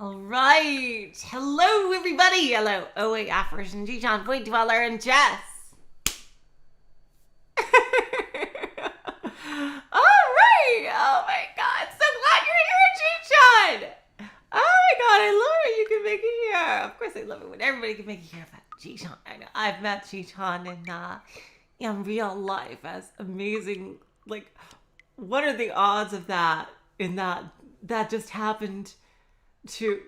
All right. Hello, everybody. Hello, OA Apparition, G-John, Void Dweller, and Jess. All right. Oh, my God. So glad you're here, G-John. Oh, my God. I love it. You can make it here. Of course, I love it when everybody can make it here. But G-John, I know. I've met G-John in real life as amazing. Like, what are the odds of that in that just happened to,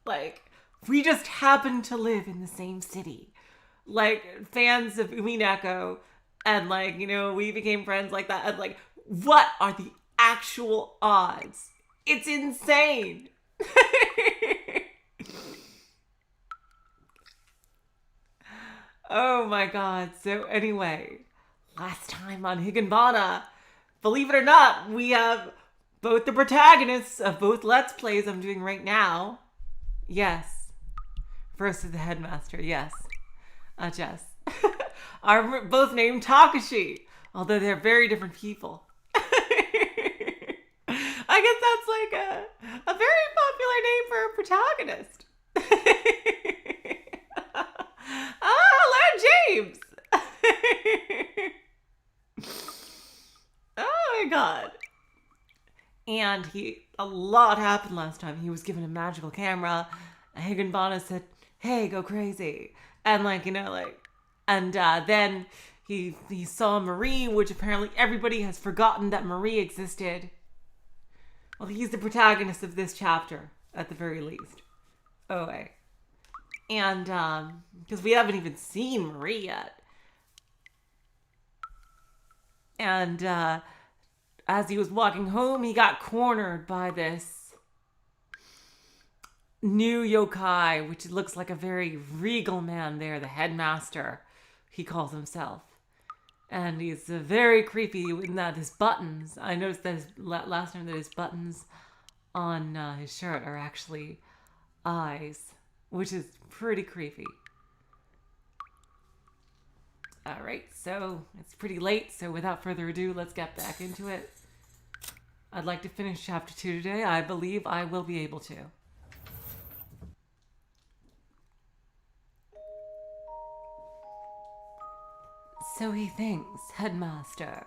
like, we just happen to live in the same city, like fans of Umineko, and like, we became friends like that, and like, what are the actual odds? It's insane. Oh my God. So anyway, last time on Higanbana, believe it or not, we have both the protagonists of both Let's Plays I'm doing right now. Yes. First is the headmaster, yes. Jess. Are both named Takeshi, although they're very different people. I guess that's like a very popular name for a protagonist. Oh, hello, James. Oh my God. And a lot happened last time. He was given a magical camera. Higanbana said, "Hey, go crazy." And then he saw Marie, which apparently everybody has forgotten that Marie existed. Well, he's the protagonist of this chapter, at the very least. OA. And, because we haven't even seen Marie yet. And, as he was walking home, he got cornered by this new yokai, which looks like a very regal man there, the headmaster, he calls himself. And he's very creepy in that his buttons, I noticed that last time that his buttons on his shirt are actually eyes, which is pretty creepy. All right, so it's pretty late, so without further ado, let's get back into it. I'd like to finish chapter 2 today. I believe I will be able to. So he thinks, Headmaster.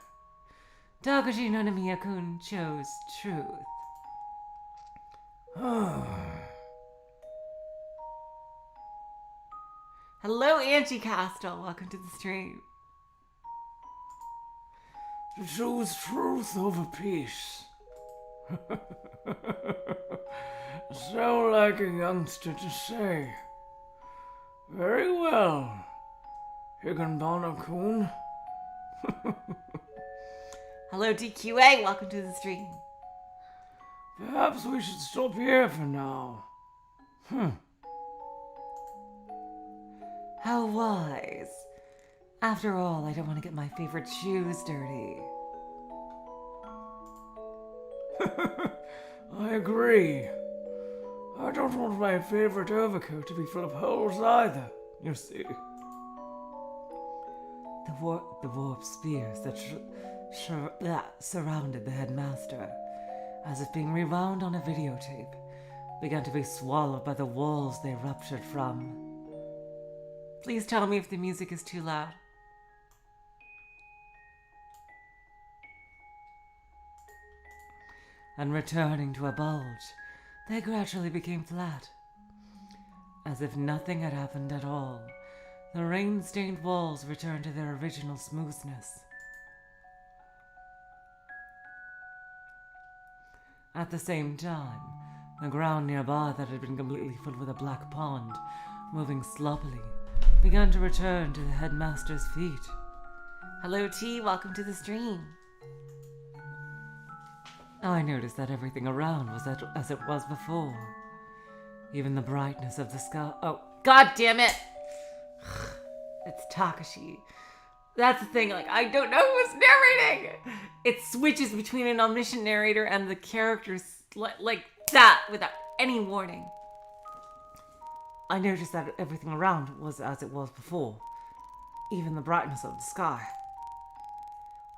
Takeshi Nanamiya-kun chose truth. Hello, Angie Castle. Welcome to the stream. To choose truth over peace. Sound like a youngster to say. Very well, Higanbana-kun. Hello, DQA. Welcome to the stream. Perhaps we should stop here for now. How wise. After all, I don't want to get my favorite shoes dirty. I agree. I don't want my favorite overcoat to be full of holes either, you see. The warped spears that surrounded the headmaster, as if being rewound on a videotape, began to be swallowed by the walls they ruptured from. Please tell me if the music is too loud. And returning to a bulge, they gradually became flat. As if nothing had happened at all, the rain-stained walls returned to their original smoothness. At the same time, the ground nearby that had been completely filled with a black pond, moving sloppily, began to return to the headmaster's feet. Hello, T. Welcome to the stream. I noticed that everything around was as it was before. Even the brightness of the sky. Oh, God damn it! It's Takeshi. That's the thing, like, I don't know who's narrating! It switches between an omniscient narrator and the characters like that, without any warning. I noticed that everything around was as it was before. Even the brightness of the sky.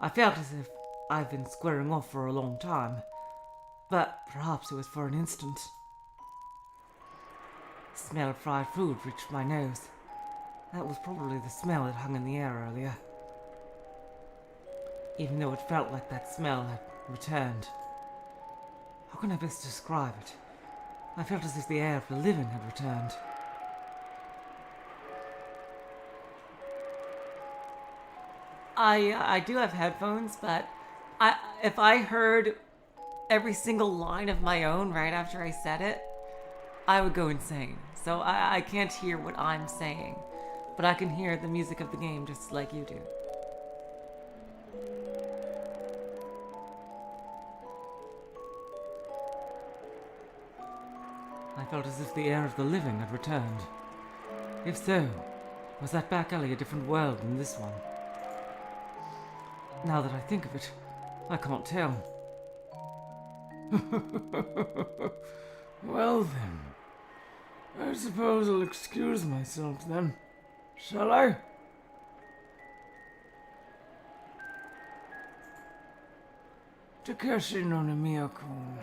I felt as if I've been squaring off for a long time, but perhaps it was for an instant. Smell of fried food reached my nose. That was probably the smell that hung in the air earlier. Even though it felt like that smell had returned. How can I best describe it? I felt as if the air of the living had returned. I do have headphones, but if I heard every single line of my own right after I said it, I would go insane. So I can't hear what I'm saying, but I can hear the music of the game just like you do. I felt as if the air of the living had returned. If so, was that back alley a different world than this one? Now that I think of it, I can't tell. Well then, I suppose I'll excuse myself then. Shall I? Takeshi no Namiya-kun.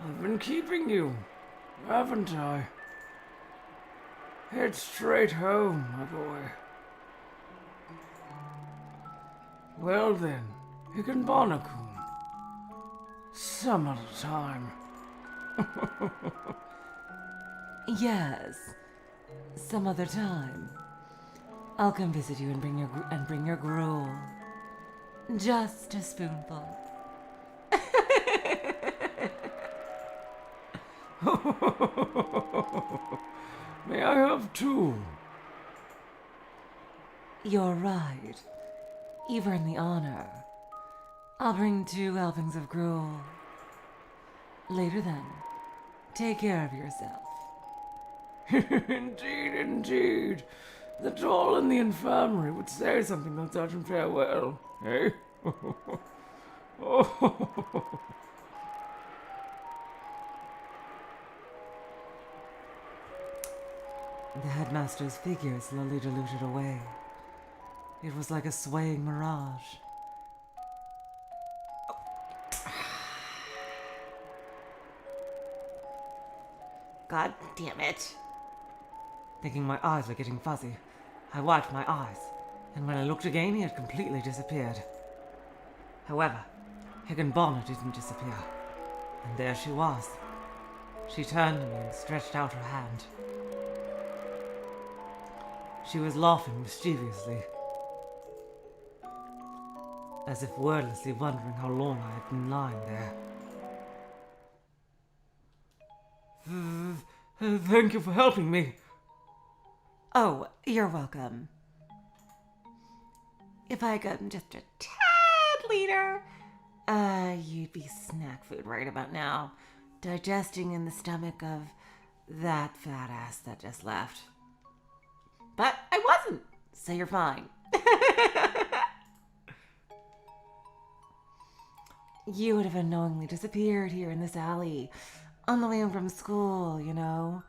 I've been keeping you, haven't I? Head straight home, my boy. Well then, Higanbana-kun. Some other time. Yes, some other time. I'll come visit you and bring your gruel. Just a spoonful. May I have two? You're right. You've earned the honor. I'll bring 2 helpings of gruel. Later then, take care of yourself. Indeed. The tall in the infirmary would say something on such and farewell, eh? Oh. The headmaster's figure slowly diluted away. It was like a swaying mirage. God damn it. Thinking my eyes were getting fuzzy, I wiped my eyes, and when I looked again, he had completely disappeared. However, Higanbana didn't disappear, and there she was. She turned to me and stretched out her hand. She was laughing mischievously, as if wordlessly wondering how long I had been lying there. Thank you for helping me. Oh, you're welcome. If I got just a tad later, you'd be snack food right about now, digesting in the stomach of that fat ass that just left. But I wasn't, so you're fine. You would have unknowingly disappeared here in this alley, on the way home from school, you know?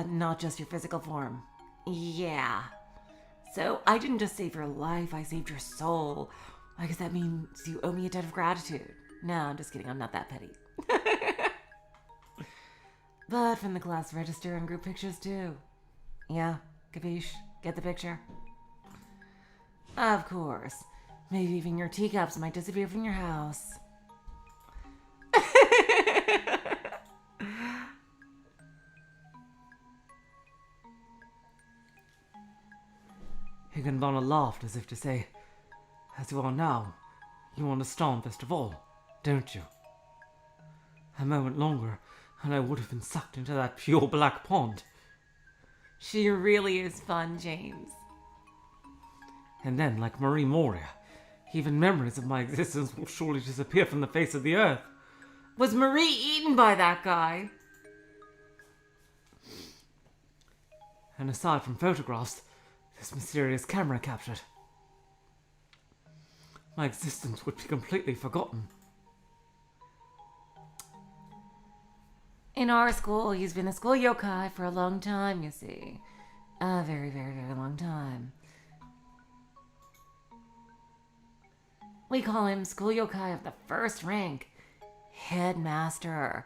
Not just your physical form. Yeah. So I didn't just save your life, I saved your soul. I guess that means you owe me a debt of gratitude. No, I'm just kidding, I'm not that petty. But from the class register and group pictures too. Yeah, capiche? Get the picture? Of course. Maybe even your teacups might disappear from your house. Higanbana laughed as if to say, as you are now, you understand best of all, don't you? A moment longer, and I would have been sucked into that pure black pond. She really is fun, James. And then, like Marie Moria, even memories of my existence will surely disappear from the face of the earth. Was Marie eaten by that guy? And aside from photographs, this mysterious camera captured, my existence would be completely forgotten. In our school, he's been a school yokai for a long time, you see. A very, very, very long time. We call him school yokai of the first rank. Headmaster.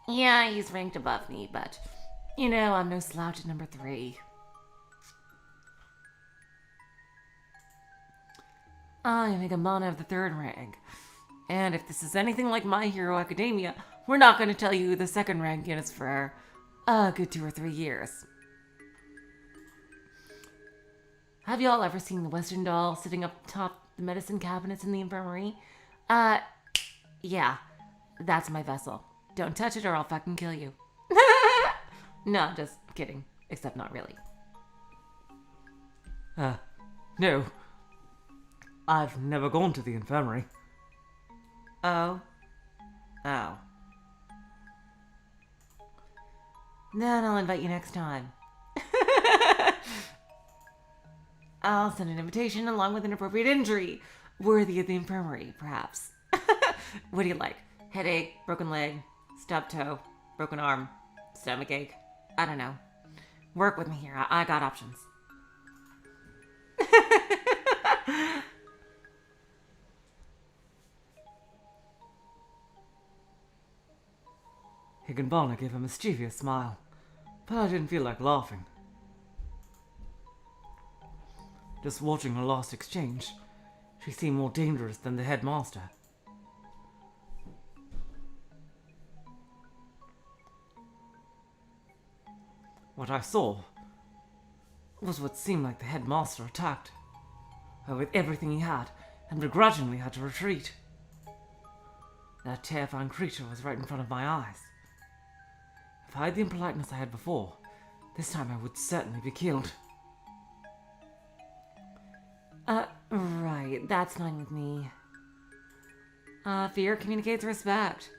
Yeah, he's ranked above me, but, I'm no slouch at number 3. I am Higanbana of the 3rd rank. And if this is anything like My Hero Academia, we're not going to tell you who the 2nd rank is for a good 2 or 3 years. Have y'all ever seen the Western doll sitting up top the medicine cabinets in the infirmary? Yeah, that's my vessel. Don't touch it or I'll fucking kill you. No, just kidding. Except not really. No. I've never gone to the infirmary. Oh. Then I'll invite you next time. I'll send an invitation along with an appropriate injury, worthy of the infirmary, perhaps. What do you like? Headache, broken leg, stubbed toe, broken arm, stomach ache? I don't know. Work with me here. I got options. Higanbana gave a mischievous smile, but I didn't feel like laughing. Just watching her last exchange, she seemed more dangerous than the headmaster. What I saw was what seemed like the headmaster attacked her with everything he had and begrudgingly had to retreat. That terrifying creature was right in front of my eyes. If I had the impoliteness I had before, this time I would certainly be killed. Right, that's fine with me. Fear communicates respect.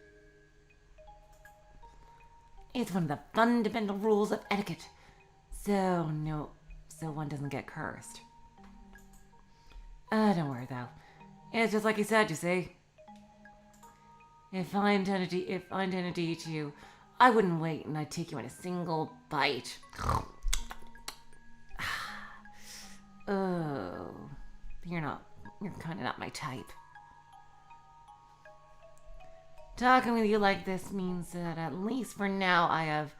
It's one of the fundamental rules of etiquette. So one doesn't get cursed. Don't worry though. It's just like you said, you see. If I intended to eat you, I wouldn't wait and I'd take you in a single bite. Oh, you're kind of not my type. Talking with you like this means that at least for now I have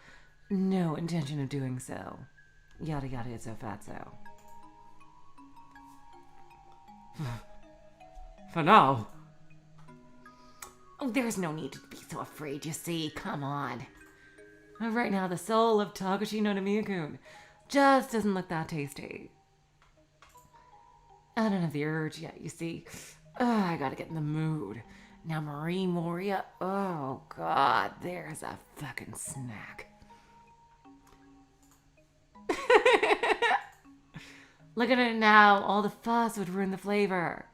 no intention of doing so. Yada yada ipso fatso. For now. Oh, there's no need to be so afraid, you see. Come on. Right now, the soul of Takeshi no Namiya-kun just doesn't look that tasty. I don't have the urge yet, you see. I gotta get in the mood. Now, Marie Moria, oh god, there's a fucking snack. Look at it now, all the fuss would ruin the flavor.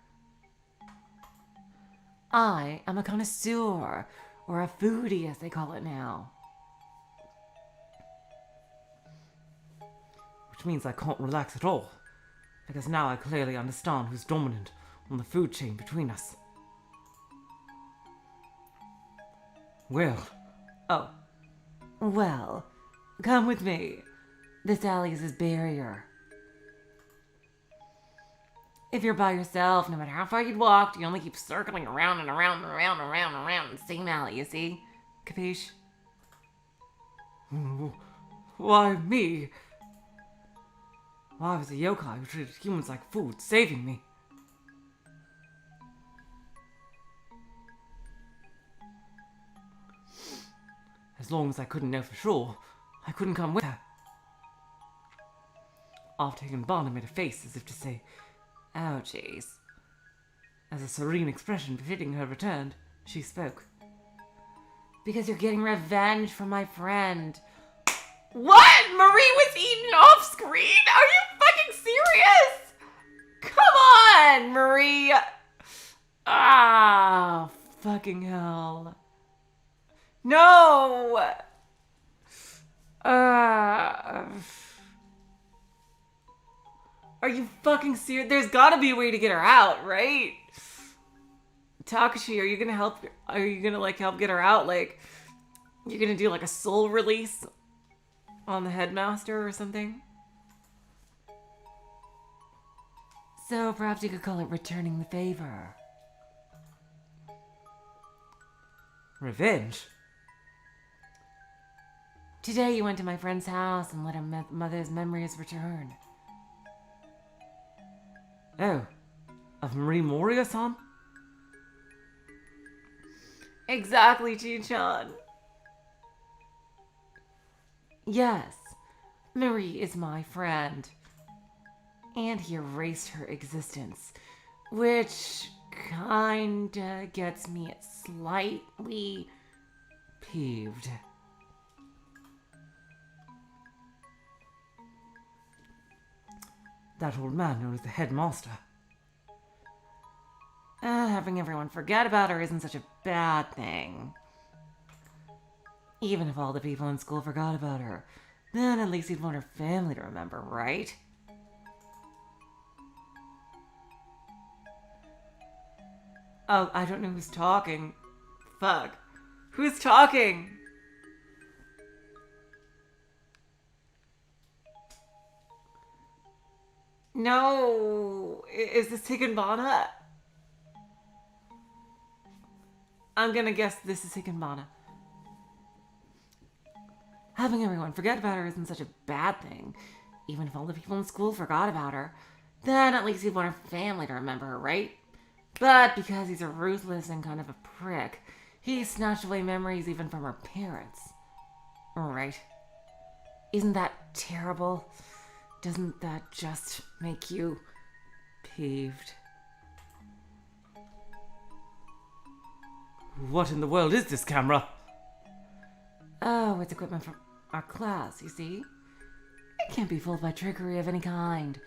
I am a connoisseur, or a foodie as they call it now. Which means I can't relax at all, because now I clearly understand who's dominant on the food chain between us. Well, come with me. This alley is his barrier. If you're by yourself, no matter how far you'd walked, you only keep circling around and around and around and around and around the same alley, you see? Capiche? Why me? I was a yokai who treated humans like food, saving me. As long as I couldn't know for sure, I couldn't come with her. After Higanbana made a face as if to say, "Oh, jeez." As a serene expression befitting her returned, she spoke. Because you're getting revenge from my friend. What? Marie was eaten off screen? Are you fucking serious? Come on, Marie. Ah, fucking hell. No. Are you fucking serious? There's gotta be a way to get her out, right? Takeshi, are you gonna help? Are you gonna help get her out? You're gonna do a soul release on the headmaster or something? So perhaps you could call it returning the favor. Revenge? Today you went to my friend's house and let her mother's memories return. Oh, of Marie Moria-san? Exactly, Chi-chan. Yes, Marie is my friend. And he erased her existence, which kinda gets me slightly Peeved. That old man known as the headmaster. Having everyone forget about her isn't such a bad thing. Even if all the people in school forgot about her, then at least you'd want her family to remember, right? Oh, I don't know who's talking. Fuck. Who's talking? No. Is this Higanbana? I'm gonna guess this is Higanbana. Having everyone forget about her isn't such a bad thing. Even if all the people in school forgot about her, then at least you'd want her family to remember her, right? But because he's a ruthless and kind of a prick, he snatched away memories even from her parents. Right? Isn't that terrible? Doesn't that just make you peeved? What in the world is this camera? Oh, it's equipment from our class, you see? It can't be fooled by trickery of any kind.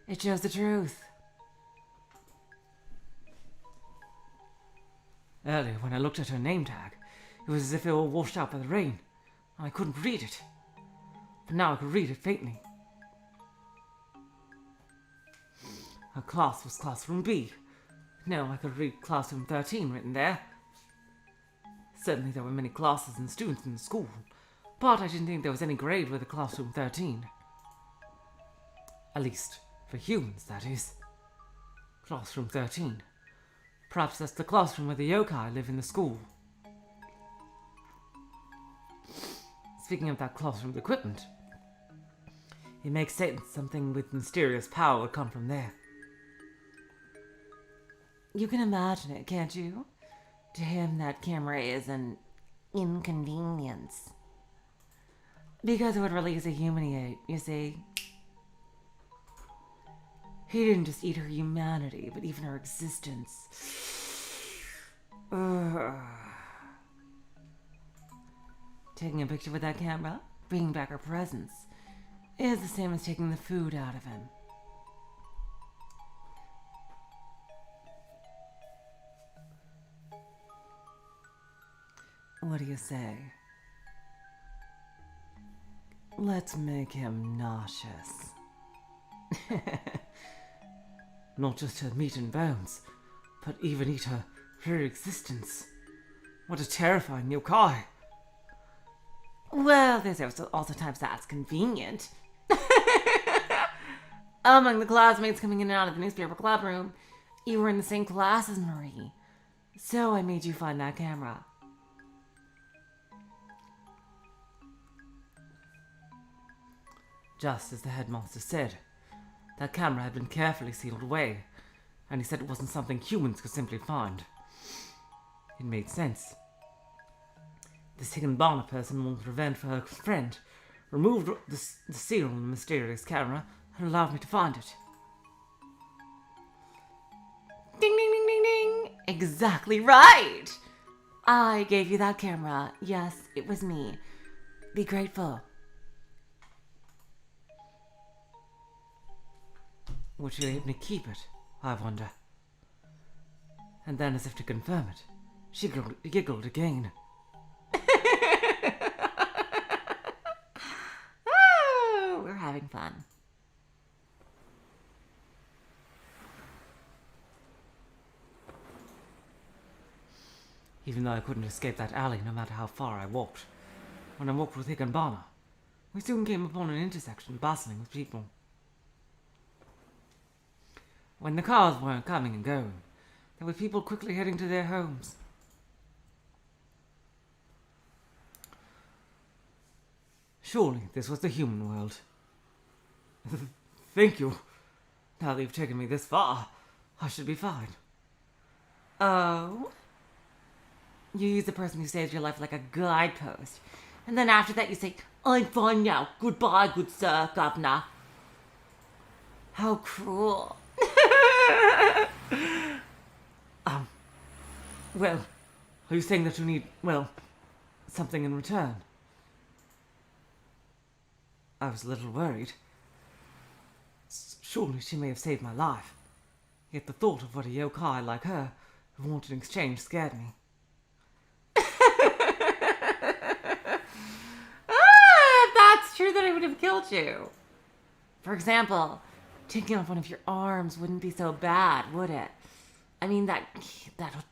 It shows the truth. Earlier, when I looked at her name tag, it was as if it were washed out by the rain, and I couldn't read it. But now I could read it faintly. Her class was Classroom B. No, I could read Classroom 13 written there. Certainly there were many classes and students in the school, but I didn't think there was any grade with a Classroom 13. At least, for humans, that is. Classroom 13. Perhaps that's the classroom where the youkai live in the school. Speaking of that classroom's equipment, it makes sense something with mysterious power would come from there. You can imagine it, can't you? To him, that camera is an inconvenience. Because it would release a human he ate, you see. He didn't just eat her humanity, but even her existence. Ugh. Taking a picture with that camera, bringing back her presence, is the same as taking the food out of him. What do you say? Let's make him nauseous. Not just her meat and bones, but even eat her very existence. What a terrifying yokai! Well, there's also times that's convenient. Among the classmates coming in and out of the newspaper club room, you were in the same class as Marie. So I made you find that camera. Just as the headmaster said, that camera had been carefully sealed away, and he said it wasn't something humans could simply find. It made sense. This Higanbana person wanted revenge for her friend, removed the seal on the mysterious camera, and allowed me to find it. Ding, ding, ding, ding, ding. Exactly right. I gave you that camera. Yes, it was me. Be grateful. Would she let me keep it, I wonder? And then, as if to confirm it, she giggled again. Oh, we're having fun. Even though I couldn't escape that alley no matter how far I walked. When I walked with Higanbana, we soon came upon an intersection bustling with people. When the cars weren't coming and going, there were people quickly heading to their homes. Surely this was the human world. Thank you. Now that you've taken me this far, I should be fine. Oh? You use the person who saved your life like a guidepost. And then after that you say, I'm fine now. Goodbye, good sir, governor. How cruel. Well, are you saying that you need, well, something in return? I was a little worried. Surely she may have saved my life. Yet the thought of what a yokai like her would want in exchange scared me. If that's true, then I would have killed you. For example, taking off one of your arms wouldn't be so bad, would it? I mean, that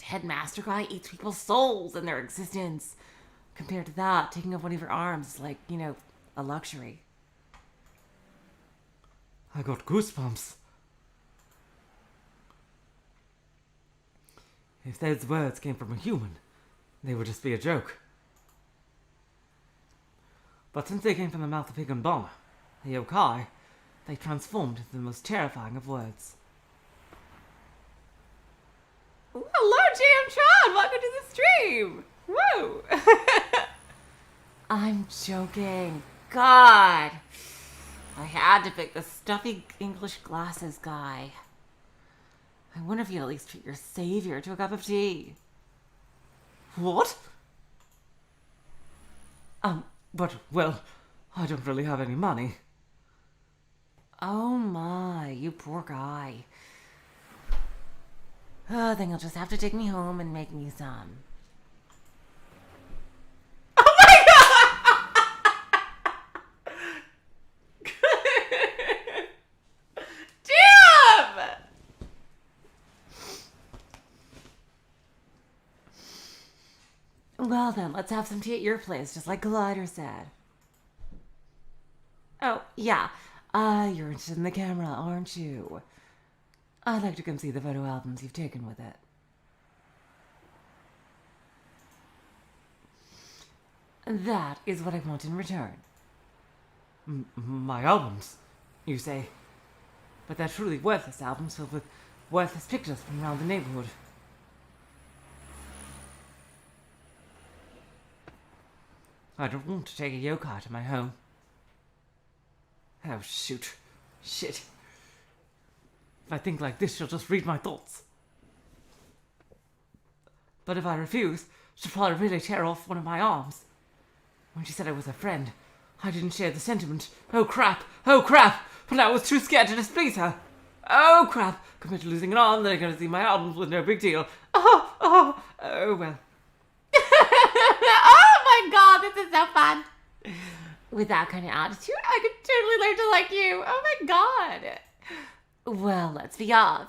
headmaster guy eats people's souls and their existence. Compared to that, taking off one of your arms is like, a luxury. I got goosebumps. If those words came from a human, they would just be a joke. But since they came from the mouth of Higanbana, the yokai, they transformed into the most terrifying of words. Hello, Jam Chan! Welcome to the stream! Whoa! I'm joking. God! I had to pick the stuffy English glasses guy. I wonder if you'd at least treat your savior to a cup of tea. What? But, well, I don't really have any money. Oh my, you poor guy. Oh, then you'll just have to take me home and make me some. Oh my god! Damn! Well then, let's have some tea at your place, just like Collider said. Oh, yeah. You're interested in the camera, aren't you? I'd like to come see the photo albums you've taken with it. That is what I want in return. My albums, you say? But they're truly worthless albums filled with worthless pictures from around the neighborhood. I don't want to take a yokai to my home. Oh, shoot. Shit. If I think like this, she'll just read my thoughts. But if I refuse, she'll probably really tear off one of my arms. When she said I was her friend, I didn't share the sentiment. Oh crap! Oh crap! But I was too scared to displease her. Oh crap! Compared to losing an arm, then I'm gonna see my albums with no big deal. Oh well. Oh my god, this is so fun. With that kind of attitude, I could totally learn to like you. Oh my god. Well, let's be off.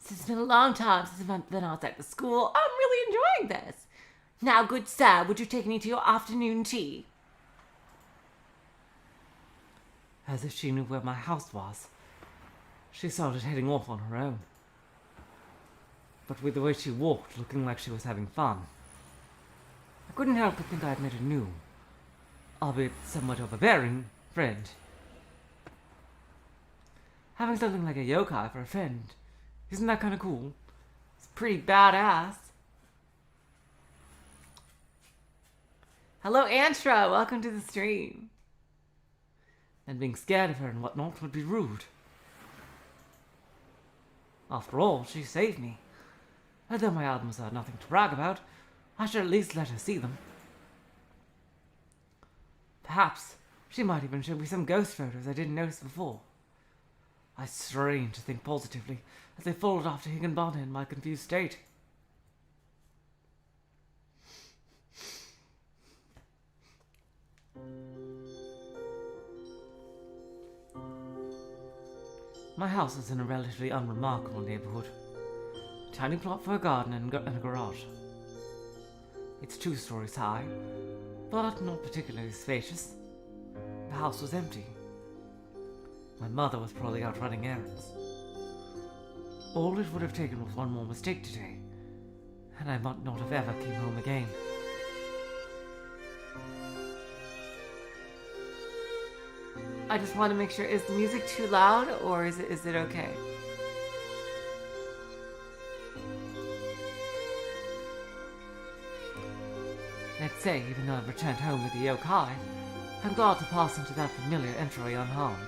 It's been a long time since I've been outside the school. I'm really enjoying this. Now, good sir, would you take me to your afternoon tea? As if she knew where my house was. She started heading off on her own. But with the way she walked, looking like she was having fun, I couldn't help but think I had met a new, albeit somewhat overbearing, friend. Having something like a yokai for a friend, isn't that kind of cool? It's pretty badass. Hello, Antra. Welcome to the stream. And being scared of her and whatnot would be rude. After all, she saved me. Although my albums are nothing to brag about, I should at least let her see them. Perhaps she might even show me some ghost photos I didn't notice before. I strained to think positively as I folded off to Higanbana in my confused state. My house is in a relatively unremarkable neighborhood. A tiny plot for a garden and a garage. It's 2 stories high, but not particularly spacious. The house was empty. My mother was probably out running errands. All it would have taken was one more mistake today, and I might not have ever came home again. I just want to make sure, is the music too loud or is it okay? Let's say, even though I've returned home with the yokai, I'm glad to pass into that familiar entry unharmed.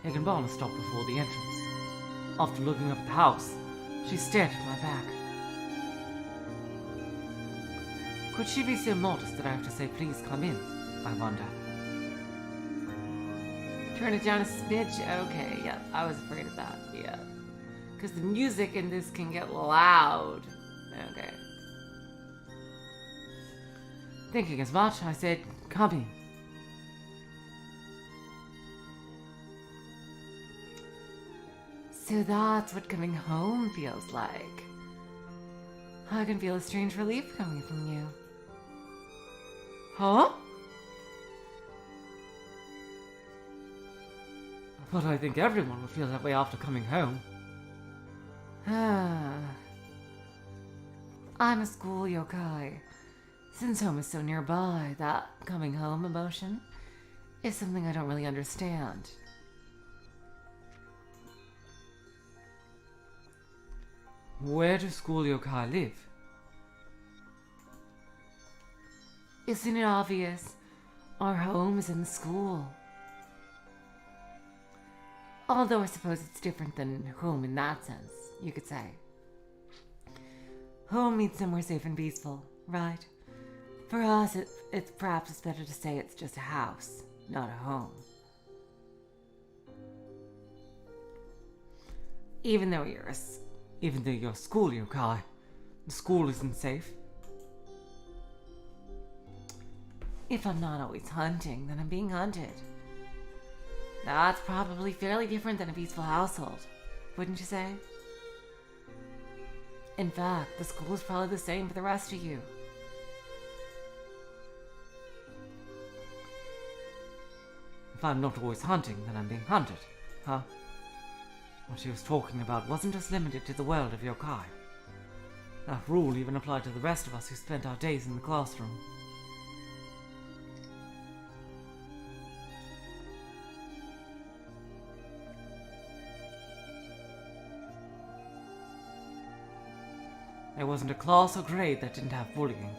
Higanbana stopped before the entrance. After looking up at the house, she stared at my back. Could she be so modest that I have to say, please come in, I wonder? Turn it down a smidge? Okay, yeah, I was afraid of that, yeah. Because the music in this can get loud. Okay. Thinking as much, I said, come in. So that's what coming home feels like. I can feel a strange relief coming from you. Huh? But I think everyone would feel that way after coming home. I'm a school yokai. Since home is so nearby, that coming home emotion is something I don't really understand. Where do school yokai live? Isn't it obvious? Our home is in the school. Although I suppose it's different than home in that sense, you could say. Home means somewhere safe and peaceful, right? For us, it's perhaps better to say it's just a house, not a home. Even though you're a school yokai, the school isn't safe. If I'm not always hunting, then I'm being hunted. That's probably fairly different than a peaceful household, wouldn't you say? In fact, the school is probably the same for the rest of you. If I'm not always hunting, then I'm being hunted, huh? What she was talking about wasn't just limited to the world of yokai. That rule even applied to the rest of us who spent our days in the classroom. There wasn't a class or grade that didn't have bullying.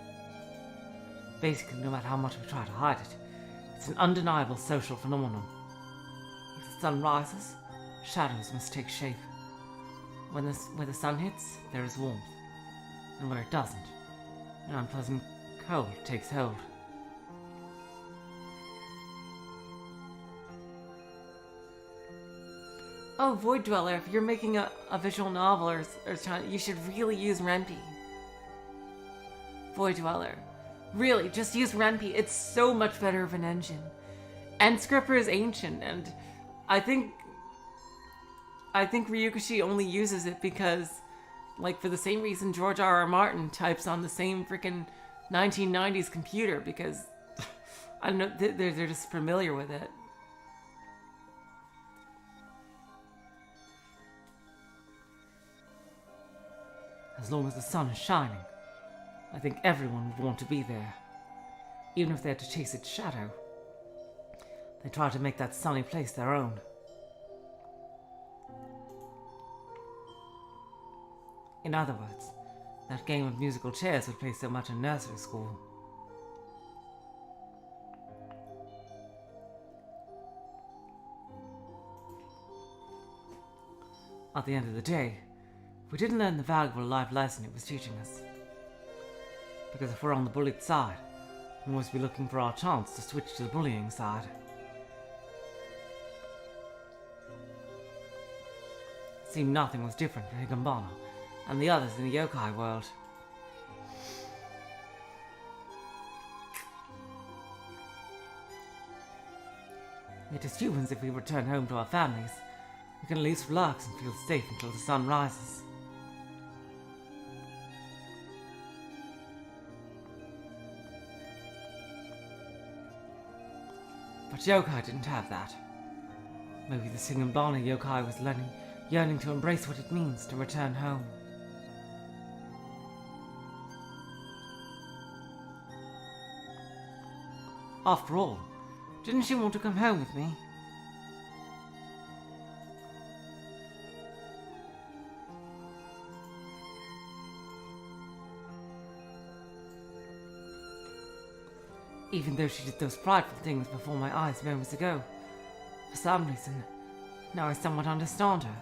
Basically, no matter how much we try to hide it, it's an undeniable social phenomenon. If the sun rises, shadows must take shape. Where the sun hits, there is warmth. And where it doesn't, an unpleasant cold takes hold. Oh, Void Dweller, if you're making a visual novel or you should really use Renpi. Void Dweller. Really, just use Renpi. It's so much better of an engine. And Scripper is ancient, and I think Ryukishi only uses it because, like, for the same reason George R.R. Martin types on the same freaking 1990s computer, because, I don't know, they're just familiar with it. As long as the sun is shining, I think everyone would want to be there. Even if they had to chase its shadow, they try to make that sunny place their own. In other words, that game of musical chairs would play so much in nursery school. At the end of the day, we didn't learn the valuable life lesson it was teaching us. Because if we're on the bullied side, we must be looking for our chance to switch to the bullying side. It seemed nothing was different for Higanbana and the others in the yokai world. Yet as humans, if we return home to our families, we can at least relax and feel safe until the sun rises. But yokai didn't have that. Maybe the Higanbana yokai was yearning to embrace what it means to return home. After all, didn't you want to come home with me? Even though she did those frightful things before my eyes moments ago, for some reason, now I somewhat understand her.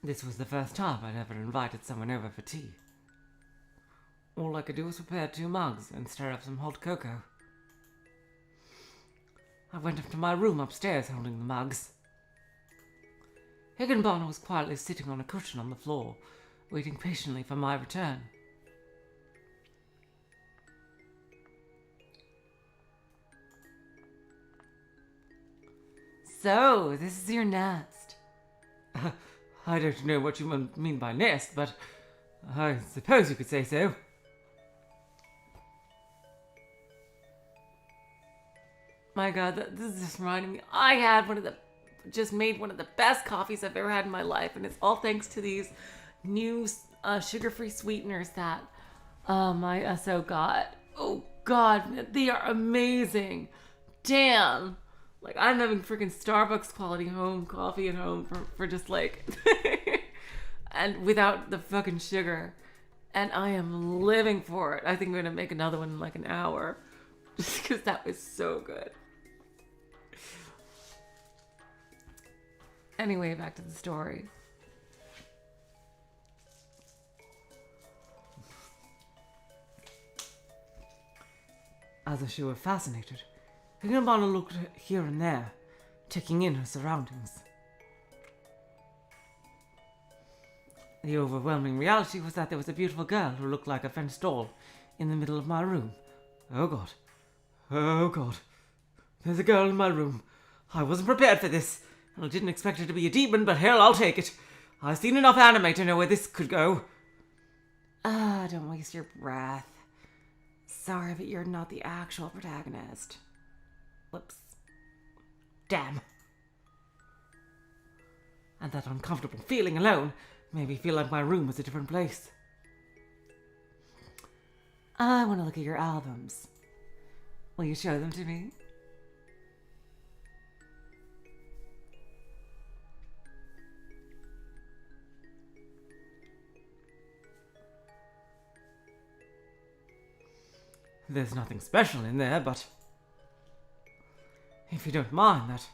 This was the first time I'd ever invited someone over for tea. All I could do was prepare 2 mugs and stir up some hot cocoa. I went up to my room upstairs holding the mugs. Higanbana was quietly sitting on a cushion on the floor, waiting patiently for my return. So, this is your nest. I don't know what you mean by nest, but I suppose you could say so. My God, this is just reminding me. I had just made one of the best coffees I've ever had in my life, and it's all thanks to these new sugar-free sweeteners that my SO got. Oh God, they are amazing. Damn. Like, I'm having freaking Starbucks quality home coffee at home for just like, and without the fucking sugar. And I am living for it. I think I'm going to make another one in like an hour. Just because that was so good. Anyway, back to the story. As if she were fascinated, Higanbana looked here and there, taking in her surroundings. The overwhelming reality was that there was a beautiful girl who looked like a fenced doll in the middle of my room. Oh God. Oh God. There's a girl in my room. I wasn't prepared for this, and I didn't expect her to be a demon, but hell, I'll take it. I've seen enough anime to know where this could go. Don't waste your breath. Sorry, but you're not the actual protagonist. Whoops. Damn. And that uncomfortable feeling alone made me feel like my room was a different place. I want to look at your albums. Will you show them to me? There's nothing special in there, but if you don't mind that.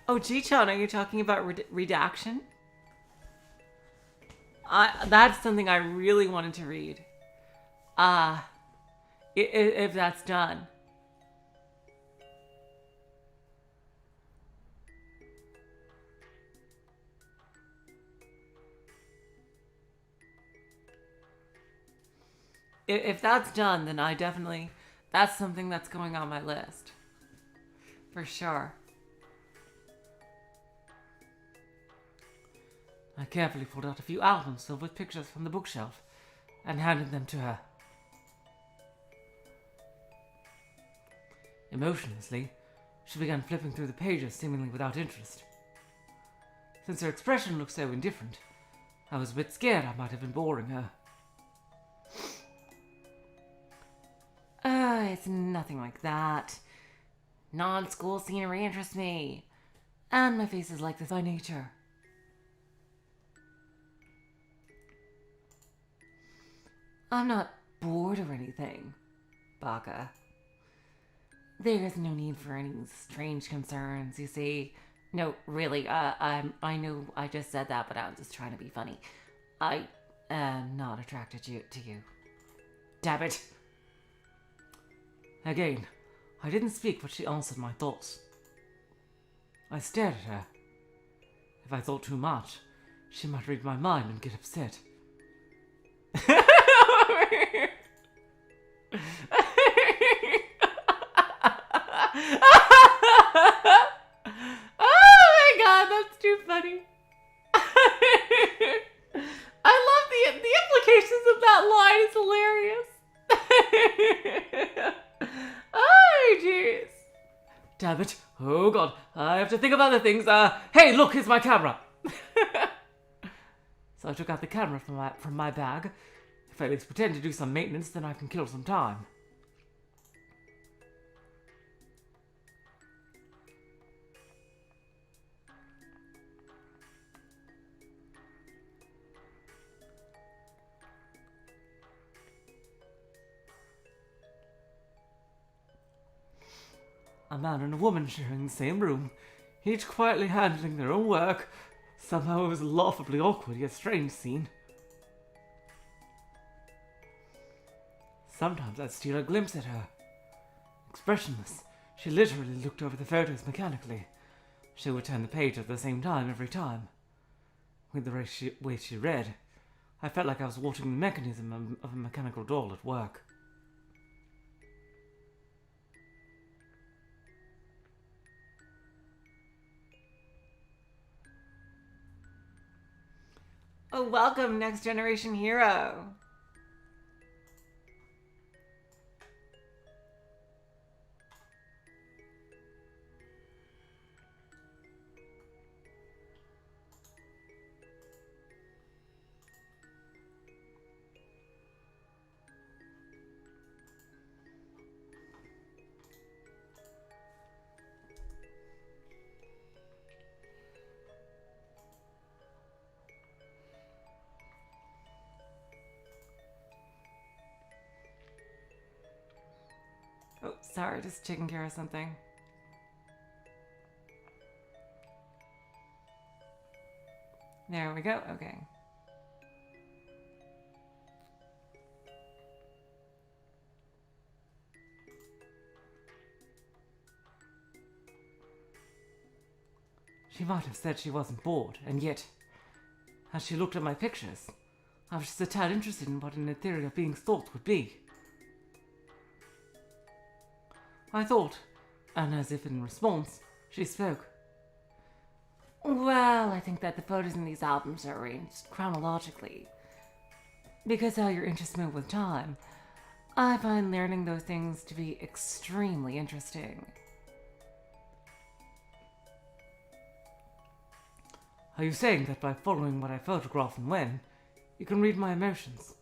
Oh, G-chan, are you talking about redaction? That's something I really wanted to read. If that's done. If that's done, then that's something that's going on my list. For sure. I carefully pulled out a few albums filled with pictures from the bookshelf and handed them to her. Emotionlessly, she began flipping through the pages seemingly without interest. Since her expression looked so indifferent, I was a bit scared I might have been boring her. It's nothing like that. Non-school scenery interests me, and my face is like this by nature. I'm not bored or anything, Baka. There is no need for any strange concerns, you see. No, really, I know I just said that, but I'm just trying to be funny. I am not attracted to you. Damn it. Again, I didn't speak, but she answered my thoughts. I stared at her. If I thought too much, she might read my mind and get upset. Oh my God, that's too funny. I love the implications of that line. It's hilarious. damn it. Oh god, I have to think of other things. Hey, look, here's my camera. So I took out the camera from my bag. If I at least pretend to do some maintenance, then I can kill some time. A man and a woman sharing the same room, each quietly handling their own work. Somehow it was a laughably awkward yet strange scene. Sometimes I'd steal a glimpse at her. Expressionless, she literally looked over the photos mechanically. She would turn the page at the same time every time. With the way she read, I felt like I was watching the mechanism of a mechanical doll at work. Oh, welcome, Next Generation Hero. Oh, sorry, just taking care of something. There we go, okay. She might have said she wasn't bored, and yet, as she looked at my pictures, I was just a tad interested in what an ethereal being's thoughts would be. I thought, and as if in response, she spoke. Well, I think that the photos in these albums are arranged chronologically. Because how your interests move with time, I find learning those things to be extremely interesting. Are you saying that by following what I photograph and when, you can read my emotions?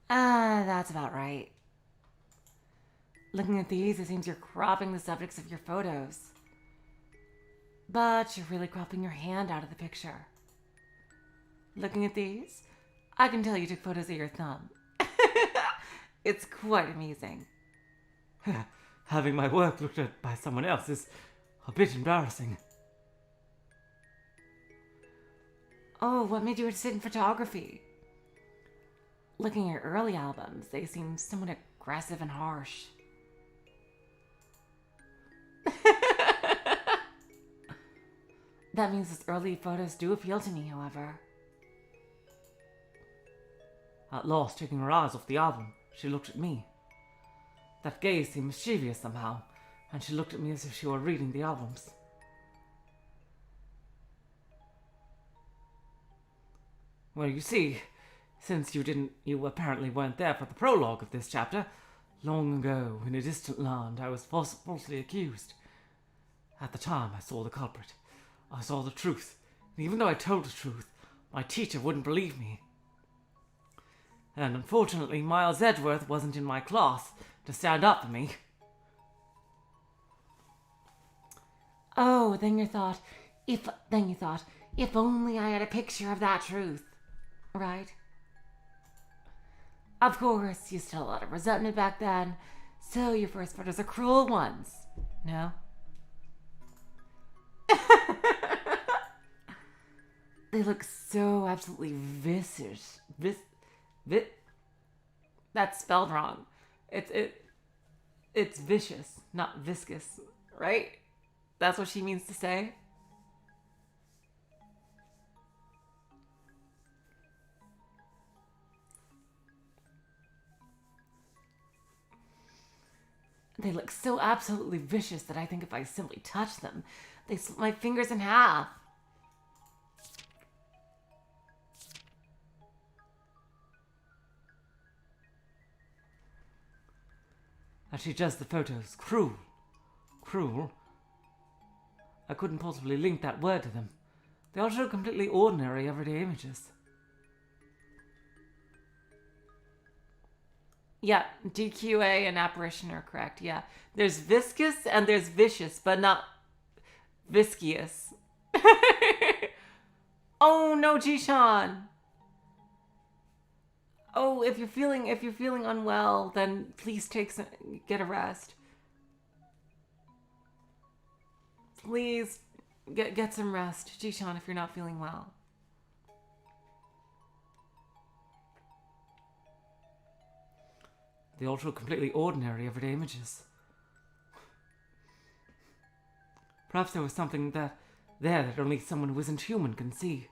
That's about right. Looking at these, it seems you're cropping the subjects of your photos. But you're really cropping your hand out of the picture. Looking at these, I can tell you took photos of your thumb. It's quite amusing. Having my work looked at by someone else is a bit embarrassing. Oh, what made you interested in photography? Looking at your early albums, they seem somewhat aggressive and harsh. That means those early photos do appeal to me, however. At last, taking her eyes off the album, she looked at me. That gaze seemed mischievous somehow, and she looked at me as if she were reading the albums. Well, you see, since you apparently weren't there for the prologue of this chapter, long ago, in a distant land, I was falsely accused. At the time, I saw the culprit. I saw the truth, and even though I told the truth, my teacher wouldn't believe me. And unfortunately, Miles Edgeworth wasn't in my class to stand up for me. Oh, then you thought, if only I had a picture of that truth, right? Of course, you still had a lot of resentment back then, so your first photos are cruel ones, no? They look so absolutely vicious. That's spelled wrong. It's vicious, not viscous, right? That's what she means to say. They look so absolutely vicious that I think if I simply touch them, they split my fingers in half. And she judged the photos cruel cruel. I couldn't possibly link that word to them. They all show completely ordinary, everyday images. Yeah, DQA and apparition are correct. Yeah. There's viscous and there's vicious, but not viscous. Oh no, Jishan. Oh, if you're feeling unwell, then please get a rest. Please get some rest, Jishan, if you're not feeling well. They all show completely ordinary, everyday images. Perhaps there was something that only someone who isn't human can see.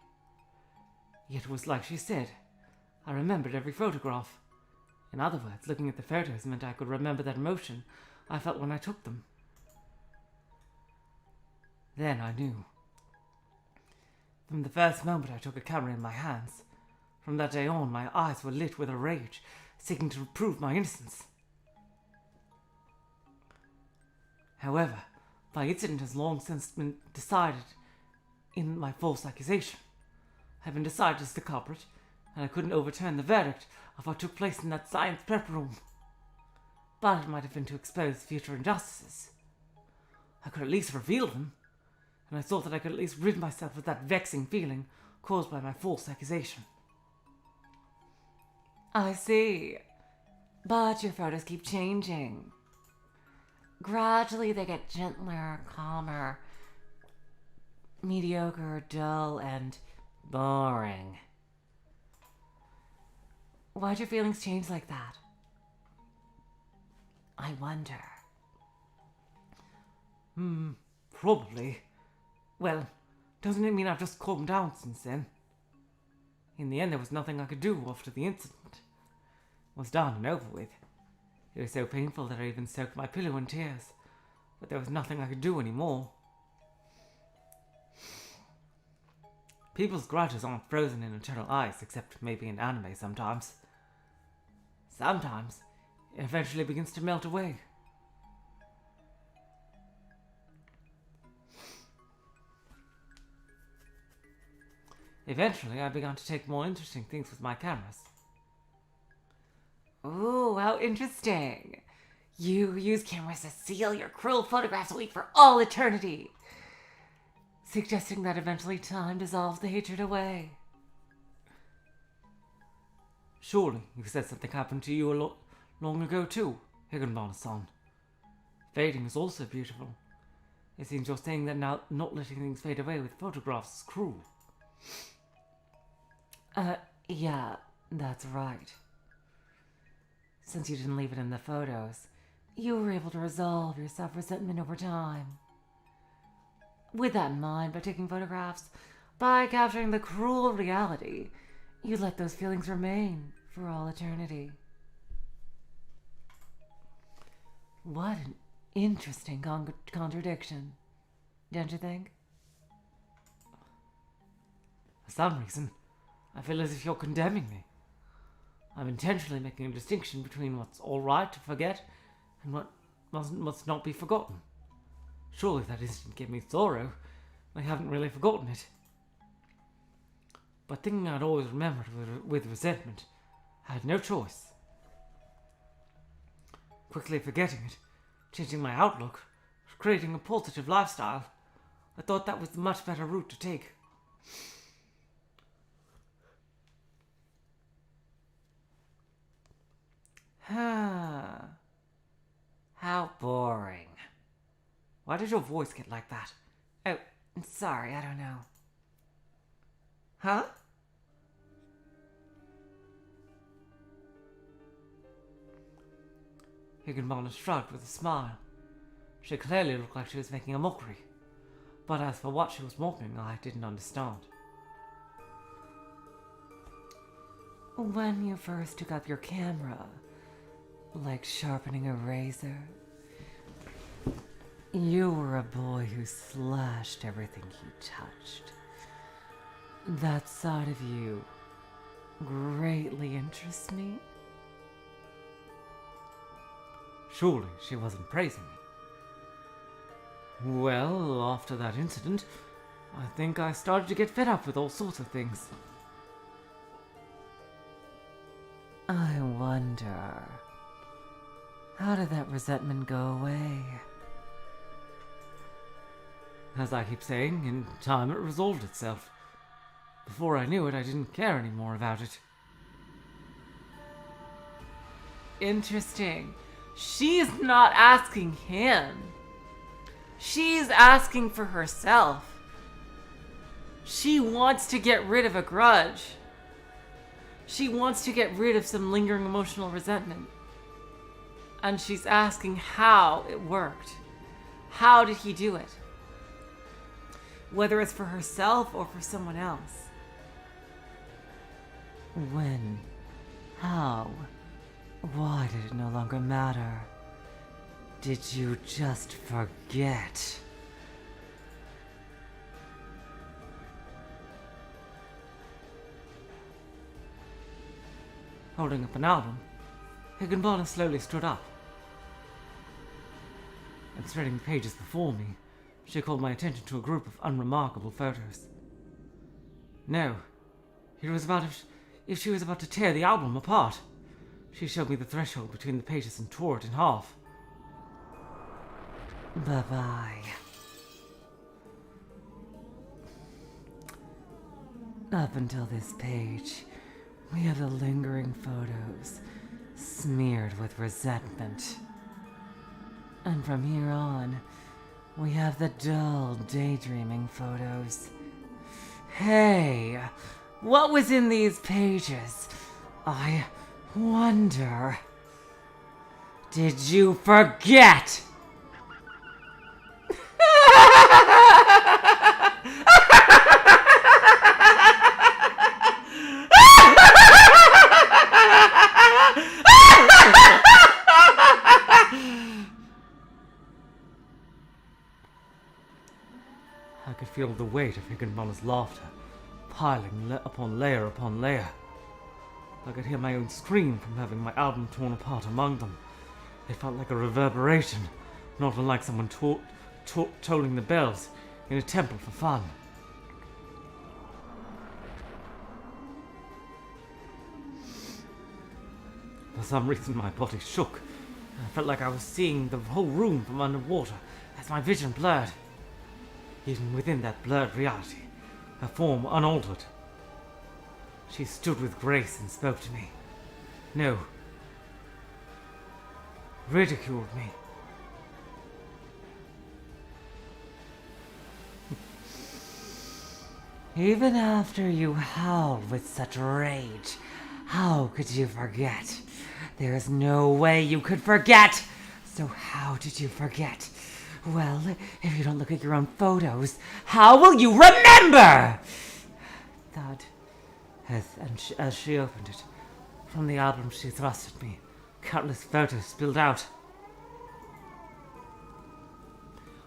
Yet it was like she said. I remembered every photograph. In other words, looking at the photos meant I could remember that emotion I felt when I took them. Then I knew. From the first moment I took a camera in my hands, from that day on my eyes were lit with a rage, seeking to prove my innocence. However, my incident has long since been decided in my false accusation. I've been decided as the culprit, and I couldn't overturn the verdict of what took place in that science prep room. But it might have been to expose future injustices. I could at least reveal them, and I thought that I could at least rid myself of that vexing feeling caused by my false accusation. I see. But your photos keep changing. Gradually they get gentler, calmer, mediocre, dull, and boring. Why'd your feelings change like that? I wonder. Probably. Well, doesn't it mean I've just calmed down since then? In the end, there was nothing I could do after the incident. It was done and over with. It was so painful that I even soaked my pillow in tears, but there was nothing I could do anymore. People's grudges aren't frozen in eternal ice, except maybe in anime sometimes. Sometimes, it eventually begins to melt away. Eventually, I began to take more interesting things with my cameras. Ooh, how interesting. You use cameras to seal your cruel photographs away for all eternity, suggesting that eventually time dissolves the hatred away. Surely, you said something happened to you long ago too, Higanbana-san. Fading is also beautiful. It seems you're saying that now not letting things fade away with photographs is cruel. Yeah, that's right. Since you didn't leave it in the photos, you were able to resolve your self-resentment over time. With that in mind, by taking photographs, by capturing the cruel reality, you let those feelings remain for all eternity. What an interesting contradiction, don't you think? For some reason, I feel as if you're condemning me. I'm intentionally making a distinction between what's alright to forget and what must not be forgotten. Surely that incident gave me sorrow, and I haven't really forgotten it. But thinking I'd always remember it with resentment, I had no choice. Quickly forgetting it, changing my outlook, creating a positive lifestyle, I thought that was the much better route to take. How boring. Why did your voice get like that? Oh, sorry, I don't know. Huh? Higanbana shrugged with a smile. She clearly looked like she was making a mockery. But as for what she was mocking, I didn't understand. When you first took up your camera, like sharpening a razor, you were a boy who slashed everything he touched. That side of you greatly interests me. Surely she wasn't praising me. Well, after that incident, I think I started to get fed up with all sorts of things. I wonder, how did that resentment go away? As I keep saying, in time it resolved itself. Before I knew it, I didn't care anymore about it. Interesting. She's not asking him. She's asking for herself. She wants to get rid of a grudge. She wants to get rid of some lingering emotional resentment. And she's asking how it worked. How did he do it? Whether it's for herself or for someone else. When? How? Why did it no longer matter? Did you just forget? Holding up an album, Higanbana slowly stood up. And spreading the pages before me, she called my attention to a group of unremarkable photos. No, it was about if she was about to tear the album apart. She showed me the threshold between the pages and tore it in half. Bye-bye. Up until this page, we have the lingering photos, smeared with resentment. And from here on, we have the dull, daydreaming photos. Hey, what was in these pages? I wonder. Did you forget? I could feel the weight of Higanbana's laughter, piling upon layer. I could hear my own scream from having my album torn apart among them. It felt like a reverberation, not unlike someone tolling the bells in a temple for fun. For some reason my body shook, and I felt like I was seeing the whole room from underwater as my vision blurred. Even within that blurred reality, her form unaltered. She stood with grace and spoke to me. No. Ridiculed me. Even after you howled with such rage, how could you forget? There is no way you could forget! So how did you forget? Well, if you don't look at your own photos, how will you remember? Thud. As she opened it, from the album she thrust at me, countless photos spilled out.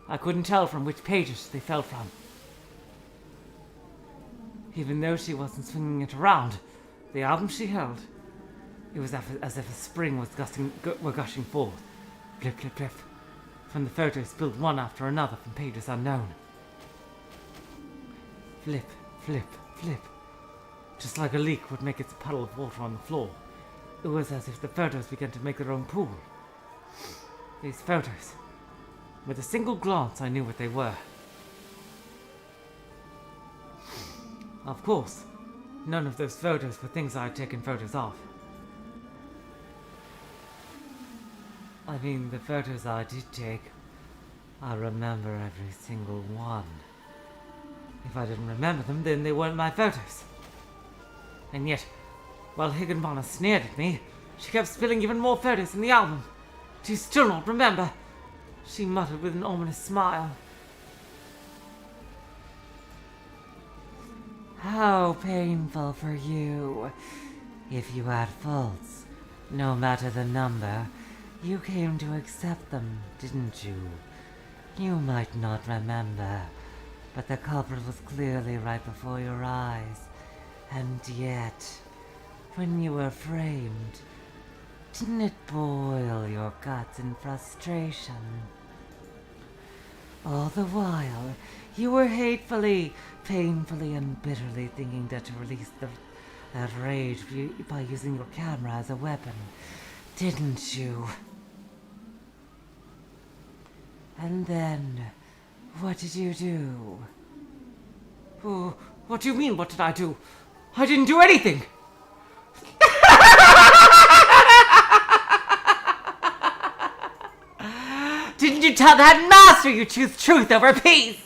I couldn't tell from which pages they fell from. Even though she wasn't swinging it around, the album she held, it was as if a spring was gushing forth. Flip, flip, flip. From the photos spilled one after another from pages unknown. Flip, flip, flip. Just like a leak would make its puddle of water on the floor. It was as if the photos began to make their own pool. These photos. With a single glance I knew what they were. Of course, none of those photos were things I had taken photos of. I mean, the photos I did take, I remember every single one. If I didn't remember them, then they weren't my photos. And yet, while Higanbana sneered at me, she kept spilling even more photos in the album. Do you still not remember? She muttered with an ominous smile. How painful for you. If you had faults, no matter the number, you came to accept them, didn't you? You might not remember, but the culprit was clearly right before your eyes. And yet, when you were framed, didn't it boil your guts in frustration? All the while, you were hatefully, painfully, and bitterly thinking that to release that rage by using your camera as a weapon, didn't you? And then, what did you do? Oh, what do you mean, what did I do? I didn't do anything! Didn't you tell that master you choose truth over peace?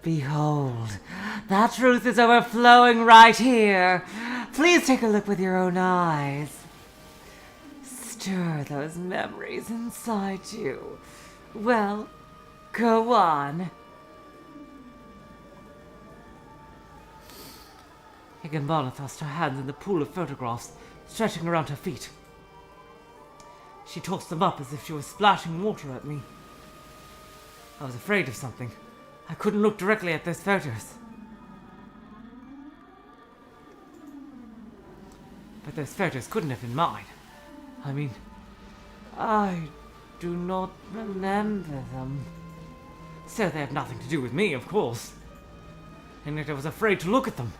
Behold, that truth is overflowing right here. Please take a look with your own eyes. Stir those memories inside you. Well, go on. Higanbana thrust her hands in the pool of photographs, stretching around her feet. She tossed them up as if she was splashing water at me. I was afraid of something. I couldn't look directly at those photos. But those photos couldn't have been mine. I mean, I do not remember them. So they have nothing to do with me, of course. And yet I was afraid to look at them.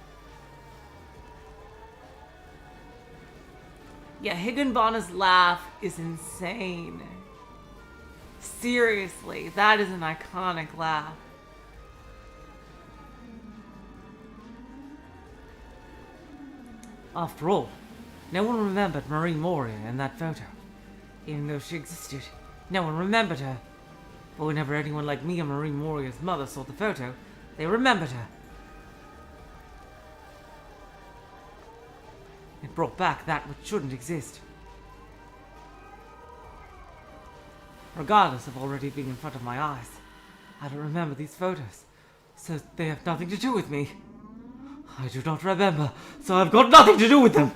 Yeah, Higanbana's laugh is insane. Seriously, that is an iconic laugh. After all, no one remembered Marie Moria in that photo. Even though she existed, no one remembered her. But whenever anyone like me and Marie Moria's mother saw the photo, they remembered her. It brought back that which shouldn't exist. Regardless of already being in front of my eyes, I don't remember these photos, so they have nothing to do with me. I do not remember, so I've got nothing to do with them.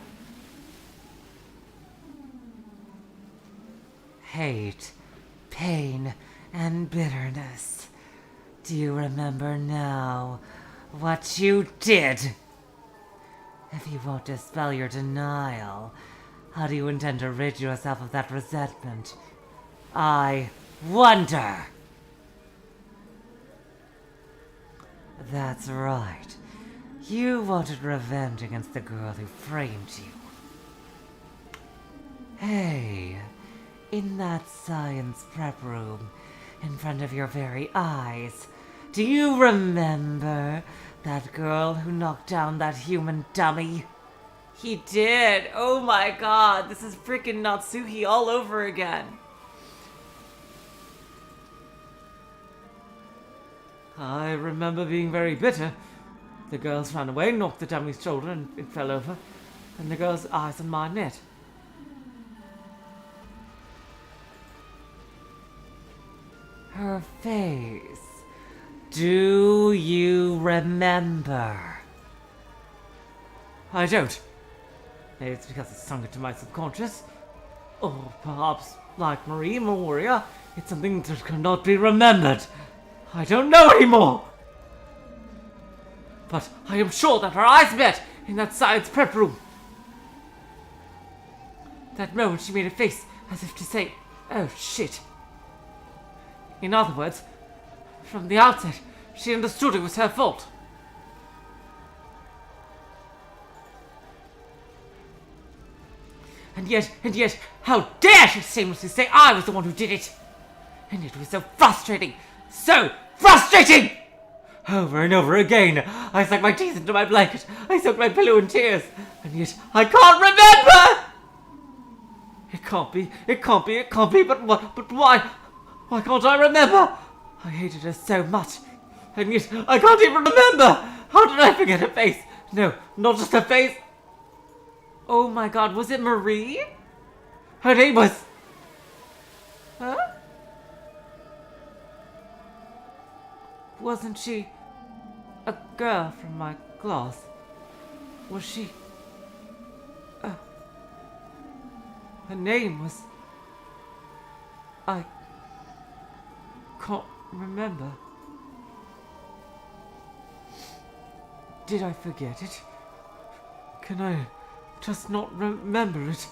Hate, pain, and bitterness. Do you remember now what you did? If you won't dispel your denial, how do you intend to rid yourself of that resentment? I wonder. That's right. You wanted revenge against the girl who framed you. Hey, in that science prep room, in front of your very eyes, do you remember that girl who knocked down that human dummy? He did. Oh my god, this is freaking Natsuki all over again. I remember being very bitter. The girls ran away, knocked the dummy's shoulder, and it fell over. And the girl's eyes on my net. Her face. Do you remember? I don't. Maybe it's because it's sunk into my subconscious. Or perhaps, like Marie Moria, it's something that cannot be remembered. I don't know anymore. But I am sure that our eyes met in that science prep room. That moment she made a face as if to say, oh shit. In other words, from the outset, she understood it was her fault. And yet, how dare she shamelessly say I was the one who did it? And it was so frustrating! So frustrating! Over and over again, I sunk my teeth into my blanket. I soaked my pillow in tears. And yet, I can't remember! It can't be, but why? Why can't I remember? I hated her so much. And yet, I can't even remember! How did I forget her face? No, not just her face. Oh my god, was it Marie? Her name was... Huh? Wasn't she a girl from my class? Was she... Her name was... I can't remember. Did I forget it? Can I just not remember it?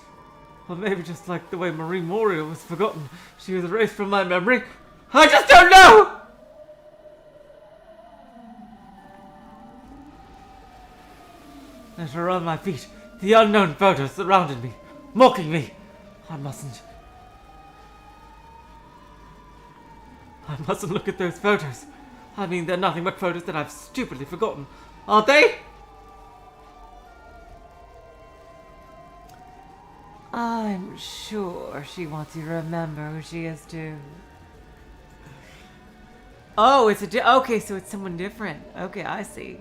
Or maybe just like the way Marie Moria was forgotten, she was erased from my memory. I just don't know! As I on my feet, the unknown photos surrounded me, mocking me. I mustn't look at those photos. I mean, they're nothing but photos that I've stupidly forgotten, aren't they? I'm sure she wants you to remember who she is too. Oh, okay, so it's someone different. Okay, I see.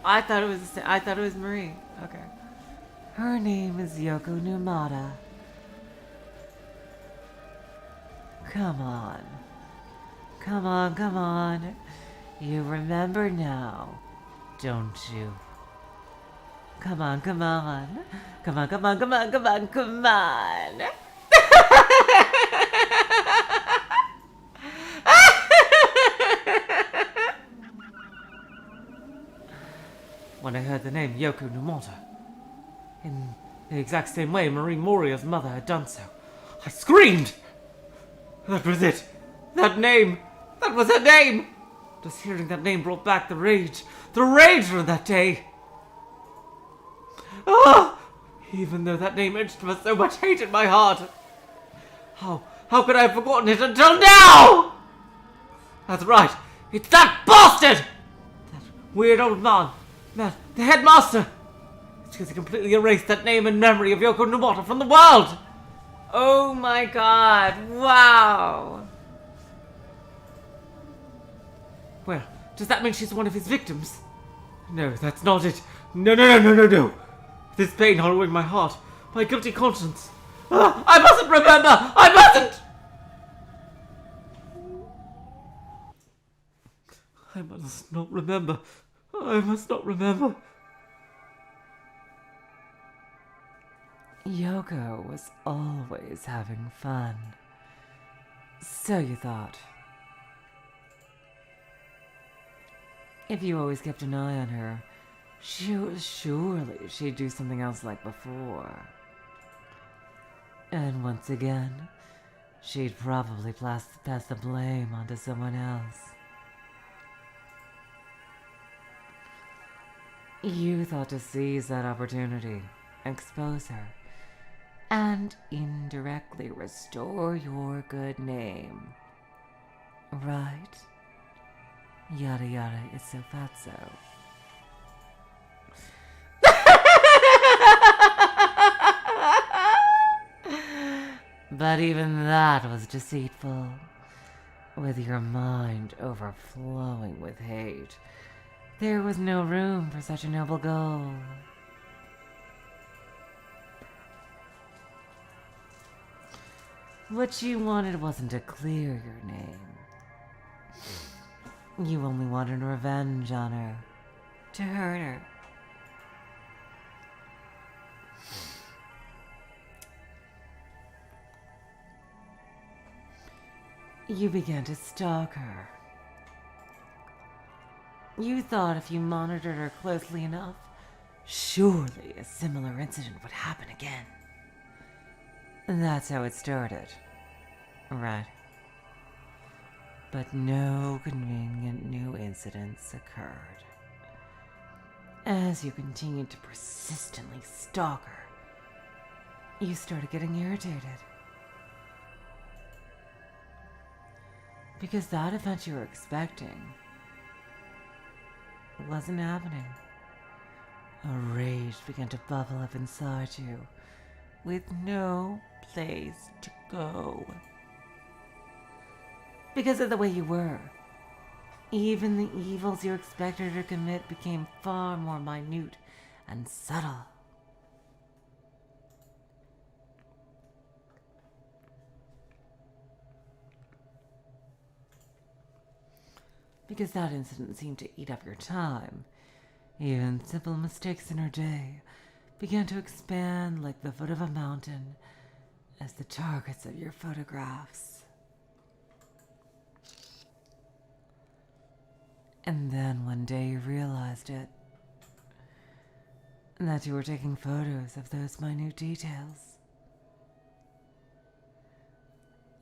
I thought it was Marie. Okay. Her name is Yoko Numata. Come on. Come on, come on. You remember now, don't you? Come on, come on. Come on, come on, come on, come on, come on. When I heard the name Yoko Numata, in the exact same way Marie Moria's mother had done so, I screamed! That was it! That name! That was her name! Just hearing that name brought back the rage from that day. Ah! Even though that name etched for so much hate in my heart. How could I have forgotten it until now? That's right, it's that bastard! That weird old man, the headmaster. It's because he completely erased that name and memory of Yoko Numata from the world. Oh my god, wow. Well, does that mean she's one of his victims? No, that's not it. No. This pain hollowing my heart, my guilty conscience. I mustn't remember! I mustn't! I must not remember. I must not remember. Yoko was always having fun. So you thought. If you always kept an eye on her, surely she'd do something else like before. And once again, she'd probably pass the blame onto someone else. You thought to seize that opportunity, expose her, and indirectly restore your good name. Right? Yada yada, it's so fatso. But even that was deceitful. With your mind overflowing with hate, there was no room for such a noble goal. What you wanted wasn't to clear your name. You only wanted revenge on her, to hurt her. You began to stalk her. You thought if you monitored her closely enough, surely a similar incident would happen again. And that's how it started. Right. But no convenient new incidents occurred. As you continued to persistently stalk her, you started getting irritated. Because that event you were expecting wasn't happening. A rage began to bubble up inside you, with no place to go. Because of the way you were, even the evils you expected her to commit became far more minute and subtle. Because that incident seemed to eat up your time, even simple mistakes in her day began to expand like the foot of a mountain as the targets of your photographs. And then one day you realized it, that you were taking photos of those minute details.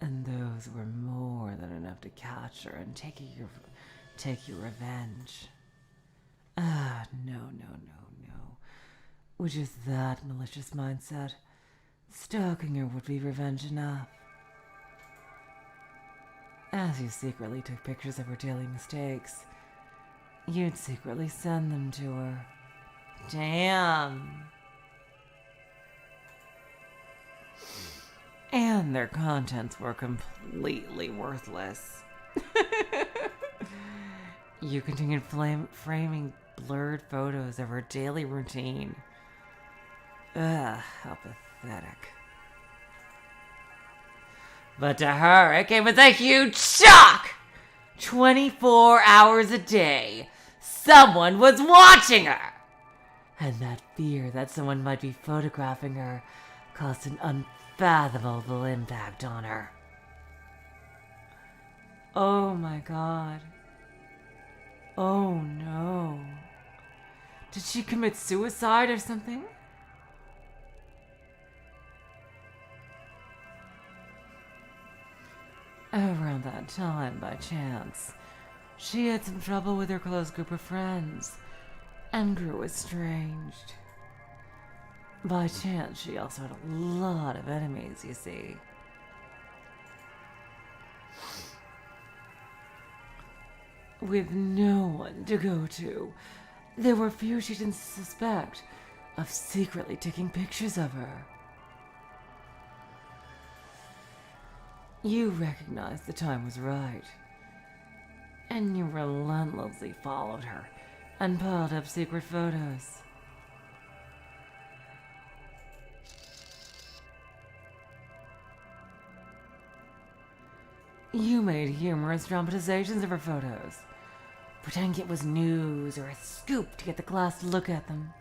And those photos were more than enough to catch her and take your revenge. Ah, no. With just that malicious mindset, stalking her would be revenge enough. As you secretly took pictures of her daily mistakes, you'd secretly send them to her. Damn. And their contents were completely worthless. You continued framing blurred photos of her daily routine. Ugh, how pathetic. But to her, it came as a huge shock! 24 hours a day, someone was watching her! And that fear that someone might be photographing her caused an unfathomable impact on her. Oh my god. Oh no. Did she commit suicide or something? Around that time, by chance, she had some trouble with her close group of friends and grew estranged. By chance, she also had a lot of enemies, you see. With no one to go to, there were few she didn't suspect of secretly taking pictures of her. You recognized the time was right, and you relentlessly followed her and piled up secret photos. You made humorous dramatizations of her photos, pretending it was news or a scoop to get the class to look at them.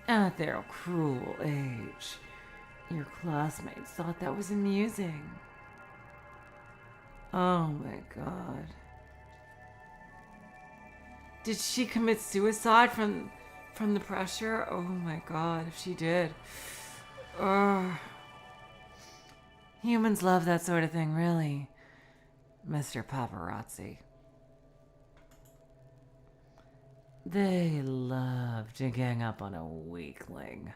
At their cruel age, your classmates thought that was amusing. Oh my god. Did she commit suicide from the pressure? Oh my god, if she did. Ugh. Humans love that sort of thing, really. Mr. Paparazzi. They love to gang up on a weakling.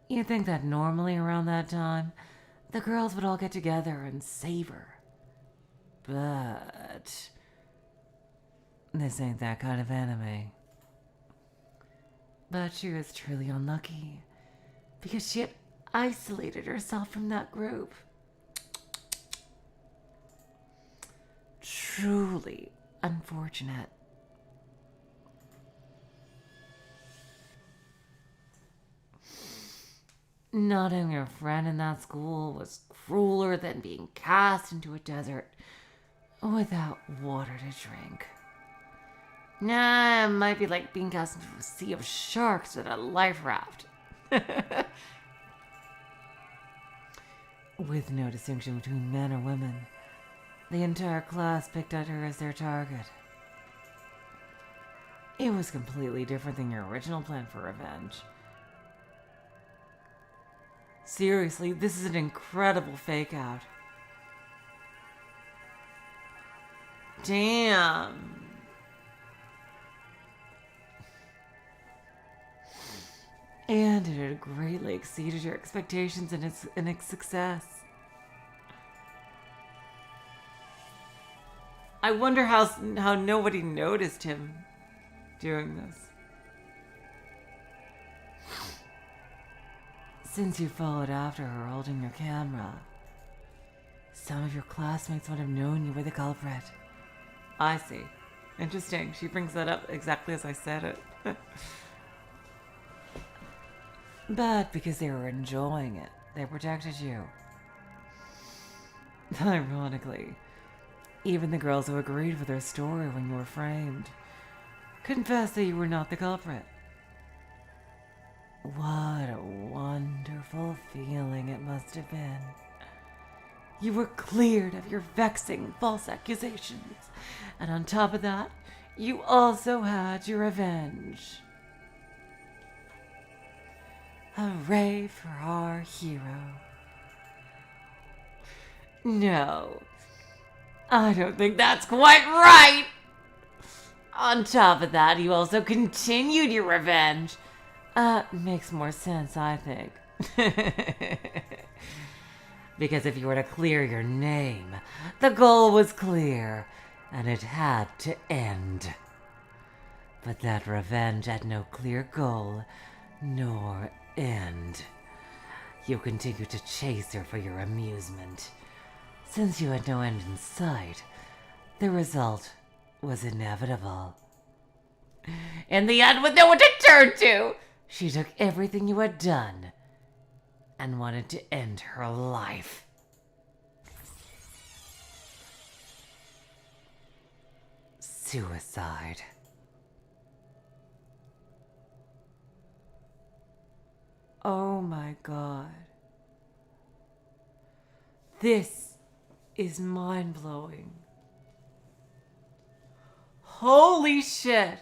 You'd think that normally around that time, the girls would all get together and save her. But this ain't that kind of anime. But she was truly unlucky, because she had isolated herself from that group. Truly unfortunate. Not having a friend in that school was crueler than being cast into a desert without water to drink. Nah, it might be like being cast into a sea of sharks with a life raft. With no distinction between men or women, the entire class picked at her as their target. It was completely different than your original plan for revenge. Seriously, this is an incredible fake out. Damn. And it had greatly exceeded your expectations in its success. I wonder how nobody noticed him doing this. Since you followed after her holding your camera, some of your classmates would have known you were the culprit. I see. Interesting. She brings that up exactly as I said it. But because they were enjoying it, they protected you. Ironically, even the girls who agreed with her story when you were framed confessed that you were not the culprit. What a wonderful feeling it must have been. You were cleared of your vexing false accusations, and on top of that, you also had your revenge. Hooray for our hero. No, I don't think that's quite right. On top of that, you also continued your revenge. Makes more sense, I think. Because if you were to clear your name, the goal was clear, and it had to end. But that revenge had no clear goal, nor end. You continued to chase her for your amusement. Since you had no end in sight, the result was inevitable. In the end, with no one to turn to, she took everything you had done and wanted to end her life. Suicide. Oh my god. This is mind-blowing. Holy shit.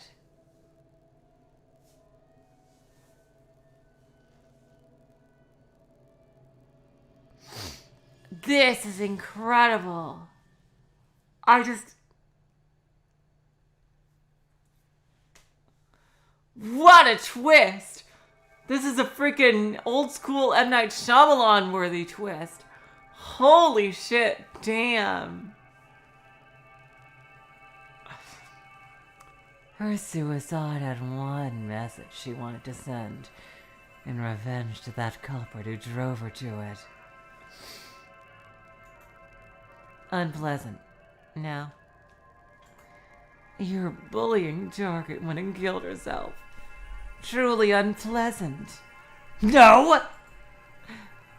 This is incredible. What a twist! This is a freaking old school M. Night Shyamalan worthy twist. Holy shit, damn. Her suicide had one message she wanted to send in revenge to that culprit who drove her to it. Unpleasant. No. Your bullying target went and killed herself. Truly unpleasant. No!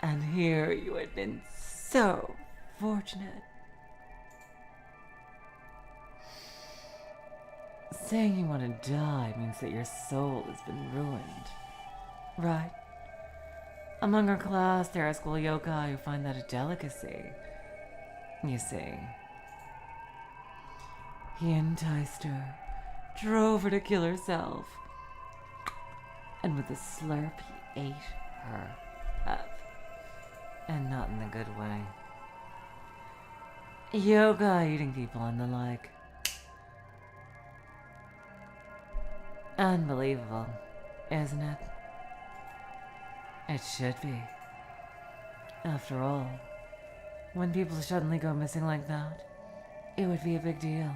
And here you had been so fortunate. Saying you want to die means that your soul has been ruined. Right? Among our class, there are school yokai who find that a delicacy. You see. He enticed her, drove her to kill herself, and with a slurp he ate her up. And not in the good way. Yokai eating people and the like. Unbelievable, isn't it? It should be. After all, when people suddenly go missing like that, it would be a big deal.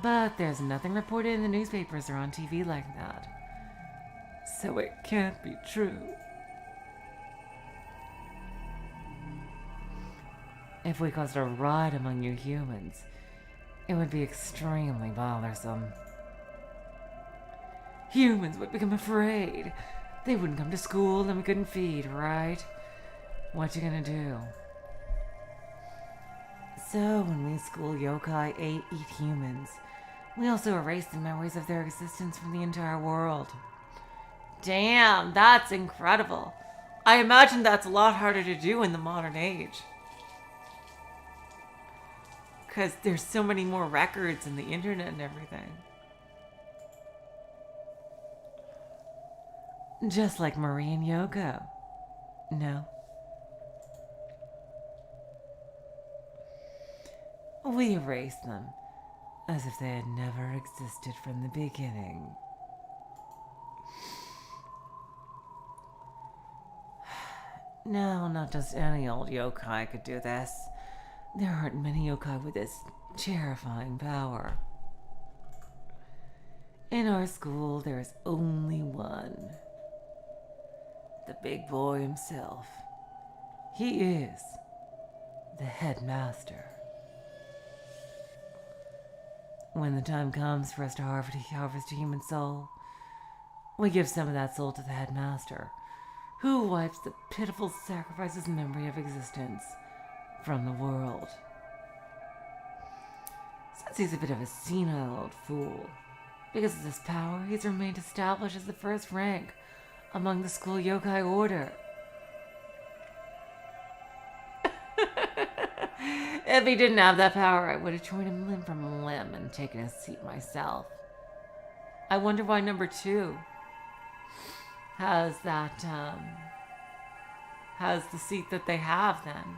But there's nothing reported in the newspapers or on TV like that. So it can't be true. If we caused a riot among you humans, it would be extremely bothersome. Humans would become afraid. They wouldn't come to school and we couldn't feed, right? What you gonna do? So when we school yokai eat humans, we also erase the memories of their existence from the entire world. Damn, that's incredible. I imagine that's a lot harder to do in the modern age. Because there's so many more records and the internet and everything. Just like Marie and Yoko. No. We erased them as if they had never existed from the beginning. No, not just any old yokai could do this. There aren't many yokai with this terrifying power. In our school, there is only one. The big boy himself. He is the headmaster. When the time comes for us to harvest a human soul, we give some of that soul to the headmaster, who wipes the pitiful sacrifice's memory of existence from the world. Since he's a bit of a senile old fool, because of this power, he's remained established as the first rank among the school yokai order. If he didn't have that power, I would have joined him limb from limb and taken a seat myself. I wonder why number 2 has that, has the seat that they have then.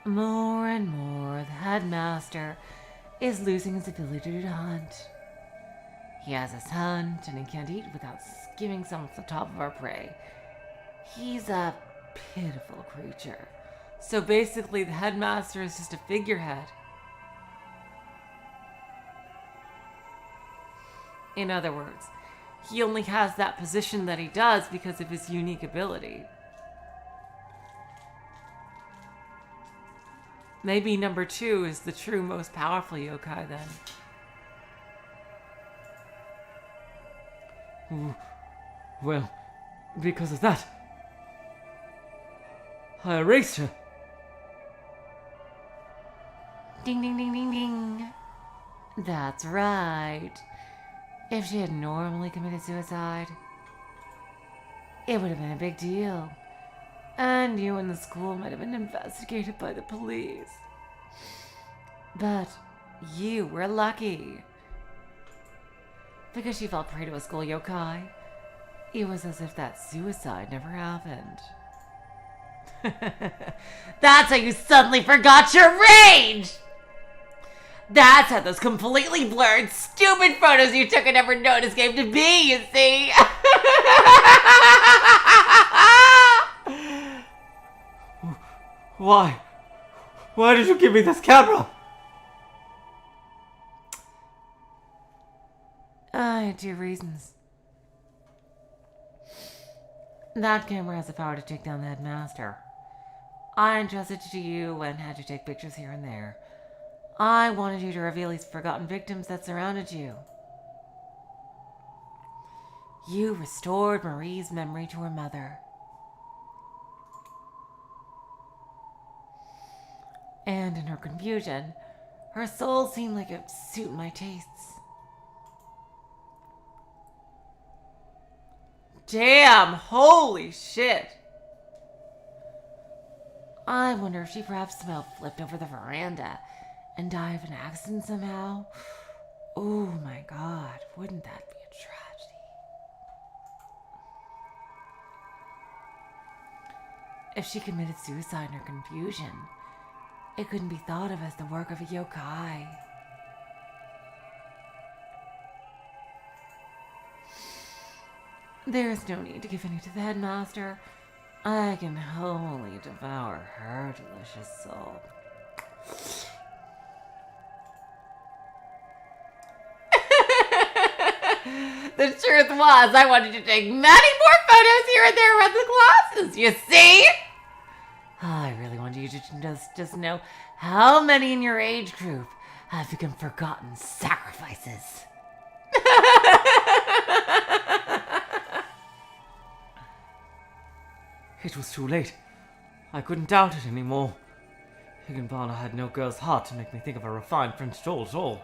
More and more, the headmaster is losing his ability to hunt. He has his hunt, and he can't eat without skimming some off the top of our prey. He's a pitiful creature. So basically, the headmaster is just a figurehead. In other words, he only has that position that he does because of his unique ability. Maybe number 2 is the true most powerful yokai then. Well, because of that, I erased her. Ding, ding, ding, ding, ding. That's right. If she had normally committed suicide, it would have been a big deal. And you and the school might have been investigated by the police. But you were lucky. Because she fell prey to a school yokai, it was as if that suicide never happened. That's how you suddenly forgot your rage! That's how those completely blurred, stupid photos you took and never noticed came to be, you see? Why? Why did you give me this camera? I had 2 reasons. That camera has the power to take down the headmaster. I entrusted it to you and had you take pictures here and there. I wanted you to reveal these forgotten victims that surrounded you. You restored Marie's memory to her mother. And in her confusion, her soul seemed like it would suit my tastes. Damn, holy shit. I wonder if she perhaps somehow flipped over the veranda and died of an accident somehow. Oh my god, wouldn't that be a tragedy? If she committed suicide in her confusion, it couldn't be thought of as the work of a yokai. There is no need to give any to the headmaster. I can wholly devour her delicious soul. The truth was, I wanted to take many more photos here and there around the classes, you see? I really wanted you to just know how many in your age group have become forgotten sacrifices. It was too late. I couldn't doubt it anymore. Higanbana had no girl's heart to make me think of a refined French doll at all.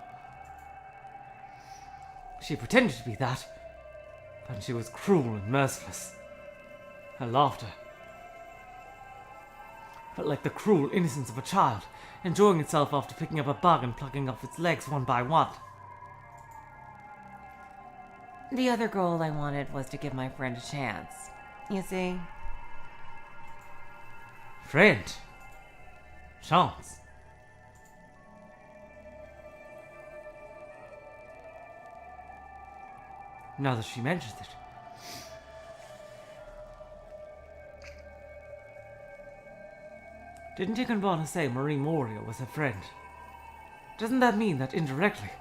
She pretended to be that, but she was cruel and merciless. Her laughter felt like the cruel innocence of a child, enjoying itself after picking up a bug and plucking off its legs one by one. The other goal I wanted was to give my friend a chance. You see? Friend? Chance? Now that she mentions it. Didn't Higanbana say Marie Moria was her friend? Doesn't that mean that indirectly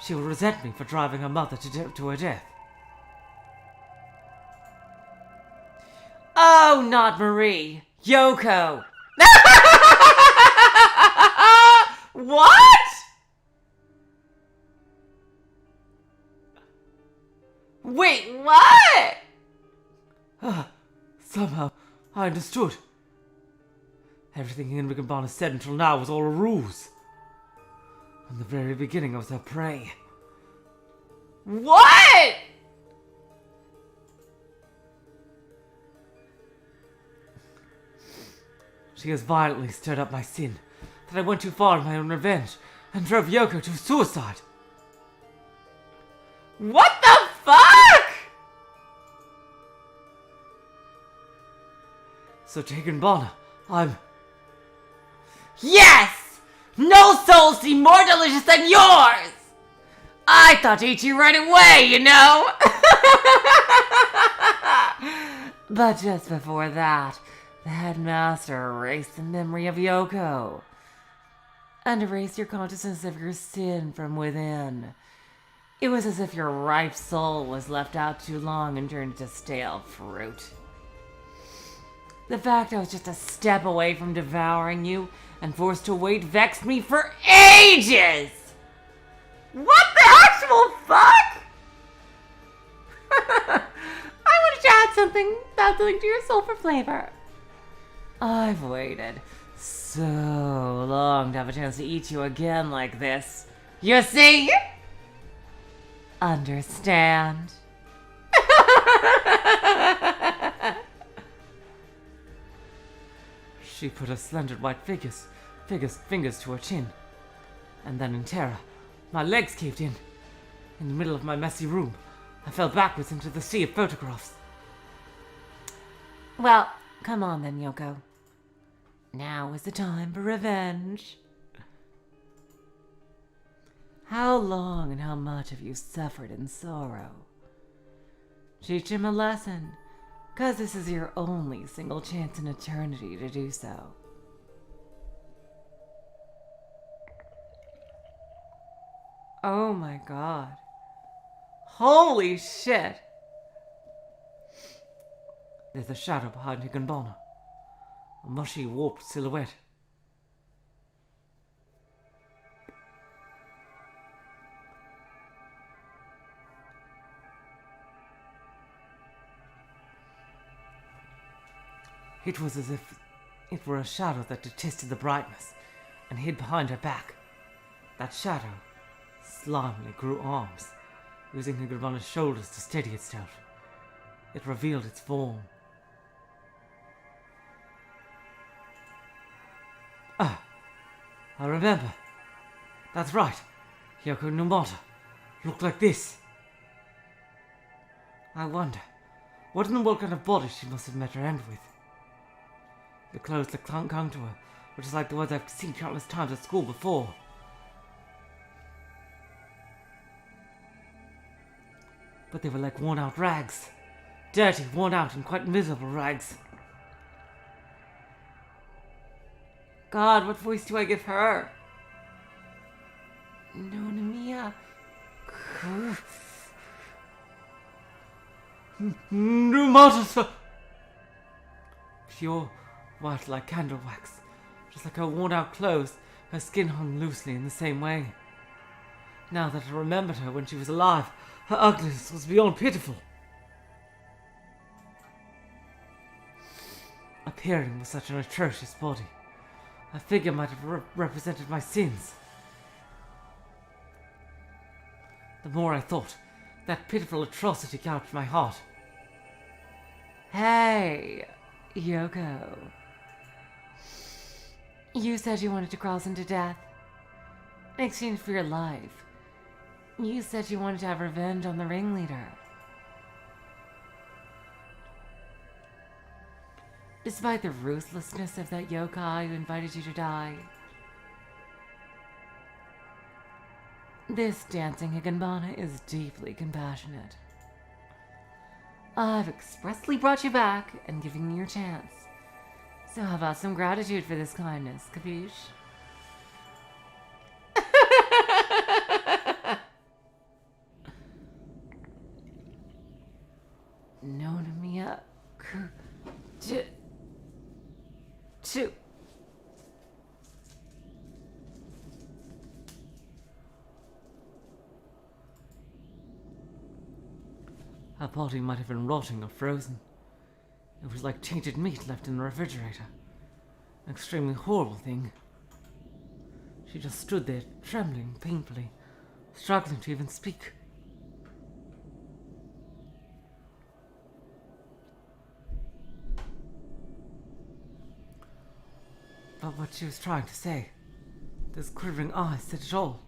she will resent me for driving her mother to her death? Oh, not Marie. Yoko. What? Wait, what? Somehow, I understood. Everything Higanbana said until now was all a ruse. From the very beginning, I was her prey. What? She has violently stirred up my sin, that I went too far in my own revenge, and drove Yoko to suicide. What the fuck? So to Higanbana, I'm... Yes! No soul seemed more delicious than yours! I thought to eat you right away, you know? But just before that, the headmaster erased the memory of Yoko and erased your consciousness of your sin from within. It was as if your ripe soul was left out too long and turned into stale fruit. The fact I was just a step away from devouring you and forced to wait vexed me for ages! What the actual fuck? I wanted to add something to your soul for flavor. I've waited so long to have a chance to eat you again like this. You see? Understand? She put her slender white fingers to her chin. And then in terror, my legs caved in. In the middle of my messy room, I fell backwards into the sea of photographs. Well, come on then, Yoko. Now is the time for revenge. How long and how much have you suffered in sorrow? Teach him a lesson, 'cause this is your only single chance in eternity to do so. Oh my god. Holy shit! There's a shadow behind Higanbana. A mushy, warped silhouette. It was as if it were a shadow that detested the brightness and hid behind her back. That shadow slimily grew arms, using Higanbana's shoulders to steady itself. It revealed its form. Ah, I remember. That's right. Yoko Numata looked like this. I wonder, what in the world kind of body she must have met her end with? The clothes that clung to her were just like the ones I've seen countless times at school before. But they were like worn-out rags. Dirty, worn-out, and quite miserable rags. God, what voice do I give her? Nonamiya. Numata! Pure white like candle wax. Just like her worn-out clothes, her skin hung loosely in the same way. Now that I remembered her when she was alive, her ugliness was beyond pitiful. Appearing with such an atrocious body, her figure might have represented my sins. The more I thought, that pitiful atrocity gouged my heart. Hey, Yoko. You said you wanted to cross into death in exchange for your life. You said you wanted to have revenge on the ringleader. Despite the ruthlessness of that yokai who invited you to die, this dancing Higanbana is deeply compassionate. I've expressly brought you back and given you your chance. So how about some gratitude for this kindness, capiche? Nonamiya. Two. Her body might have been rotting or frozen. It was like tainted meat left in the refrigerator. An extremely horrible thing. She just stood there, trembling painfully, struggling to even speak. But what she was trying to say, those quivering eyes said it all.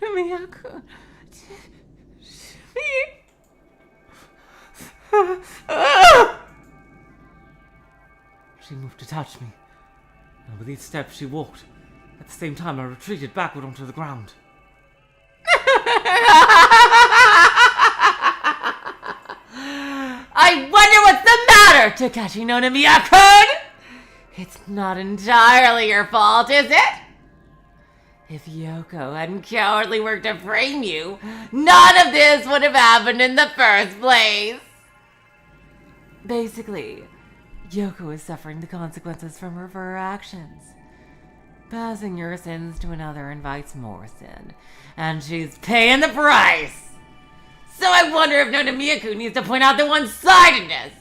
Miyako. She moved to touch me, and with each step she walked. At the same time, I retreated backward onto the ground. I wonder what's the matter, Takeshi no Miyako-kun? It's not entirely your fault, is it? If Yoko hadn't cowardly worked to frame you, none of this would have happened in the first place. Basically, Yoko is suffering the consequences from her actions. Passing your sins to another invites more sin, and she's paying the price. So I wonder if Nonomiya-kun needs to point out the one-sidedness.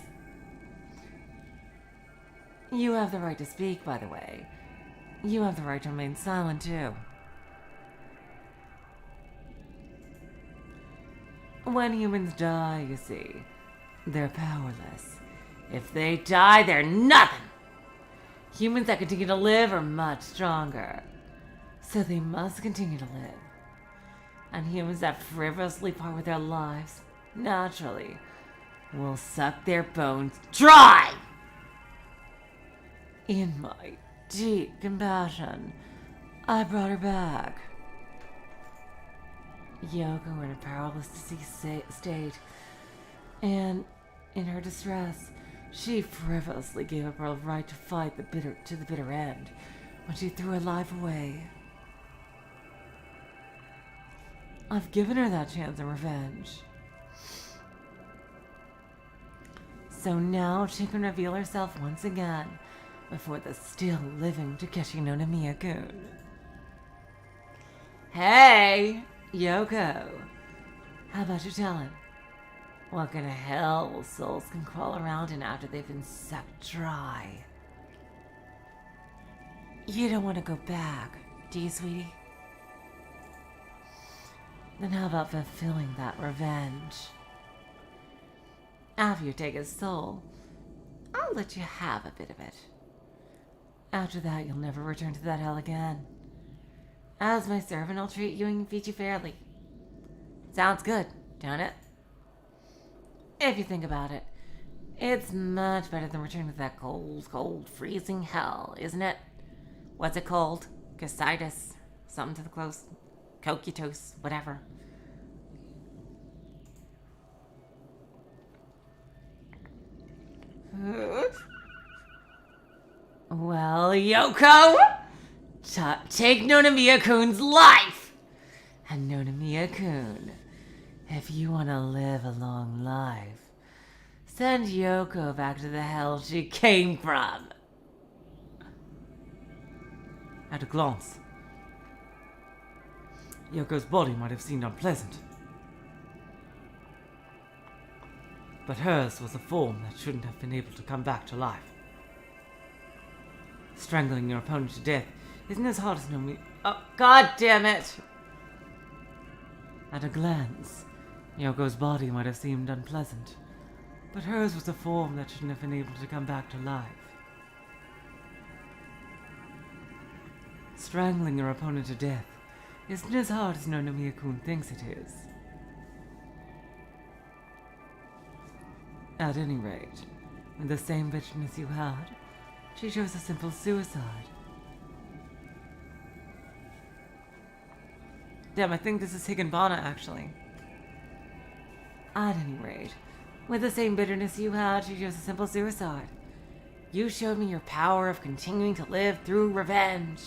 You have the right to speak, by the way. You have the right to remain silent, too. When humans die, you see, they're powerless. If they die, they're nothing. Humans that continue to live are much stronger. So they must continue to live. And humans that frivolously part with their lives, naturally, will suck their bones dry. In my deep compassion, I brought her back. Yoko in a powerless deceased state, and in her distress, she frivolously gave up her right to fight to the bitter end when she threw her life away. I've given her that chance of revenge. So now she can reveal herself once again before the still living Takeshi no Namiya-kun. Hey, Yoko. How about you tell him? What kind of hell souls can crawl around in after they've been sucked dry? You don't want to go back, do you, sweetie? Then how about fulfilling that revenge? After you take his soul, I'll let you have a bit of it. After that, you'll never return to that hell again. As my servant, I'll treat you and feed you fairly. Sounds good, don't it? If you think about it, it's much better than returning to that cold, freezing hell, isn't it? What's it called? Casitis? Something to the close. Cocytos, whatever. Well, Yoko, take Nonomiya-kun's life. And Nonomiya-kun, if you want to live a long life, send Yoko back to the hell she came from. At a glance, Yoko's body might have seemed unpleasant, but hers was a form that shouldn't have been able to come back to life. Strangling your opponent to death isn't as hard as Oh, God damn it! At a glance, Yoko's body might have seemed unpleasant, but hers was a form that shouldn't have been able to come back to life. Strangling your opponent to death isn't as hard as Nonomiya-kun thinks it is. At any rate, with the same bitterness you had, she chose a simple suicide. Damn, I think this is Higanbana, actually. At any rate, with the same bitterness you had, she chose a simple suicide. You showed me your power of continuing to live through revenge.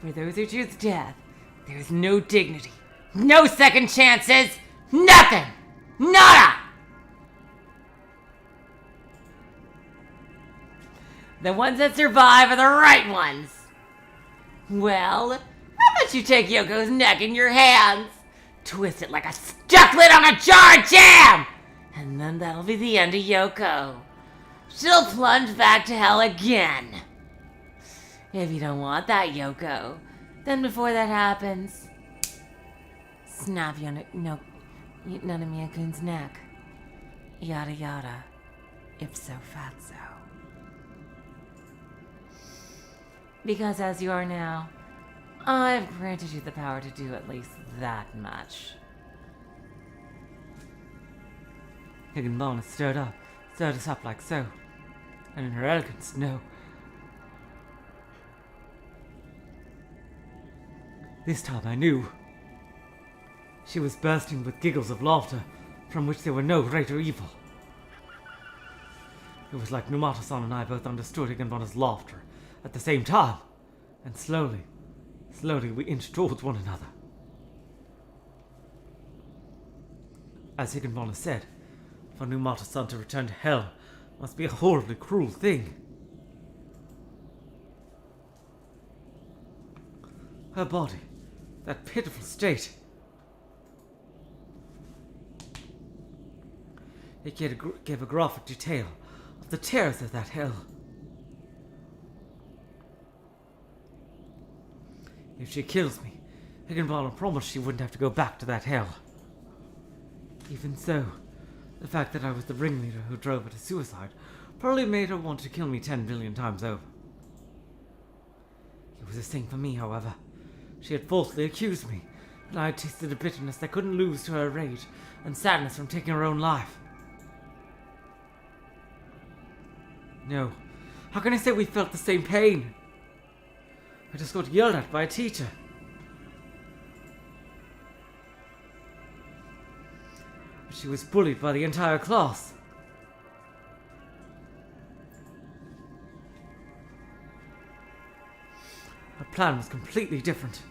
For those who choose death, there is no dignity, no second chances, nothing! Nada! The ones that survive are the right ones. Well, how about you take Yoko's neck in your hands, twist it like a stuck lid on a jar of jam, and then that'll be the end of Yoko. She'll plunge back to hell again. If you don't want that, Yoko, then before that happens, snap Nonomiya-kun's neck. Yada yada. If so, fatso. Because as you are now, I've granted you the power to do at least that much. Higanbana stirred us up like so, and in her elegance, no. This time I knew. She was bursting with giggles of laughter, from which there were no greater evil. It was like Numata-san and I both understood Higanbana's laughter at the same time, and slowly we inched towards one another. As Higanbana said, for Numata-san to return to hell must be a horribly cruel thing. Her body, that pitiful state. It gave a graphic detail of the terrors of that hell. If she kills me, Higanbana promised she wouldn't have to go back to that hell. Even so, the fact that I was the ringleader who drove her to suicide probably made her want to kill me 10 billion times over. It was the same for me, however. She had falsely accused me, and I had tasted a bitterness that couldn't lose to her rage and sadness from taking her own life. No, how can I say we felt the same pain? I just got yelled at by a teacher. But she was bullied by the entire class. Her plan was completely different.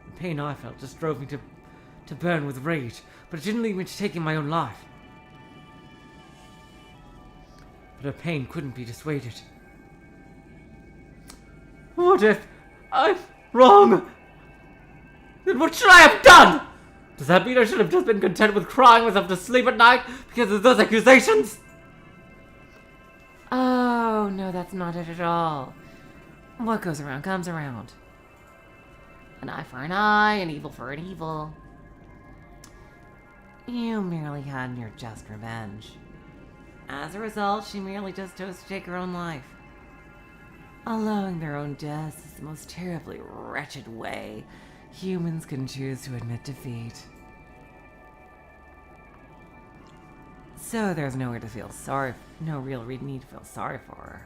The pain I felt just drove me to burn with rage, but it didn't lead me to taking my own life. But her pain couldn't be dissuaded. What if I'm wrong? Then what should I have done? Does that mean I should have just been content with crying myself to sleep at night because of those accusations? Oh, no, that's not it at all. What goes around comes around. An eye for an eye, an evil for an evil. You merely had your just revenge. As a result, she merely just chose to take her own life. Allowing their own deaths is the most terribly wretched way humans can choose to admit defeat. So there's nowhere to feel sorry, no real need to feel sorry for her.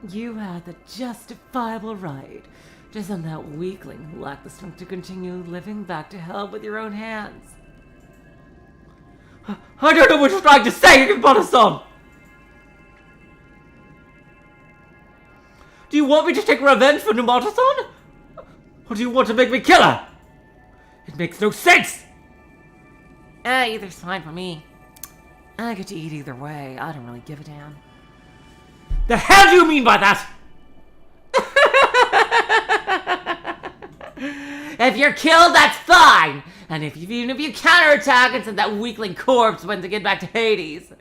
You had the justifiable right to send that weakling who lacked the strength to continue living back to hell with your own hands. I don't know what you're trying to say, Higanbana-san! Do you want me to take revenge for Numata-san? Or do you want to make me kill her? It makes no sense! Either's fine for me. I get to eat either way. I don't really give a damn. The hell do you mean by that? If you're killed, that's fine. And even if you counterattack and send that weakling corpse when to get back to Hades,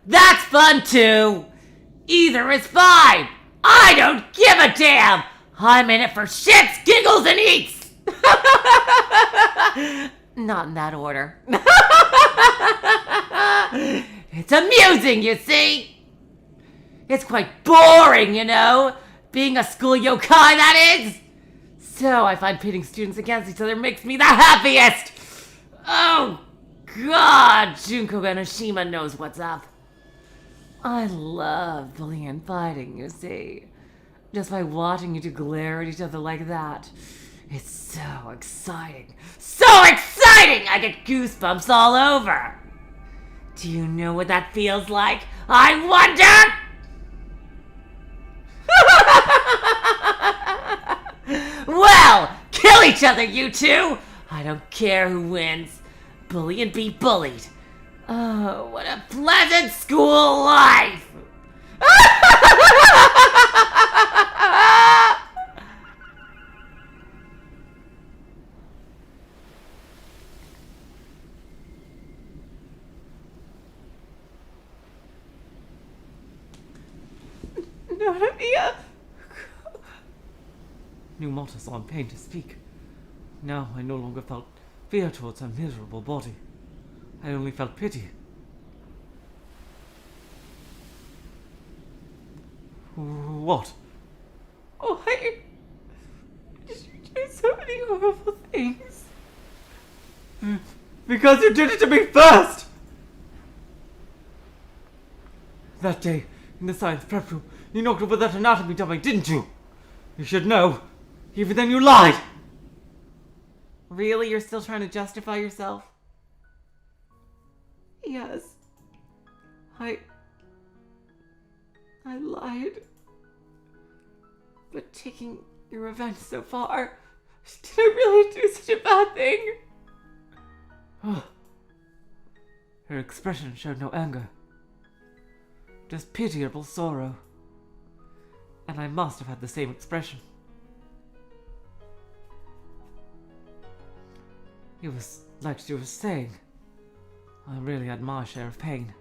that's fun too. Either is fine. I don't give a damn. I'm in it for shits, giggles, and eats. Not in that order. It's amusing, you see. It's quite boring, you know? Being a school yokai, that is! So I find pitting students against each other makes me the happiest! Oh, God! Junko Enoshima knows what's up. I love bullying and fighting, you see. Just by watching you two glare at each other like that. It's so exciting. So exciting! I get goosebumps all over! Do you know what that feels like? I wonder! Well, kill each other, you two! I don't care who wins. Bully and be bullied. Oh, what a pleasant school life! Nonamiya. Numata saw in pain to speak. Now I no longer felt fear towards her miserable body. I only felt pity. What? Why did you do so many horrible things? Because you did it to me first! That day, in the science prep room, you knocked over that anatomy dummy, didn't you? You should know. Even then you lied! Really? You're still trying to justify yourself? Yes. I lied. But taking your revenge so far, did I really do such a bad thing? Her expression showed no anger. Just pitiable sorrow. And I must have had the same expression. It was like she was saying, I really had my share of pain.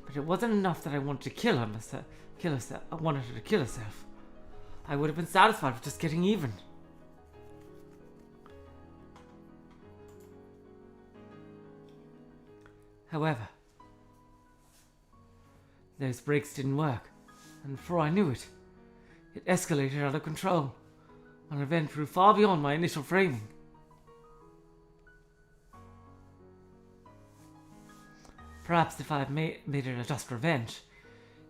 But it wasn't enough that I wanted to kill her. I wanted her to kill herself. I would have been satisfied with just getting even. However, those breaks didn't work, and before I knew it, it escalated out of control. An event grew far beyond my initial framing. Perhaps if I had made it a just revenge,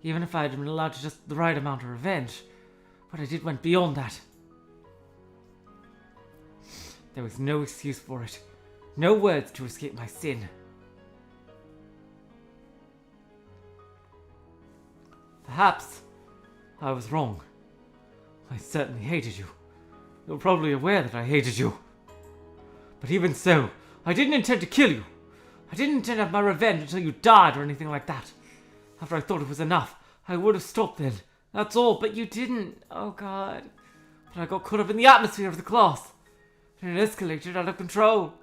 even if I had been allowed to just the right amount of revenge, what I did went beyond that. There was no excuse for it, no words to escape my sin. Perhaps I was wrong. I certainly hated you. You're probably aware that I hated you. But even so, I didn't intend to kill you. I didn't intend to have my revenge until you died or anything like that. After I thought it was enough, I would have stopped then. That's all, but you didn't. Oh God. But I got caught up in the atmosphere of the class. And it escalated out of control.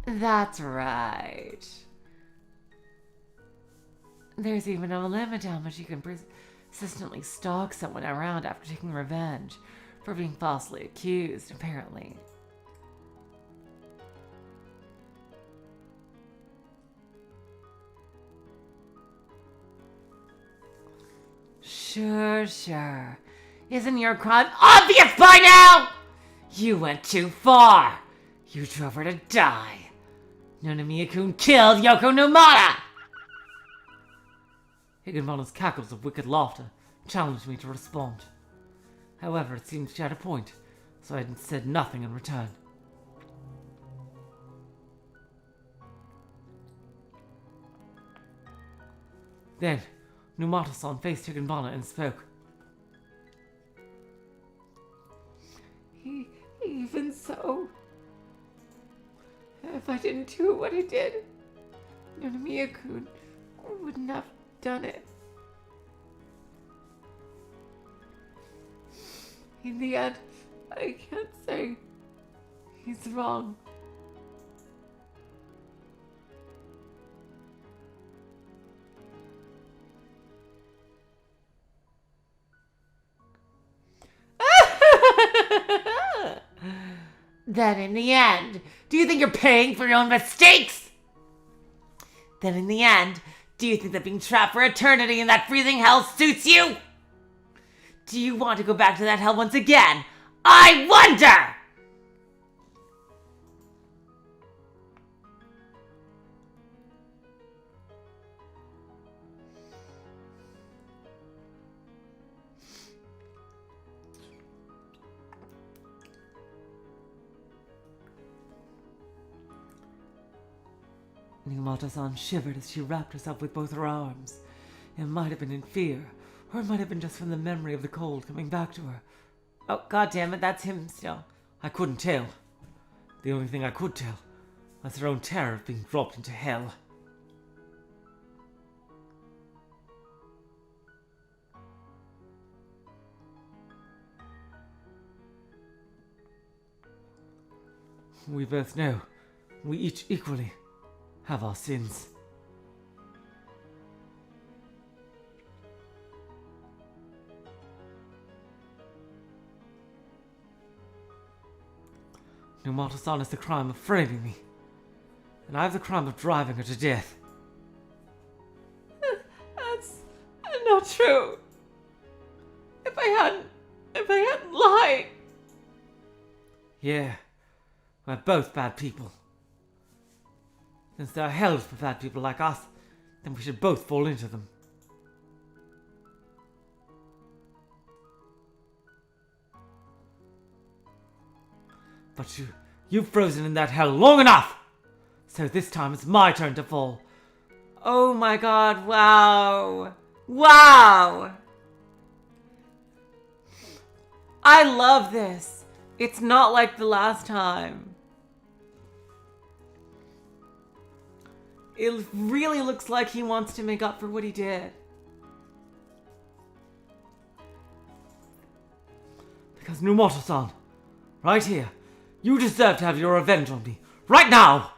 That's right. There's even a limit to how much you can persistently stalk someone around after taking revenge for being falsely accused, apparently. Sure. Isn't your crime obvious by now? You went too far. You drove her to die. Nonamiya-kun killed Yoko Numata! Higanbana's cackles of wicked laughter challenged me to respond. However, it seemed she had a point, so I said nothing in return. Then, Numata-san faced Higanbana and spoke. Even so, if I didn't do what I did, Nonamiya-kun wouldn't have done it. In the end, I can't say he's wrong. Then in the end, do you think you're paying for your own mistakes? Then in the end, do you think that being trapped for eternity in that freezing hell suits you? Do you want to go back to that hell once again? I wonder! Numata-san shivered as she wrapped herself with both her arms. It might have been in fear, or it might have been just from the memory of the cold coming back to her. Oh, God damn it, that's him still. I couldn't tell. The only thing I could tell was her own terror of being dropped into hell. We both know we each equally have our sins. Numato-san has the crime of framing me, and I have the crime of driving her to death. That's not true. If I hadn't lied. Yeah, we're both bad people. Since there are hells for bad people like us, then we should both fall into them. But you've frozen in that hell long enough! So this time it's my turn to fall. Oh my god, wow. Wow! I love this. It's not like the last time. It really looks like he wants to make up for what he did. Because Numato-san, right here, you deserve to have your revenge on me. Right now!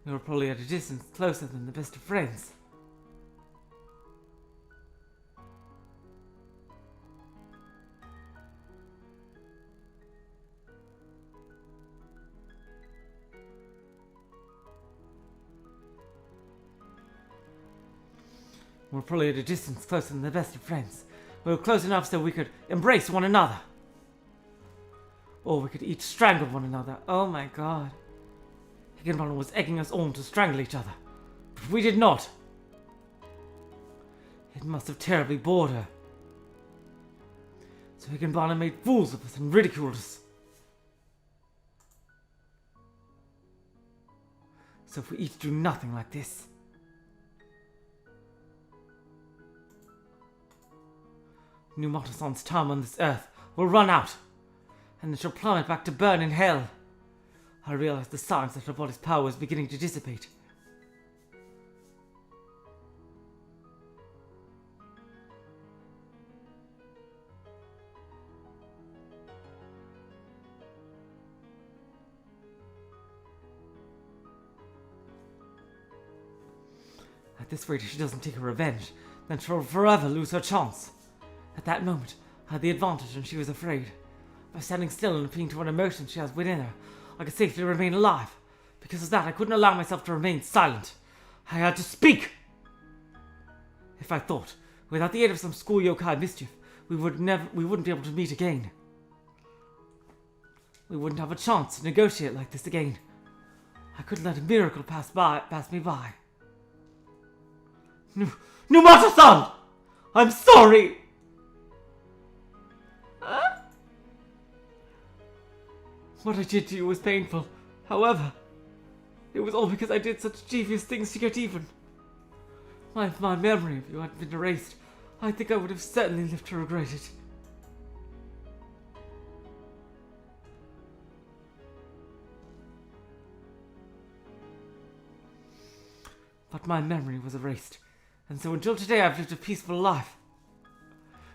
You're probably at a distance closer than the best of friends. We're probably at a distance closer than the best of friends. We were close enough so we could embrace one another. Or we could each strangle one another. Oh my god. Higanbana was egging us on to strangle each other. But we did not. It must have terribly bored her. So Higanbana made fools of us and ridiculed us. So if we each do nothing like this, Numato-san's time on this earth will run out, and then she'll plummet back to burn in hell. I realized the signs that her body's power was beginning to dissipate. At this rate, if she doesn't take her revenge, then she'll forever lose her chance. At that moment, I had the advantage and she was afraid. By standing still and appealing to what emotions she has within her, I could safely remain alive. Because of that, I couldn't allow myself to remain silent. I had to speak! If I thought, without the aid of some school yokai mischief, we wouldn't be able to meet again. We wouldn't have a chance to negotiate like this again. I couldn't let a miracle pass me by. Numato-san! I'm sorry! Huh? What I did to you was painful. However, it was all because I did such devious things to get even. If my memory of you had been erased, I think I would have certainly lived to regret it. But my memory was erased, and so until today I've lived a peaceful life.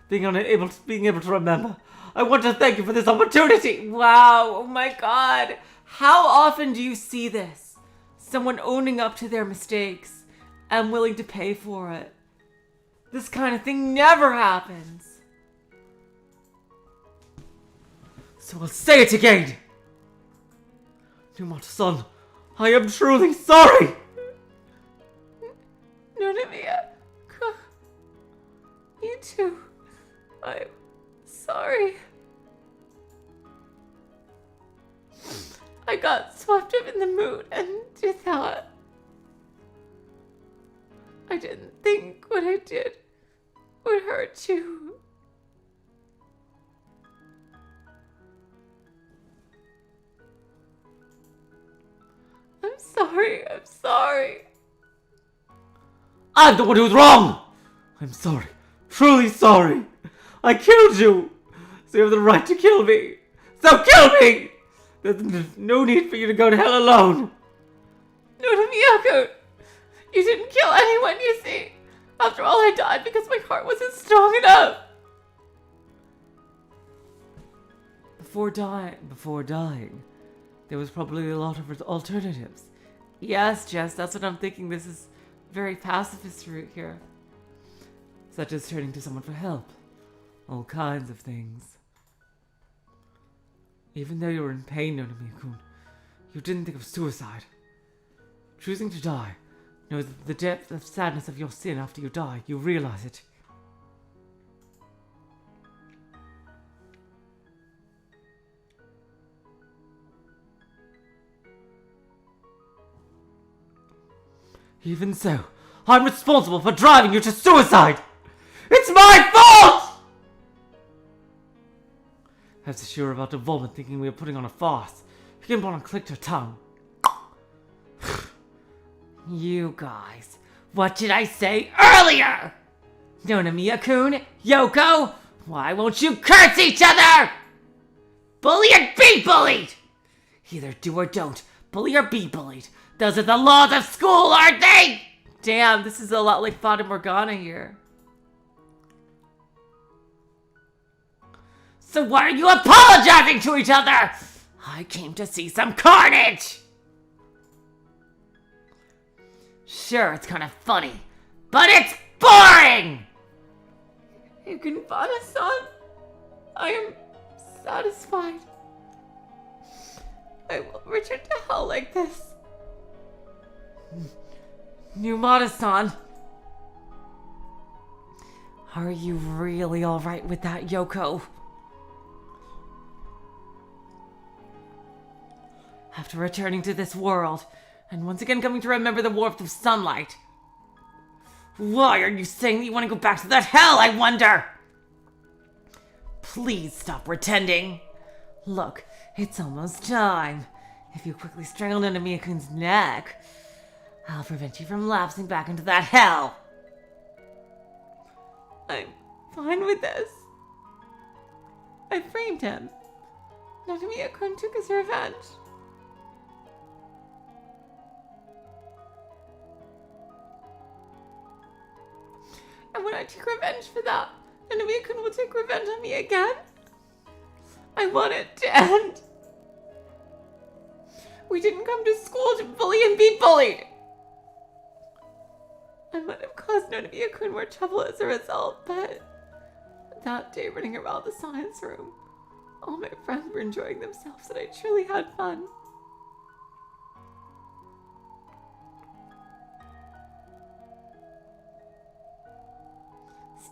Being able to remember. I want to thank you for this opportunity! Wow, oh my god. How often do you see this? Someone owning up to their mistakes and willing to pay for it. This kind of thing never happens. So I'll say it again! Numato-san, I am truly sorry! Nonamiya, you too. I'm sorry. I got swept up in the mood and did that. I didn't think what I did would hurt you. I'm sorry. I'm the one who's wrong! I'm sorry. Truly sorry. I killed you! So you have the right to kill me! So kill me! There's no need for you to go to hell alone! Nonamiya, you didn't kill anyone, you see. After all, I died because my heart wasn't strong enough. Before dying, there was probably a lot of alternatives. Yes, Jess, that's what I'm thinking. This is very pacifist route here. such as turning to someone for help. All kinds of things. Even though you were in pain, Nonami-kun, you didn't think of suicide. Choosing to die, know that the depth of sadness of your sin after you die, you realize it. Even so, I'm responsible for driving you to suicide! It's my fault! As if she were about to vomit, thinking we were putting on a farce, Higanbana clicked her tongue. You guys, what did I say earlier? Nonamiya-kun, Yoko, why won't you curse each other? Bully and be bullied! Either do or don't, bully or be bullied. Those are the laws of school, aren't they? Damn, this is a lot like Fata Morgana here. So why are you apologizing to each other? I came to see some carnage! Sure, it's kind of funny, but it's boring! Higanbana-san, I am satisfied. I will return to hell like this. Numata-san, are you really alright with that, Yoko? After returning to this world, and once again coming to remember the warmth of sunlight, why are you saying that you want to go back to that hell, I wonder? Please stop pretending. Look, it's almost time. If you quickly strangle Nonamiya-kun's neck, I'll prevent you from lapsing back into that hell. I'm fine with this. I framed him. Nonamiya-kun took his revenge. And when I take revenge for that, Nonamiya-kun will take revenge on me again. I want it to end. We didn't come to school to bully and be bullied. I might have caused Nonamiya-kun more trouble as a result, but that day running around the science room, all my friends were enjoying themselves and I truly had fun.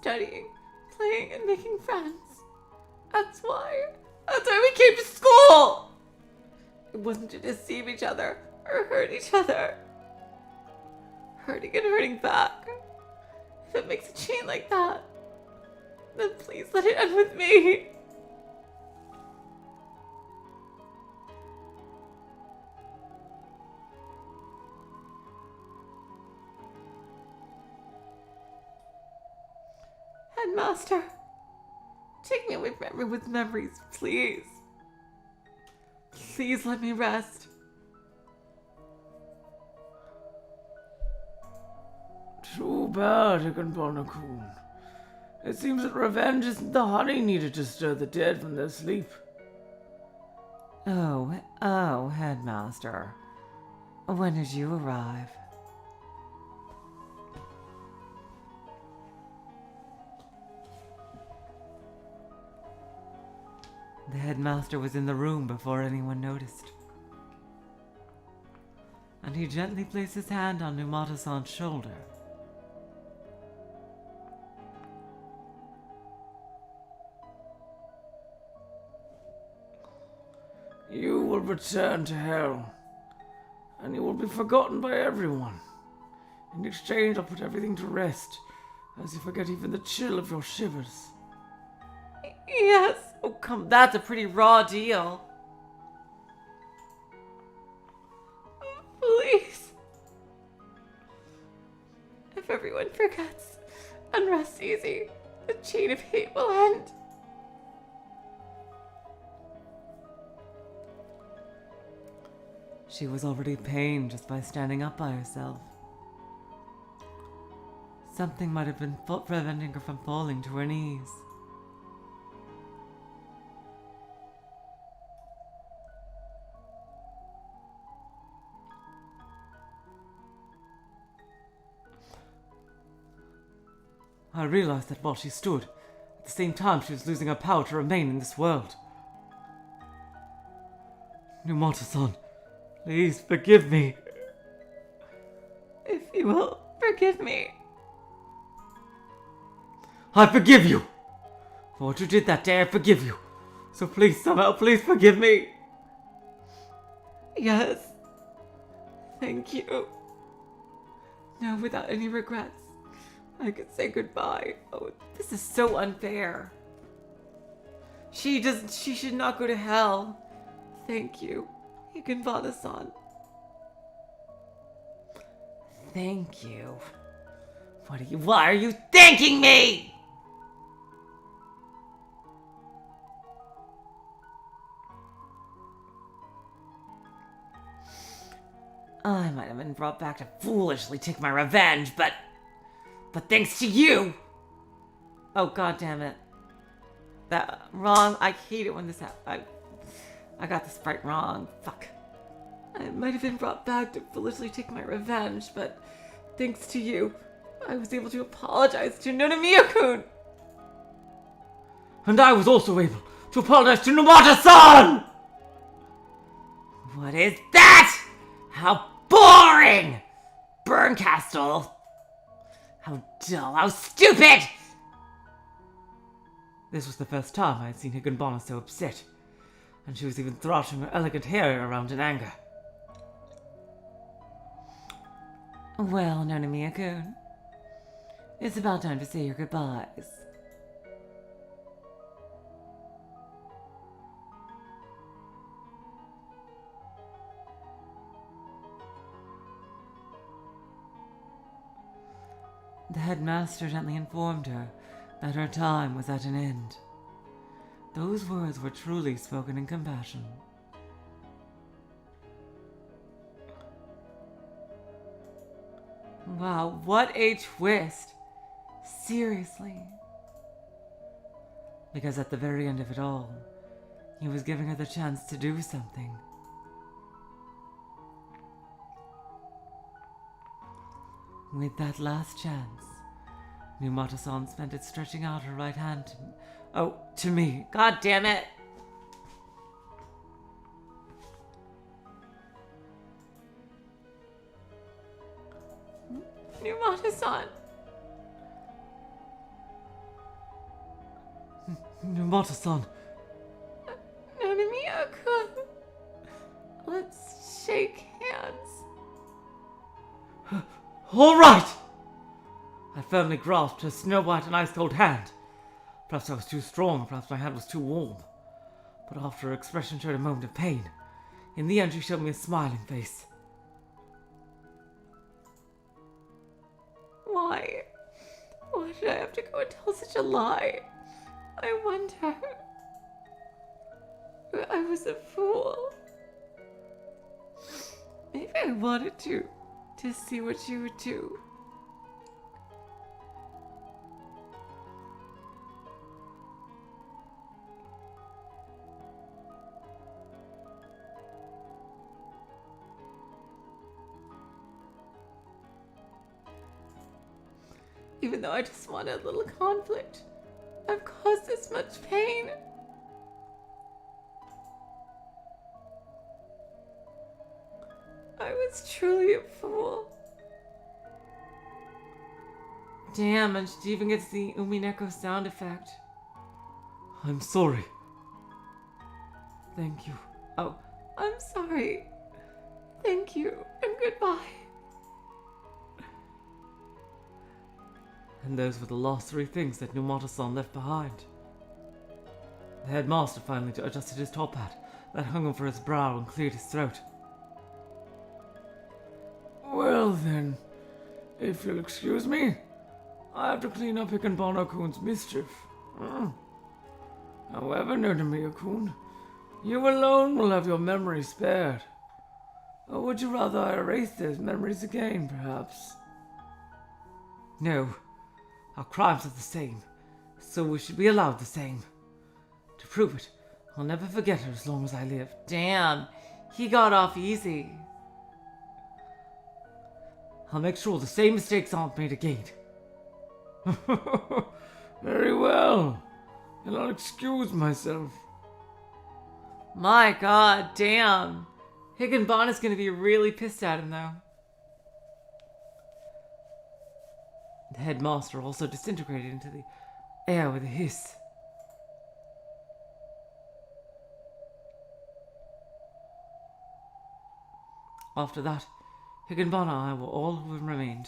Studying, playing, and making friends. That's why we came to school! It wasn't to deceive each other or hurt each other. Hurting and hurting back. If it makes a chain like that, then please let it end with me. Headmaster, take me away from everyone's memories, please. Please let me rest. Too bad, Higanbana-kun. It seems that revenge isn't the honey needed to stir the dead from their sleep. Oh, Headmaster. When did you arrive? The headmaster was in the room before anyone noticed. And he gently placed his hand on Numata-san's shoulder. You will return to hell, and you will be forgotten by everyone. In exchange, I'll put everything to rest, as you forget even the chill of your shivers. Yes. Oh, come, that's a pretty raw deal. Please. If everyone forgets and rests easy, the chain of hate will end. She was already pained just by standing up by herself. Something might have been preventing her from falling to her knees. I realized that while she stood, at the same time she was losing her power to remain in this world. Numata-san, please forgive me. If you will forgive me. I forgive you! For what you did that day, I forgive you. So please, somehow, please forgive me. Yes. Thank you. Now, without any regrets, I could say goodbye. Oh, this is so unfair. She should not go to hell. Thank you, Higanbana-san. Thank you. Why are you thanking me? I might have been brought back to foolishly take my revenge, but thanks to you. Oh, god damn it. That wrong. I hate it when this happens. I got this right wrong. Fuck. I might have been brought back to foolishly take my revenge, but thanks to you, I was able to apologize to Nonomiya-kun. And I was also able to apologize to Numata-san! What is that? How boring! Burn Castle. How dull, how stupid! This was the first time I had seen Higanbana so upset, and she was even thrashing her elegant hair around in anger. Well, Nonomiya-kun, it's about time to say your goodbyes. The headmaster gently informed her that her time was at an end. Those words were truly spoken in compassion. Wow, what a twist! Seriously. Because at the very end of it all, he was giving her the chance to do something. With that last chance, Numata-san spent it stretching out her right hand to me. God damn it! Numata-san! Numata-san! Nonomiya-kun! Let's shake hands. All right! I firmly grasped her snow-white and ice-cold hand. Perhaps I was too strong, perhaps my hand was too warm. But after her expression showed a moment of pain, in the end she showed me a smiling face. Why? Why did I have to go and tell such a lie? I wonder. I was a fool. Maybe I wanted to see what you would do. Even though I just wanted a little conflict, I've caused this much pain. I was truly a fool. Damn, and she even gets the Umineko sound effect. I'm sorry. Thank you. Oh, I'm sorry. Thank you, and goodbye. And those were the last three things that Numata-san left behind. The headmaster finally adjusted his top hat that hung over his brow and cleared his throat. Well then, if you'll excuse me, I have to clean up Higanbana-kun's mischief. However, Nonomiya-kun, you alone will have your memory spared. Or would you rather I erase those memories again, perhaps? No. Our crimes are the same, so we should be allowed the same. To prove it, I'll never forget her as long as I live. Damn, he got off easy. I'll make sure the same mistakes aren't made again. Very well. And I'll excuse myself. My god, damn. Higanbana's gonna be really pissed at him, though. The headmaster also disintegrated into the air with a hiss. After that, Higanbana and I were all who remained.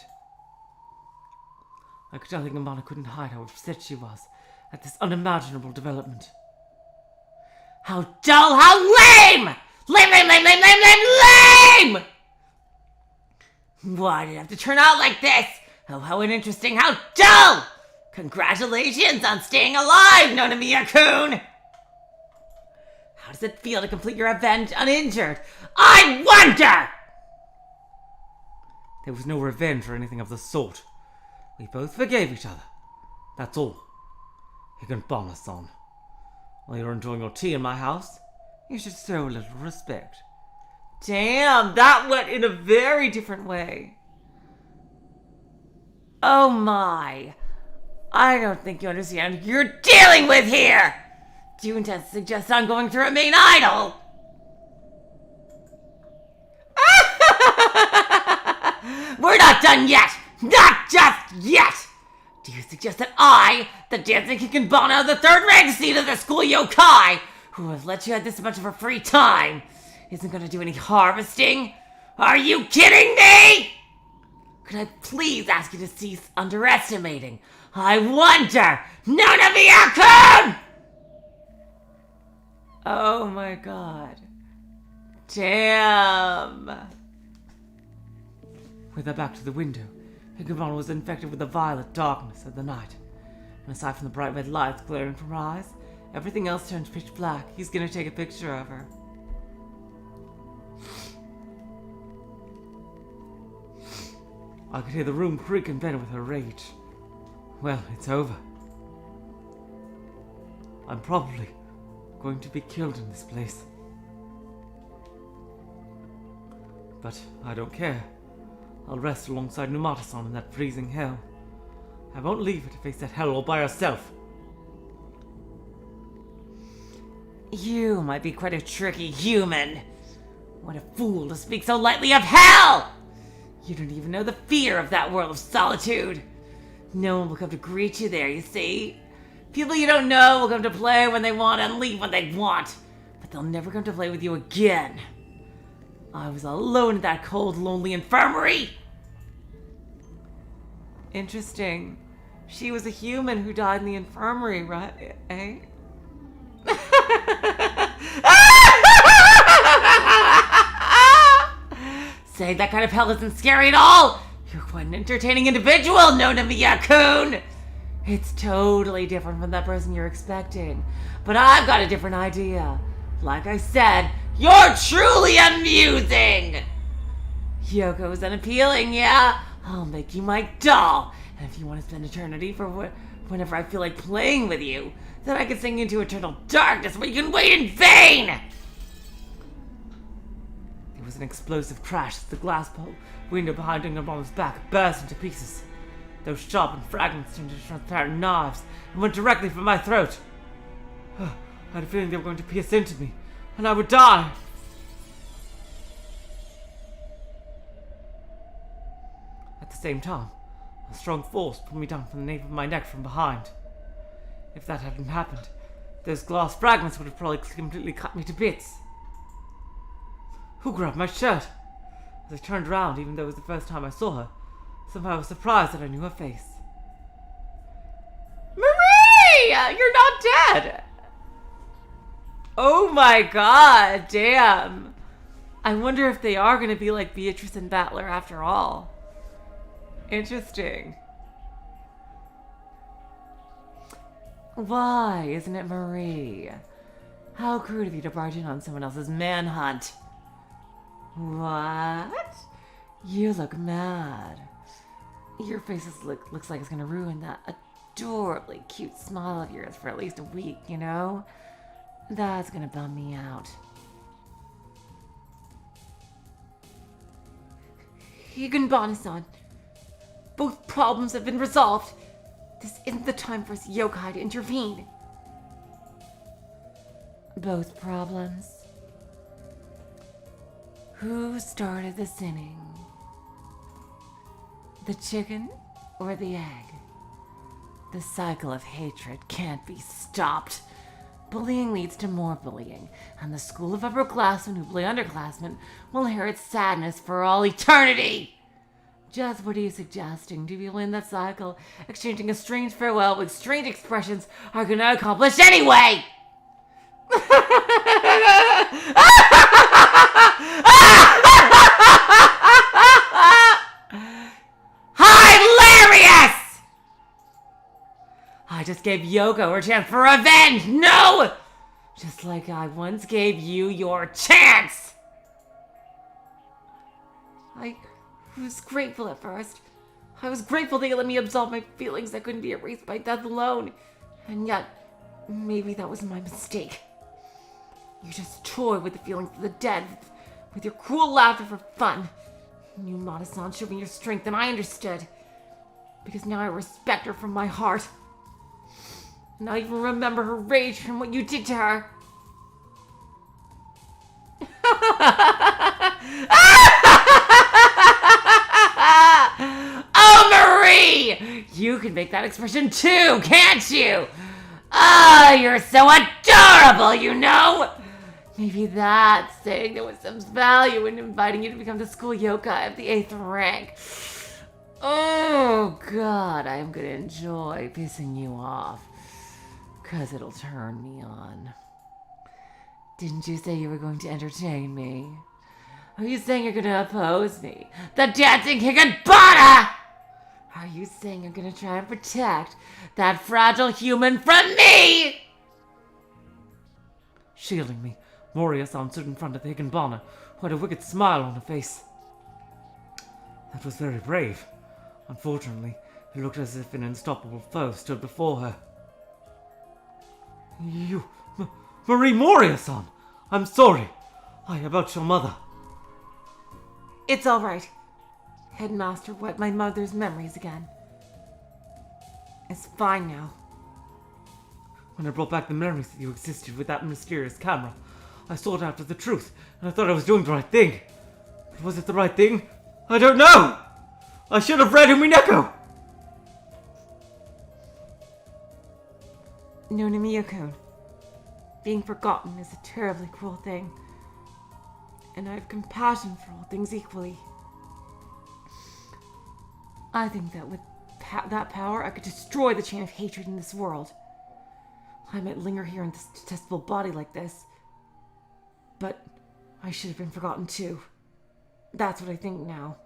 I could tell Higanbana couldn't hide how upset she was at this unimaginable development. How dull, how lame! Lame, lame, lame, lame, lame, lame, lame! Why did it have to turn out like this? Oh, how uninteresting, how dull! Congratulations on staying alive, Nonomiya-kun! How does it feel to complete your revenge uninjured? I wonder! There was no revenge or anything of the sort. We both forgave each other. That's all. Higanbana-san, while you're enjoying your tea in my house, you should show a little respect. Damn, that went in a very different way. Oh my. I don't think you understand who you're dealing with here! Do you intend to suggest I'm going to remain idle? We're not done yet! Not just yet! Do you suggest that I, the dancing Higanbana of the third rank seat of the school yokai, who has let you have this much of a free time, isn't going to do any harvesting? Are you kidding me? Could I please ask you to cease underestimating? I wonder! Nonomiya-kun! Oh my god. Damn. With her back to the window, Higanbana was infected with the violet darkness of the night. And aside from the bright red lights glaring from her eyes, everything else turned pitch black. He's gonna take a picture of her. I could hear the room creak and bend with her rage. Well, it's over. I'm probably going to be killed in this place. But I don't care. I'll rest alongside Numata-san in that freezing hell. I won't leave her to face that hell all by herself. You might be quite a tricky human. What a fool to speak so lightly of hell! You don't even know the fear of that world of solitude. No one will come to greet you there, you see. People you don't know will come to play when they want and leave when they want. But they'll never come to play with you again. I was alone in that cold, lonely infirmary. Interesting. She was a human who died in the infirmary, right? Eh? Say that kind of hell isn't scary at all. You're quite an entertaining individual, Nonomiya-kun. It's totally different from that person you're expecting. But I've got a different idea. Like I said, you're truly amusing! Yoko's unappealing, yeah? I'll make you my doll. And if you want to spend eternity for whenever I feel like playing with you, then I can sing you into eternal darkness where you can wait in vain! There was an explosive crash as the glass window behind Higanbana's back burst into pieces. Those sharpened fragments turned into transparent knives and went directly for my throat. I had a feeling they were going to pierce into me, and I would die. At the same time, a strong force pulled me down from the nape of my neck from behind. If that hadn't happened, those glass fragments would have probably completely cut me to bits. Who grabbed my shirt? As I turned around, even though it was the first time I saw her, somehow I was surprised that I knew her face. Marie! You're not dead! Oh my god, damn. I wonder if they are going to be like Beatrice and Battler after all. Interesting. Why, isn't it Marie? How crude of you to barge in on someone else's manhunt. What? You look mad. Your face looks like it's going to ruin that adorably cute smile of yours for at least a week, you know? That's gonna bum me out. Higanbana-san, both problems have been resolved. This isn't the time for us yokai to intervene. Both problems. Who started the sinning? The chicken or the egg? The cycle of hatred can't be stopped. Bullying leads to more bullying, and the school of upperclassmen who bully underclassmen will inherit sadness for all eternity. Just what are you suggesting? Do people in that cycle, exchanging a strange farewell with strange expressions, are going to accomplish anyway? Hilarious! I just gave Yoko her chance for revenge! No! Just like I once gave you your chance! I was grateful at first. I was grateful they let me absolve my feelings that couldn't be erased by death alone. And yet, maybe that was my mistake. You just toy with the feelings of the dead, with your cruel laughter for fun. You Mata-san showed me your strength, and I understood. Because now I respect her from my heart. And I even remember her rage from what you did to her. Oh, Marie! You can make that expression too, can't you? Oh, you're so adorable, you know? Maybe that's saying there was some value in inviting you to become the school yokai of the 8th rank. Oh, God, I'm gonna enjoy pissing you off. 'Cause it'll turn me on. Didn't you say you were going to entertain me? Are you saying you're gonna oppose me? The dancing Higanbana! Are you saying you're gonna try and protect that fragile human from me? Shielding me, Moria-san stood in front of the Higanbana, who had a wicked smile on her face. That was very brave. Unfortunately, it looked as if an unstoppable foe stood before her. You... Marie Moria-san! I'm sorry. About your mother. It's all right. Headmaster wiped my mother's memories again. It's fine now. When I brought back the memories that you existed with that mysterious camera, I sought after the truth, and I thought I was doing the right thing. But was it the right thing? I don't know! I should have read Umineko! No, Namio-kun. Being forgotten is a terribly cruel thing. And I have compassion for all things equally. I think that with that power, I could destroy the chain of hatred in this world. I might linger here in this detestable body like this, but I should have been forgotten too. That's what I think now.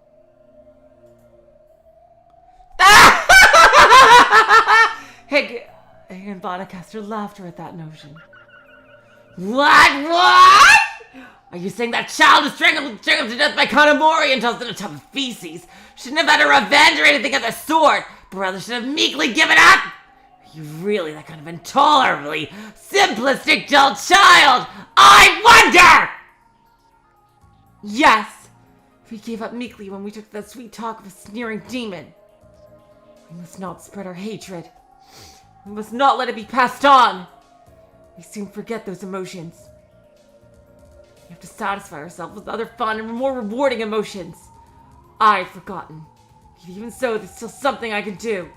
Higanbana cast her laughter at that notion. What? Are you saying that child was strangled to death by Kanamori and tossed in a tub of feces? Shouldn't have had a revenge or anything of the sort, but rather should have meekly given up? Are you really that kind of intolerably simplistic dull child? I wonder! Yes, we gave up meekly when we took that sweet talk of a sneering demon. We must not spread our hatred. We must not let it be passed on. We soon forget those emotions. We have to satisfy ourselves with other fun and more rewarding emotions. I've forgotten. Yet even so, there's still something I can do.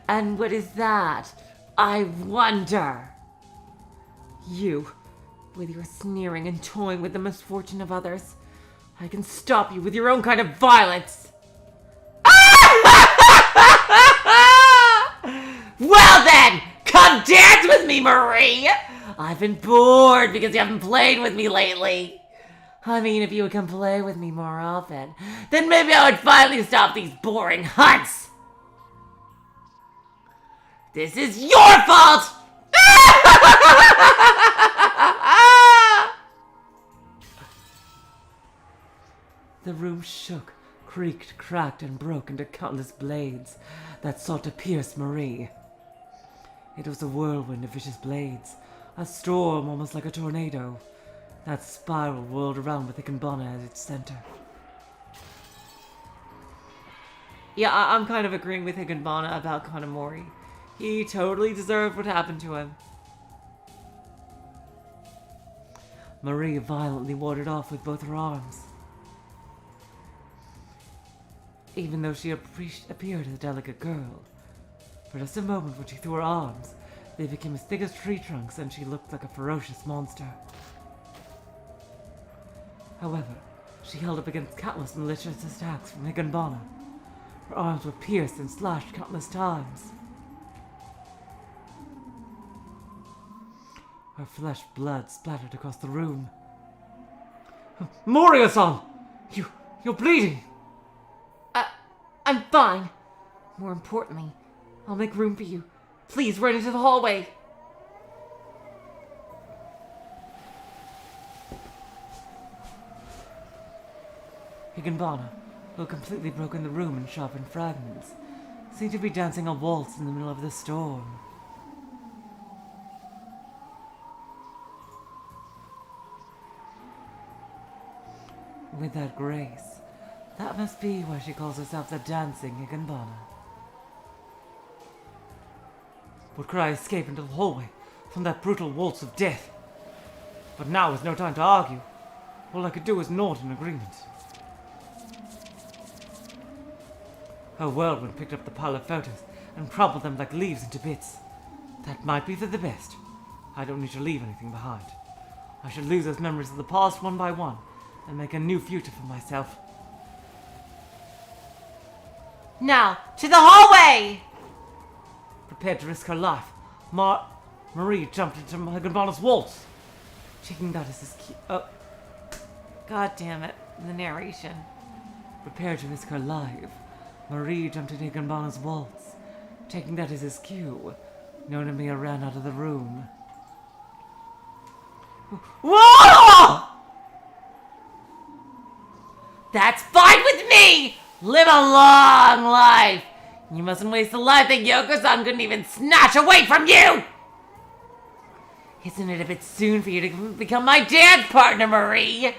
And what is that? I wonder. You, with your sneering and toying with the misfortune of others, I can stop you with your own kind of violence. Well then, come dance with me, Marie! I've been bored because you haven't played with me lately. I mean, if you would come play with me more often, then maybe I would finally stop these boring hunts. This is your fault! The room shook, creaked, cracked, and broke into countless blades that sought to pierce Marie. It was a whirlwind of vicious blades, a storm almost like a tornado. That spiral whirled around with Higanbana at its center. Yeah, I'm kind of agreeing with Higanbana about Kanamori. He totally deserved what happened to him. Marie violently warded off with both her arms. Even though she appeared a delicate girl, for just a moment when she threw her arms, they became as thick as tree trunks and she looked like a ferocious monster. However, she held up against countless malicious attacks from Higanbana. Her arms were pierced and slashed countless times. Her flesh blood splattered across the room. Moria-san! You're bleeding! I'm fine. More importantly, I'll make room for you. Please run into the hallway. Higanbana, who had completely broken the room in sharpened fragments, seemed to be dancing a waltz in the middle of the storm. With that grace, that must be why she calls herself the Dancing Higanbana. Would cry escape into the hallway from that brutal waltz of death. But now is no time to argue. All I could do was nod in agreement. Her whirlwind picked up the pile of photos and crumpled them like leaves into bits. That might be for the best. I don't need to leave anything behind. I should lose those memories of the past one by one and make a new future for myself. Now, to the hallway! Prepared to risk her life, Marie jumped into Higanbana's waltz, taking that as his cue. Oh, God damn it, the narration. Prepared to risk her life, Marie jumped into Higanbana's waltz, taking that as his cue. Nonomiya ran out of the room. Whoa! That's fine with me! Live a long life! You mustn't waste a life that Yoko-san couldn't even snatch away from you! Isn't it a bit soon for you to become my dance partner, Marie?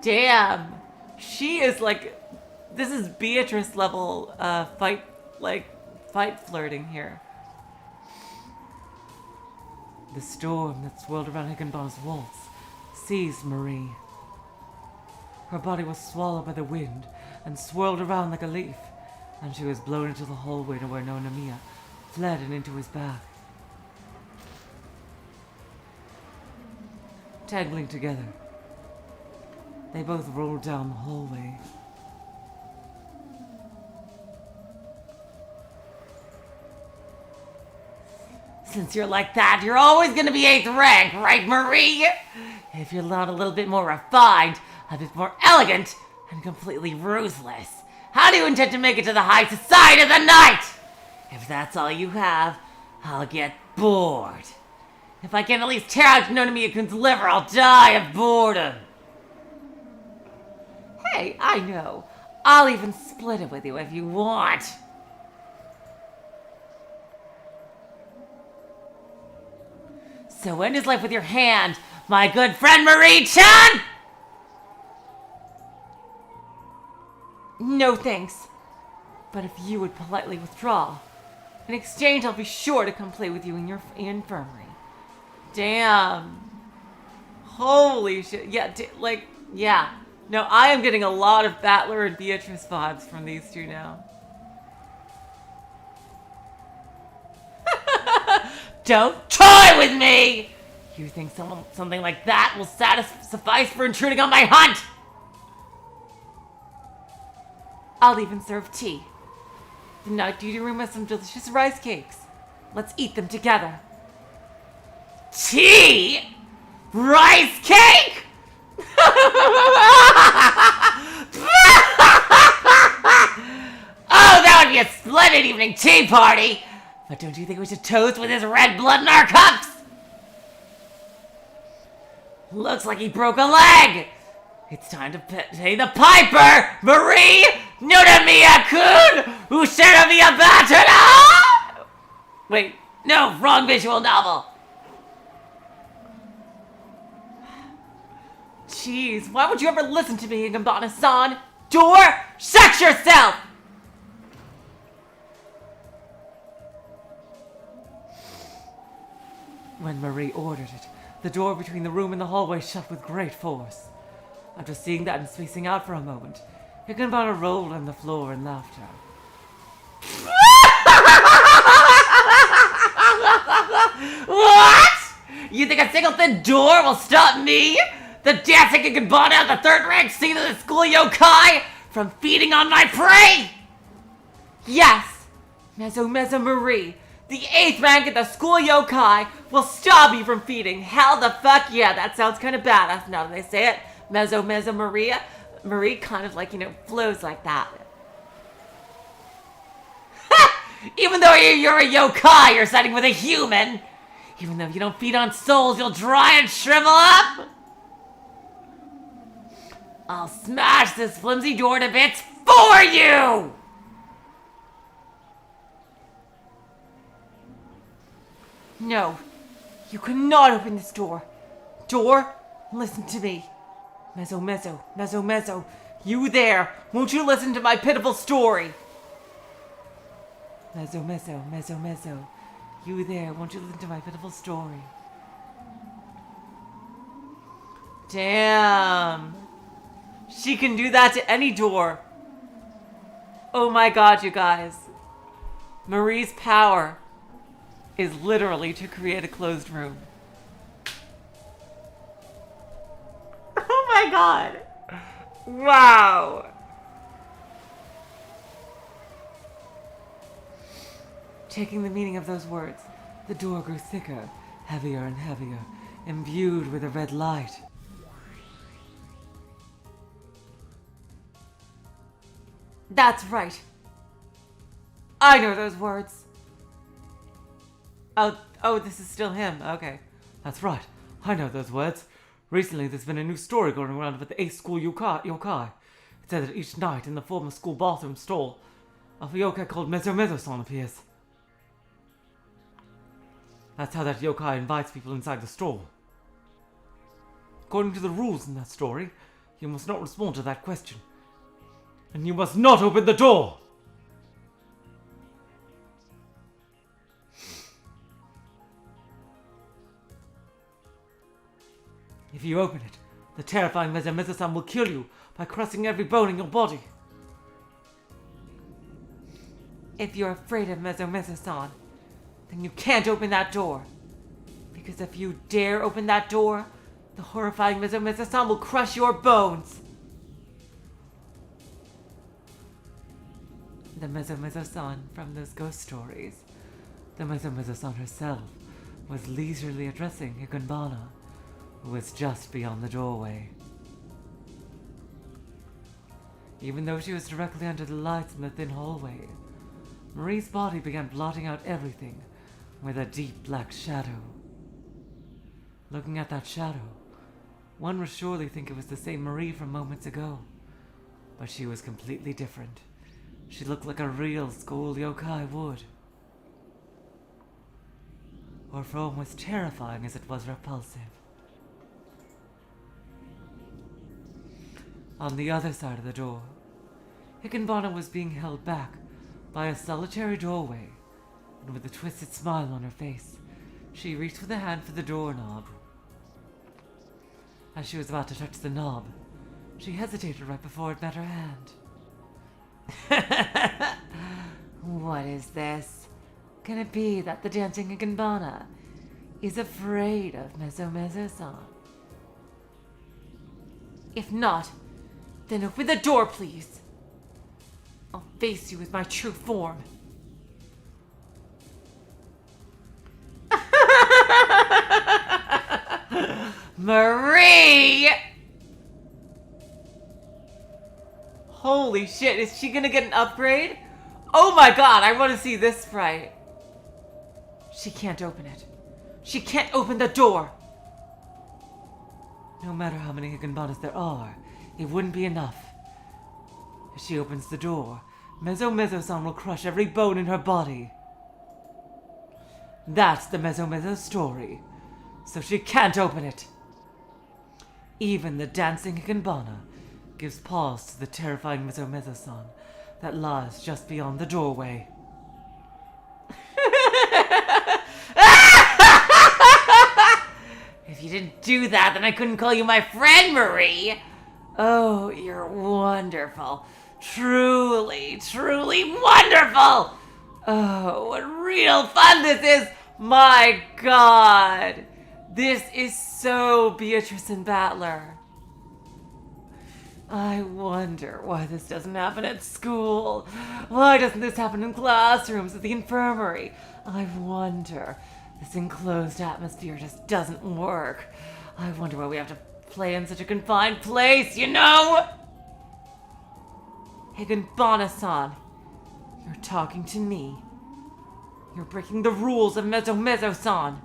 Damn. She is like... This is Beatrice level fight flirting here. The storm that swirled around Higanbana's waltz seized Marie. Her body was swallowed by the wind and swirled around like a leaf, and she was blown into the hallway to where Nonomiya fled and into his back. Tangling together, they both rolled down the hallway. Since you're like that, you're always gonna be 8th rank, right, Marie? If you're not a little bit more refined, a bit more elegant, and completely ruthless, how do you intend to make it to the high society of the night? If that's all you have, I'll get bored. If I can at least tear out Nonomiya-kun's liver, I'll die of boredom. Hey, I know. I'll even split it with you if you want. So end his life with your hand, my good friend Marie-chan! No thanks. But if you would politely withdraw, in exchange I'll be sure to come play with you in your infirmary. Damn. Holy shit. Yeah, yeah. No, I am getting a lot of Battler and Beatrice vibes from these two now. Don't toy with me! You think something like that will suffice for intruding on my hunt? I'll even serve tea. The night duty room has some delicious rice cakes. Let's eat them together. Tea? Rice cake? Oh, that would be a splendid evening tea party! But don't you think we should toast with his red blood in our cups? Looks like he broke a leg! It's time to pay the piper! Marie! Nonomiya-kun! Ushiramiya Batana! Wait, no, wrong visual novel. jeez. Why would you ever listen to me, Higanbana-san? Door, shut yourself! When Marie ordered it, the door between the room and the hallway shut with great force. After seeing that and spacing out for a moment, Higanbana rolled on the floor in laughter. What? You think a single thin door will stop me, the dancing Higanbana of the third-rank scene of the school yokai, from feeding on my prey? Yes, Mezo Marie, the 8th rank at the school yokai, will stop you from feeding. Hell the fuck yeah, that sounds kind of badass now that I say it. Mezo Maria. Marie kind of like, flows like that. Even though you're a yokai, you're siding with a human. Even though you don't feed on souls, you'll dry and shrivel up. I'll smash this flimsy door to bits for you! No, you cannot open this door. Door, listen to me. Mezo, you there, won't you listen to my pitiful story? Mezo, you there, won't you listen to my pitiful story? Damn. She can do that to any door. Oh my god, you guys. Marie's power is literally to create a closed room. Oh my god. Wow. Taking the meaning of those words, the door grew thicker, heavier and heavier, imbued with a red light. That's right. I know those words. Oh, this is still him. Okay. That's right. I know those words. Recently, there's been a new story going around about the 8th school yokai. It said that each night in the former school bathroom stall, a yokai called Mezo-san appears. That's how that yokai invites people inside the stall. According to the rules in that story, you must not respond to that question. And you must not open the door! If you open it, the terrifying Mezo-san will kill you by crushing every bone in your body. If you're afraid of Mezo-san, then you can't open that door. Because if you dare open that door, the horrifying Mezo-san will crush your bones. The Mezo-san from those ghost stories, the Mezo-san herself, was leisurely addressing Higanbana, who was just beyond the doorway. Even though she was directly under the lights in the thin hallway, Marie's body began blotting out everything with a deep black shadow. Looking at that shadow, one would surely think it was the same Marie from moments ago, but she was completely different. She looked like a real school yokai would. Her form was terrifying as it was repulsive. On the other side of the door, Higanbana was being held back by a solitary doorway, and with a twisted smile on her face, she reached with a hand for the doorknob. As she was about to touch the knob, she hesitated right before it met her hand. What is this? Can it be that the dancing Higanbana is afraid of Mezo-san? If not, then open the door, please. I'll face you with my true form. Marie! Holy shit, is she gonna get an upgrade? Oh my god, I want to see this sprite. She can't open it. She can't open the door. No matter how many Higanbanas there are, it wouldn't be enough. If she opens the door, Mezo-san will crush every bone in her body. That's the Mezo story. So she can't open it. Even the dancing Higanbana gives pause to the terrifying Mezo-Mezo-san that lies just beyond the doorway. If you didn't do that, then I couldn't call you my friend, Marie. Oh, you're wonderful. Truly, truly wonderful. Oh, what real fun this is. My God. This is so Beatrice and Battler. I wonder why this doesn't happen at school. Why doesn't this happen in classrooms at the infirmary? I wonder. This enclosed atmosphere just doesn't work. I wonder why we have to play in such a confined place, you know? Higanbana-san, you're talking to me. You're breaking the rules of Mezo-Mezo-san.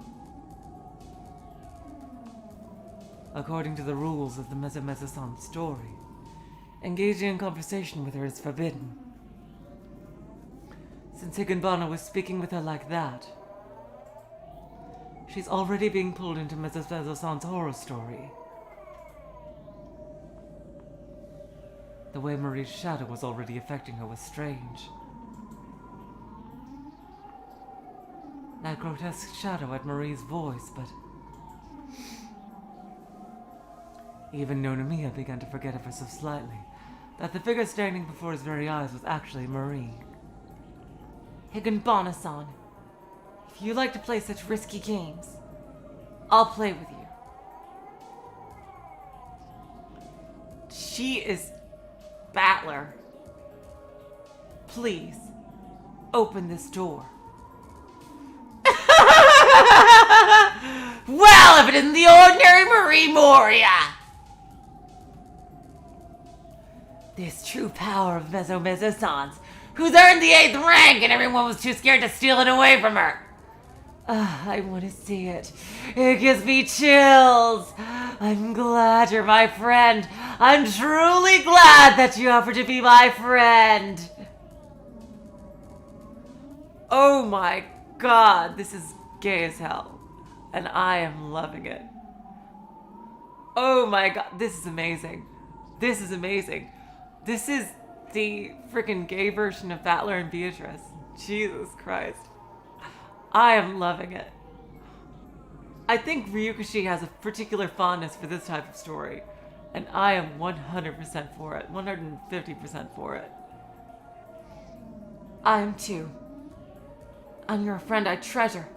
According to the rules of the Mezo-Mezo-san story, engaging in conversation with her is forbidden. Since Higanbana was speaking with her like that, she's already being pulled into Mezo-Mezo-san's horror story. The way Marie's shadow was already affecting her was strange. That grotesque shadow had Marie's voice, but even Nonamiya began to forget ever so slightly that the figure standing before his very eyes was actually Marie. Higanbana-san, if you like to play such risky games, I'll play with you. She is Battler. Please, open this door. Well, if it isn't the ordinary Marie Moria! This true power of Mezo-Mezo-san's, who's earned the 8th rank and everyone was too scared to steal it away from her. I want to see it. It gives me chills. I'm glad you're my friend. I'm truly glad that you offered to be my friend. Oh my God, this is gay as hell. And I am loving it. Oh my God, this is amazing. This is amazing. This is the freaking gay version of Battler and Beatrice. Jesus Christ. I am loving it. I think Ryukishi has a particular fondness for this type of story, and I am 100% for it, 150% for it. I am too. And you're a friend I treasure,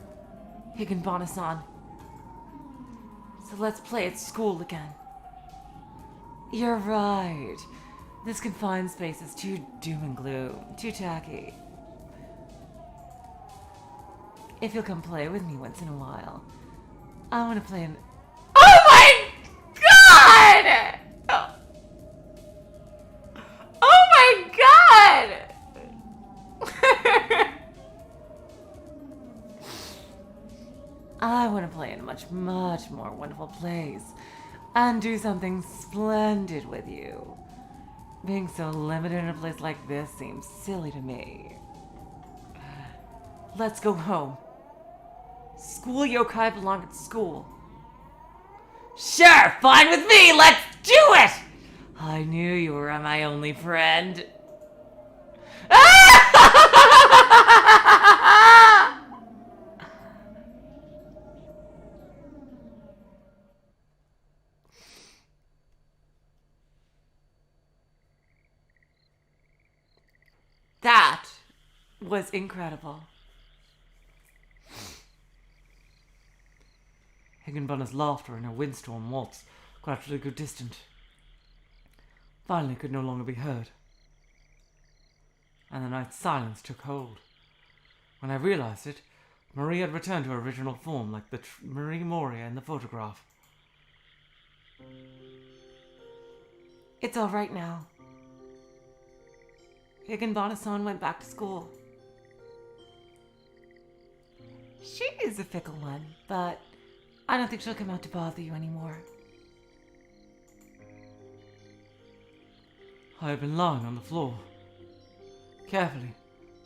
Higanbana-san. So let's play at school again. You're right. This confined space is too doom and gloom, too tacky. If you'll come play with me once in a while, I want to play an... Oh my God! Oh my God! I want to play in a much, much more wonderful place and do something splendid with you. Being so limited in a place like this seems silly to me. Let's go home. School yokai belong at school. Sure, fine with me, let's do it! I knew you were my only friend. That was incredible. Higanbana's laughter and her windstorm waltz gradually grew distant. Finally could no longer be heard. And the night's silence took hold. When I realized it, Marie had returned to her original form like the Marie Moria in the photograph. It's all right now. Higanbana-san went back to school. She is a fickle one, but I don't think she'll come out to bother you anymore. I had been lying on the floor. Carefully,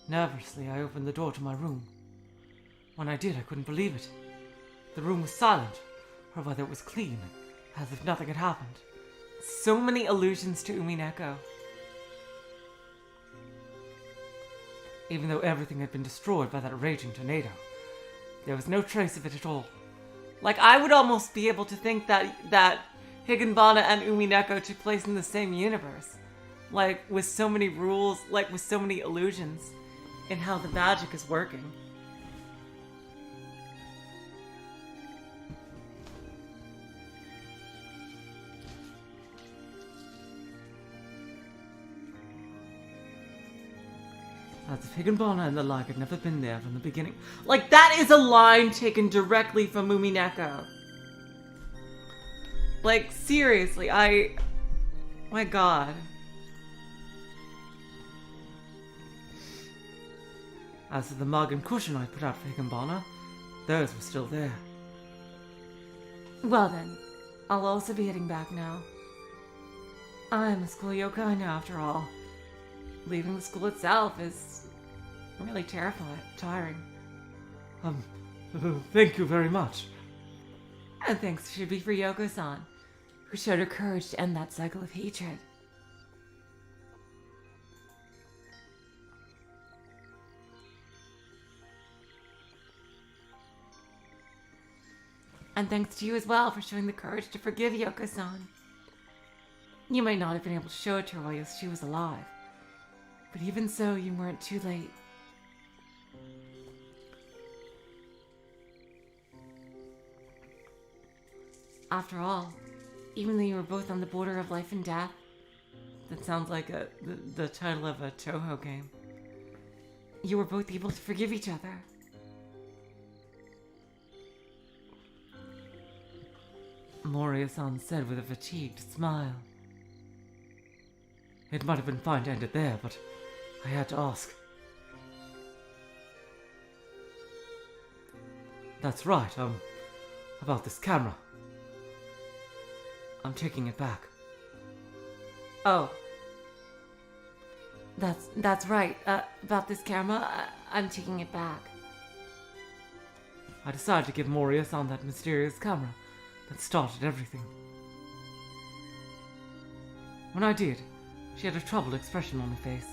nervously, I opened the door to my room. When I did, I couldn't believe it. The room was silent, or rather it was clean, as if nothing had happened. So many allusions to Umineko. Even though everything had been destroyed by that raging tornado, there was no trace of it at all. Like, I would almost be able to think that Higanbana and Umineko took place in the same universe. Like, with so many rules, like, with so many illusions in how the magic is working. As if Higanbana and the like had never been there from the beginning. Like, that is a line taken directly from Umineko. Like, seriously, my god. As for the mug and cushion I put out for Higanbana, those were still there. Well then, I'll also be heading back now. I'm a school yokai now, after all. Leaving the school itself is really tiring. Thank you very much. And thanks should be for Yoko-san, who showed her courage to end that cycle of hatred. And thanks to you as well for showing the courage to forgive Yoko-san. You might not have been able to show it to her while she was alive, but even so, you weren't too late. After all, even though you were both on the border of life and death, that sounds like the title of a Toho game, you were both able to forgive each other. Moria-san said with a fatigued smile. It might have been fine to end it there, but I had to ask. That's right, about this camera. I'm taking it back. Oh. That's right. About this camera, I'm taking it back. I decided to give Moria-san that mysterious camera that started everything. When I did, she had a troubled expression on her face.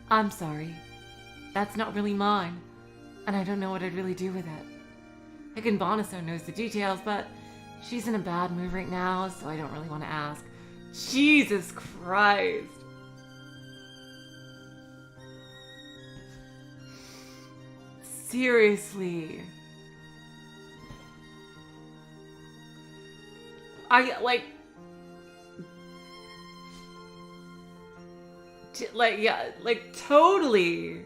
I'm sorry. That's not really mine, and I don't know what I'd really do with it. Higanbana-san knows the details, but she's in a bad mood right now, so I don't really want to ask. Jesus Christ! Seriously. Totally.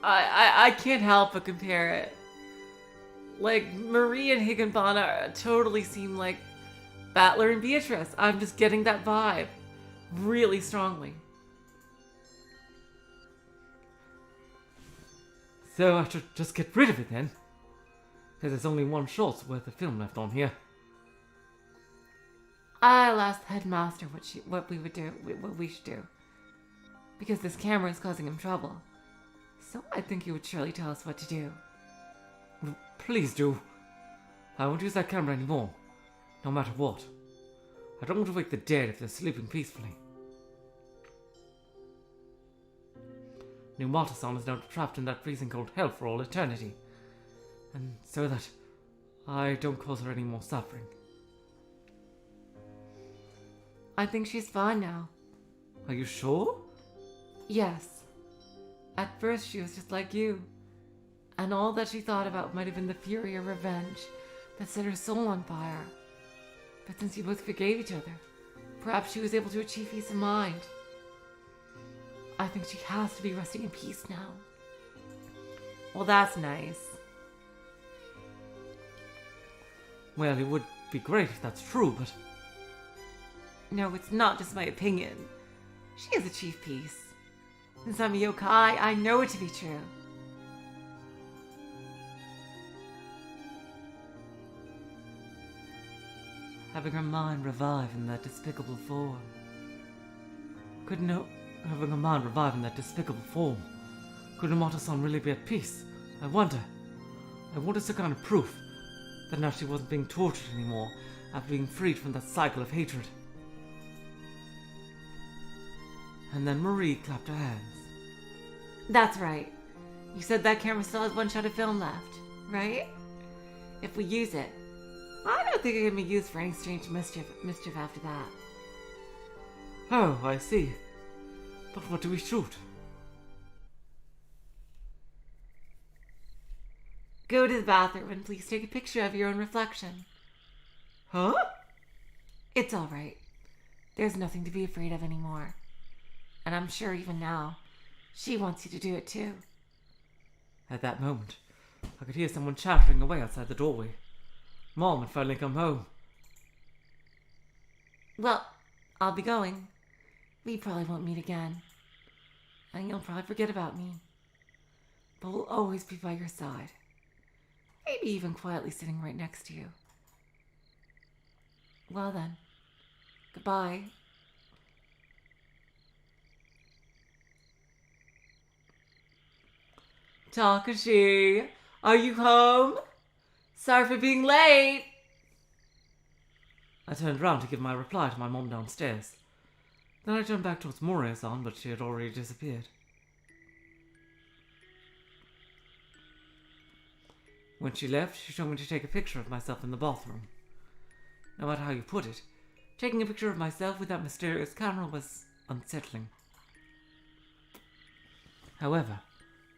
I can't help but compare it. Like, Marie and Higanbana totally seem like Battler and Beatrice. I'm just getting that vibe really strongly. So I should just get rid of it then? Because there's only one shot's worth of film left on here. I'll ask the headmaster what we should do. Because this camera is causing him trouble. So I think he would surely tell us what to do. Please do. I won't use that camera anymore. No matter what. I don't want to wake the dead if they're sleeping peacefully. Numata-san is now trapped in that freezing cold hell for all eternity. And so that I don't cause her any more suffering. I think she's fine now. Are you sure? Yes. At first she was just like you. And all that she thought about might have been the fury of revenge that set her soul on fire. But since you both forgave each other, perhaps she was able to achieve peace of mind. I think she has to be resting in peace now. Well, that's nice. Well, it would be great if that's true, but... No, it's not just my opinion. She has achieved peace. Since I'm a yokai, I know it to be true. Having her mind revive in that despicable form. Having her mind revive in that despicable form. Could Numata-san really be at peace? I wonder. I want some kind of proof. that now she wasn't being tortured anymore after being freed from that cycle of hatred. And then Marie clapped her hands. That's right. You said that camera still has one shot of film left, right? If we use it, I don't think it can be used for any strange mischief after that. Oh, I see. But what do we shoot? Go to the bathroom and please take a picture of your own reflection. Huh? It's all right. There's nothing to be afraid of anymore. And I'm sure even now, she wants you to do it too. At that moment, I could hear someone chattering away outside the doorway. Mom had finally come home. Well, I'll be going. We probably won't meet again. And you'll probably forget about me. But we'll always be by your side. Maybe even quietly sitting right next to you. Well then, goodbye. Takeshi, are you home? Sorry for being late. I turned round to give my reply to my mom downstairs. Then I turned back towards Moria-san, but she had already disappeared. When she left, she told me to take a picture of myself in the bathroom. No matter how you put it, taking a picture of myself with that mysterious camera was unsettling. However,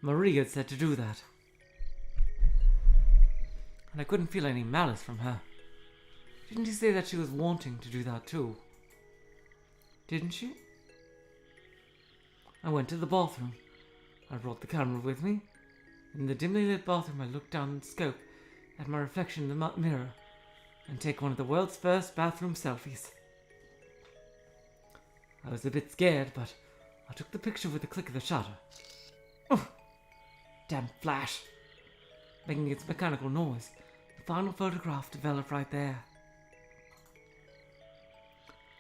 Marie had said to do that. And I couldn't feel any malice from her. Didn't she say that she was wanting to do that too? Didn't she? I went to the bathroom. I brought the camera with me. In the dimly lit bathroom, I looked down the scope at my reflection in the mirror and take one of the world's first bathroom selfies. I was a bit scared, but I took the picture with a click of the shutter. Oh, damn flash! Making its mechanical noise, the final photograph developed right there.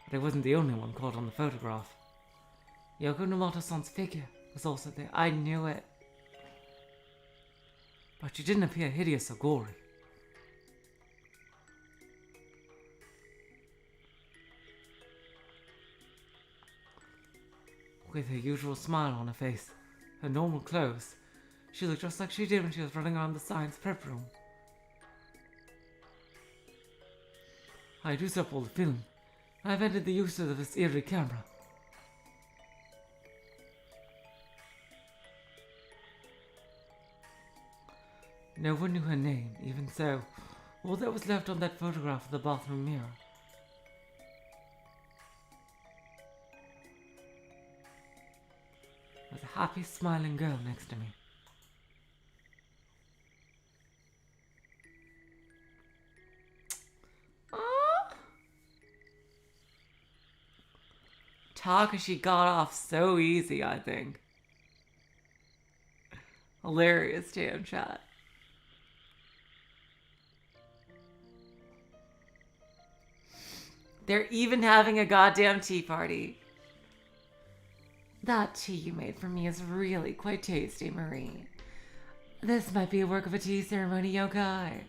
But I wasn't the only one caught on the photograph. Yoko Numoto-san's figure was also there. I knew it. But she didn't appear hideous or gory. With her usual smile on her face, her normal clothes, she looked just like she did when she was running around the science prep room. I had used up all the film, and I've ended the use of this eerie camera. No one knew her name, even so, all that was left on that photograph of the bathroom mirror was a happy, smiling girl next to me. Takeshi got off so easy, I think. Hilarious jam chat. They're even having a goddamn tea party. That tea you made for me is really quite tasty, Marie. This might be a work of a tea ceremony yokai.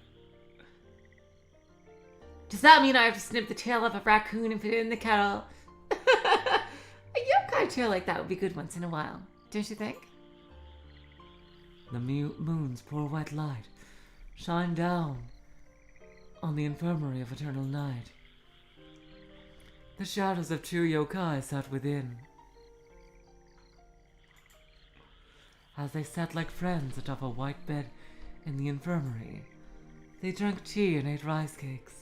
Does that mean I have to snip the tail of a raccoon and put it in the kettle? A yokai tail like that would be good once in a while, don't you think? The moon's poor white light shined down on the infirmary of eternal night. The shadows of two yokai sat within. As they sat like friends atop a white bed in the infirmary, they drank tea and ate rice cakes.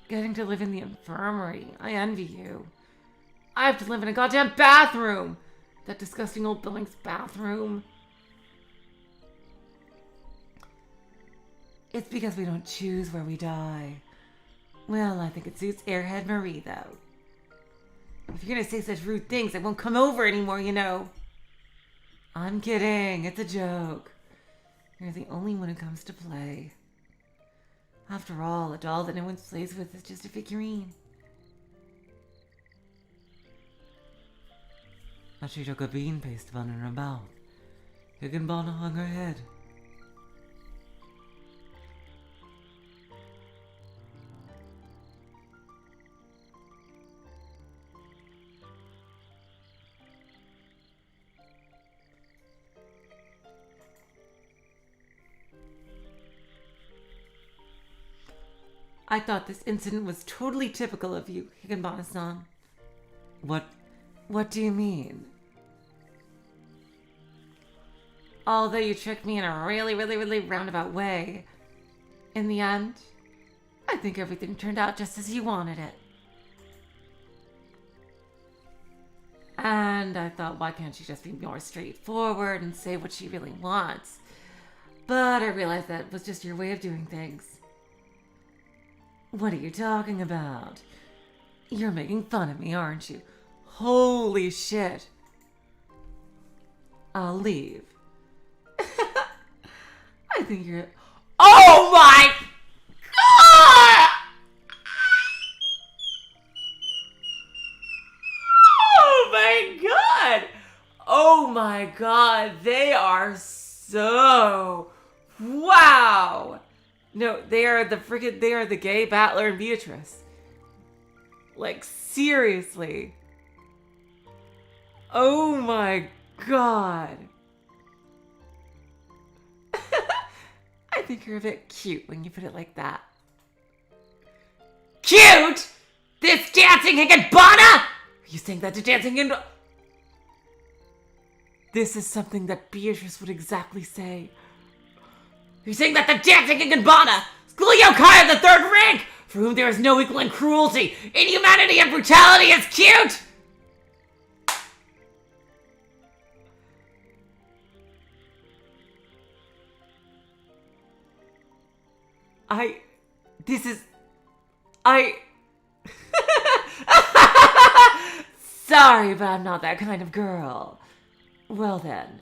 Getting to live in the infirmary. I envy you. I have to live in a goddamn bathroom. That disgusting old building's bathroom. It's because we don't choose where we die. Well, I think it suits Airhead Marie, though. If you're gonna say such rude things, I won't come over anymore, you know. I'm kidding. It's a joke. You're the only one who comes to play. After all, a doll that no one plays with is just a figurine. as she took a bean paste bun in her mouth. Higanbana hung her head. I thought this incident was totally typical of you, Higanbana-san. What do you mean? Although you tricked me in a really, really, really roundabout way, in the end, I think everything turned out just as you wanted it. And I thought, why can't she just be more straightforward and say what she really wants? But I realized that was just your way of doing things. What are you talking about? You're making fun of me, aren't you? Holy shit. I'll leave. I think you're... Oh my God! Oh my God! Oh my God, they are so... Wow! No, they are the gay Battler and Beatrice. Like, seriously. Oh my God. I think you're a bit cute when you put it like that. Cute? This dancing Higanbana? Are you saying that to dancing Higanbana? This is something that Beatrice would exactly say. You're saying that the dancing Higanbana, school youkai of the third rank, for whom there is no equal in cruelty, inhumanity, and brutality, is cute? Sorry, but I'm not that kind of girl. Well then,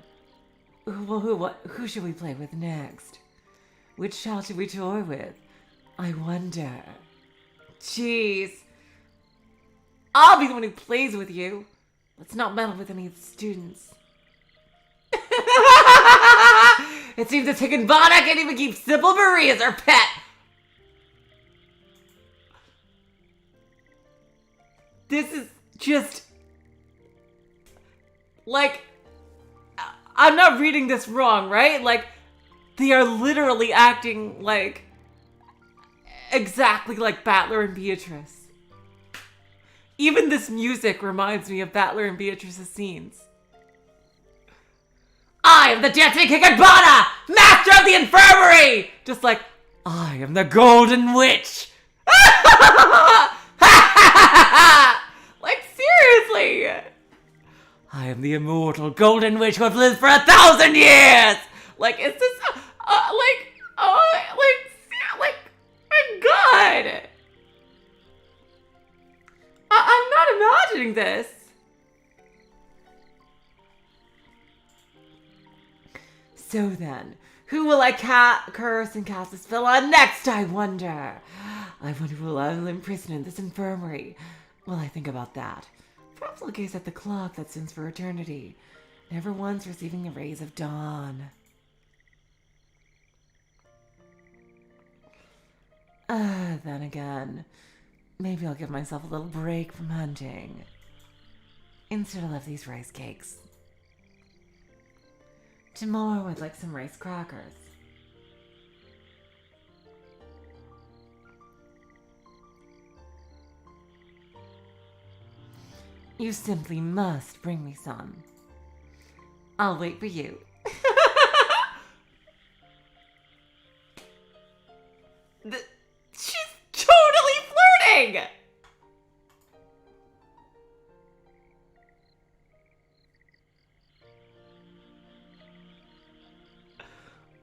who should we play with next? Which child should we toy with? I wonder. Jeez. I'll be the one who plays with you. Let's not meddle with any of the students. It seems that Higanbana can't even keep Simple Marie as her pet. This is just... Like... I'm not reading this wrong, right? Like, they are literally acting like... exactly like Battler and Beatrice. Even this music reminds me of Battler and Beatrice's scenes. I am the dancing Higanbana, master of the infirmary! Just like, I am the golden witch. Like, seriously. I am the immortal golden witch who has lived for 1,000 years. Like, is this, my God. I'm not imagining this. So then, who will I curse and cast a spell on next, I wonder? I wonder who I'll imprison in this infirmary. While I think about that, perhaps I'll gaze at the clock that stands for eternity, never once receiving the rays of dawn. Then again, maybe I'll give myself a little break from hunting. Instead, I'll have these rice cakes. Tomorrow, I'd like some rice crackers. You simply must bring me some. I'll wait for you. She's totally flirting!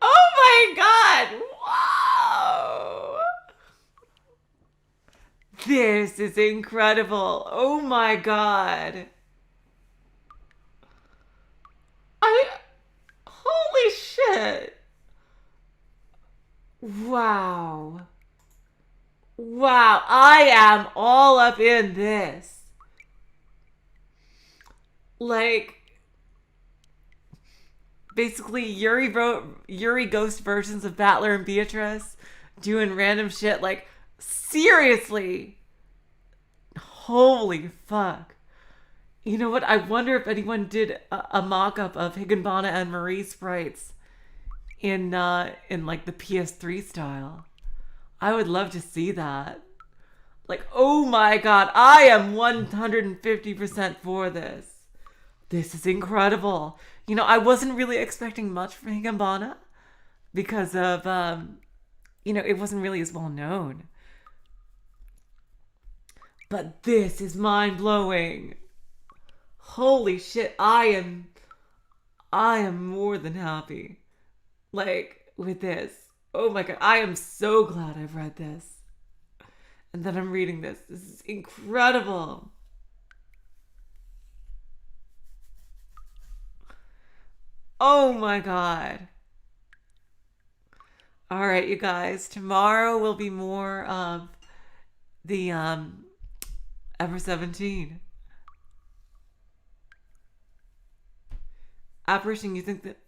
Oh my God! Wow! This is incredible. Oh my God. Holy shit. Wow. Wow, I am all up in this. like, basically Yuri ghost versions of Battler and Beatrice doing random shit. Like, seriously. Holy fuck. You know what? I wonder if anyone did a mock-up of Higanbana and Marie sprites in like the PS3 style. I would love to see that. Like, oh my god, I am 150% for this. This is incredible. You know, I wasn't really expecting much from Higanbana because of, it wasn't really as well known. But this is mind-blowing. Holy shit, I am more than happy. Like, with this. Oh my god, I am so glad I've read this. And that I'm reading this. This is incredible. Oh my god. Alright, you guys. Tomorrow will be more of the Ever 17. Apparition, you think that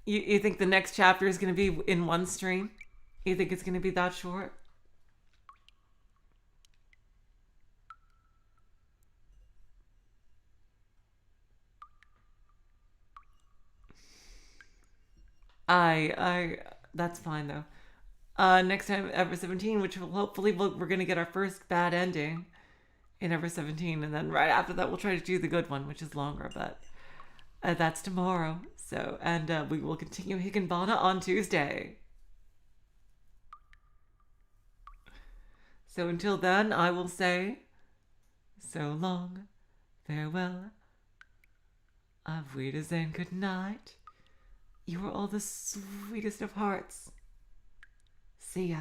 you think the next chapter is going to be in one stream? You think it's going to be that short? That's fine though. Next time, Ever 17, which will hopefully we're going to get our first bad ending in Ever 17, and then right after that we'll try to do the good one, which is longer, but that's tomorrow. So, and we will continue Higanbana on Tuesday. So until then, I will say, so long, farewell, auf Wiedersehen, good night. You are all the sweetest of hearts. See ya.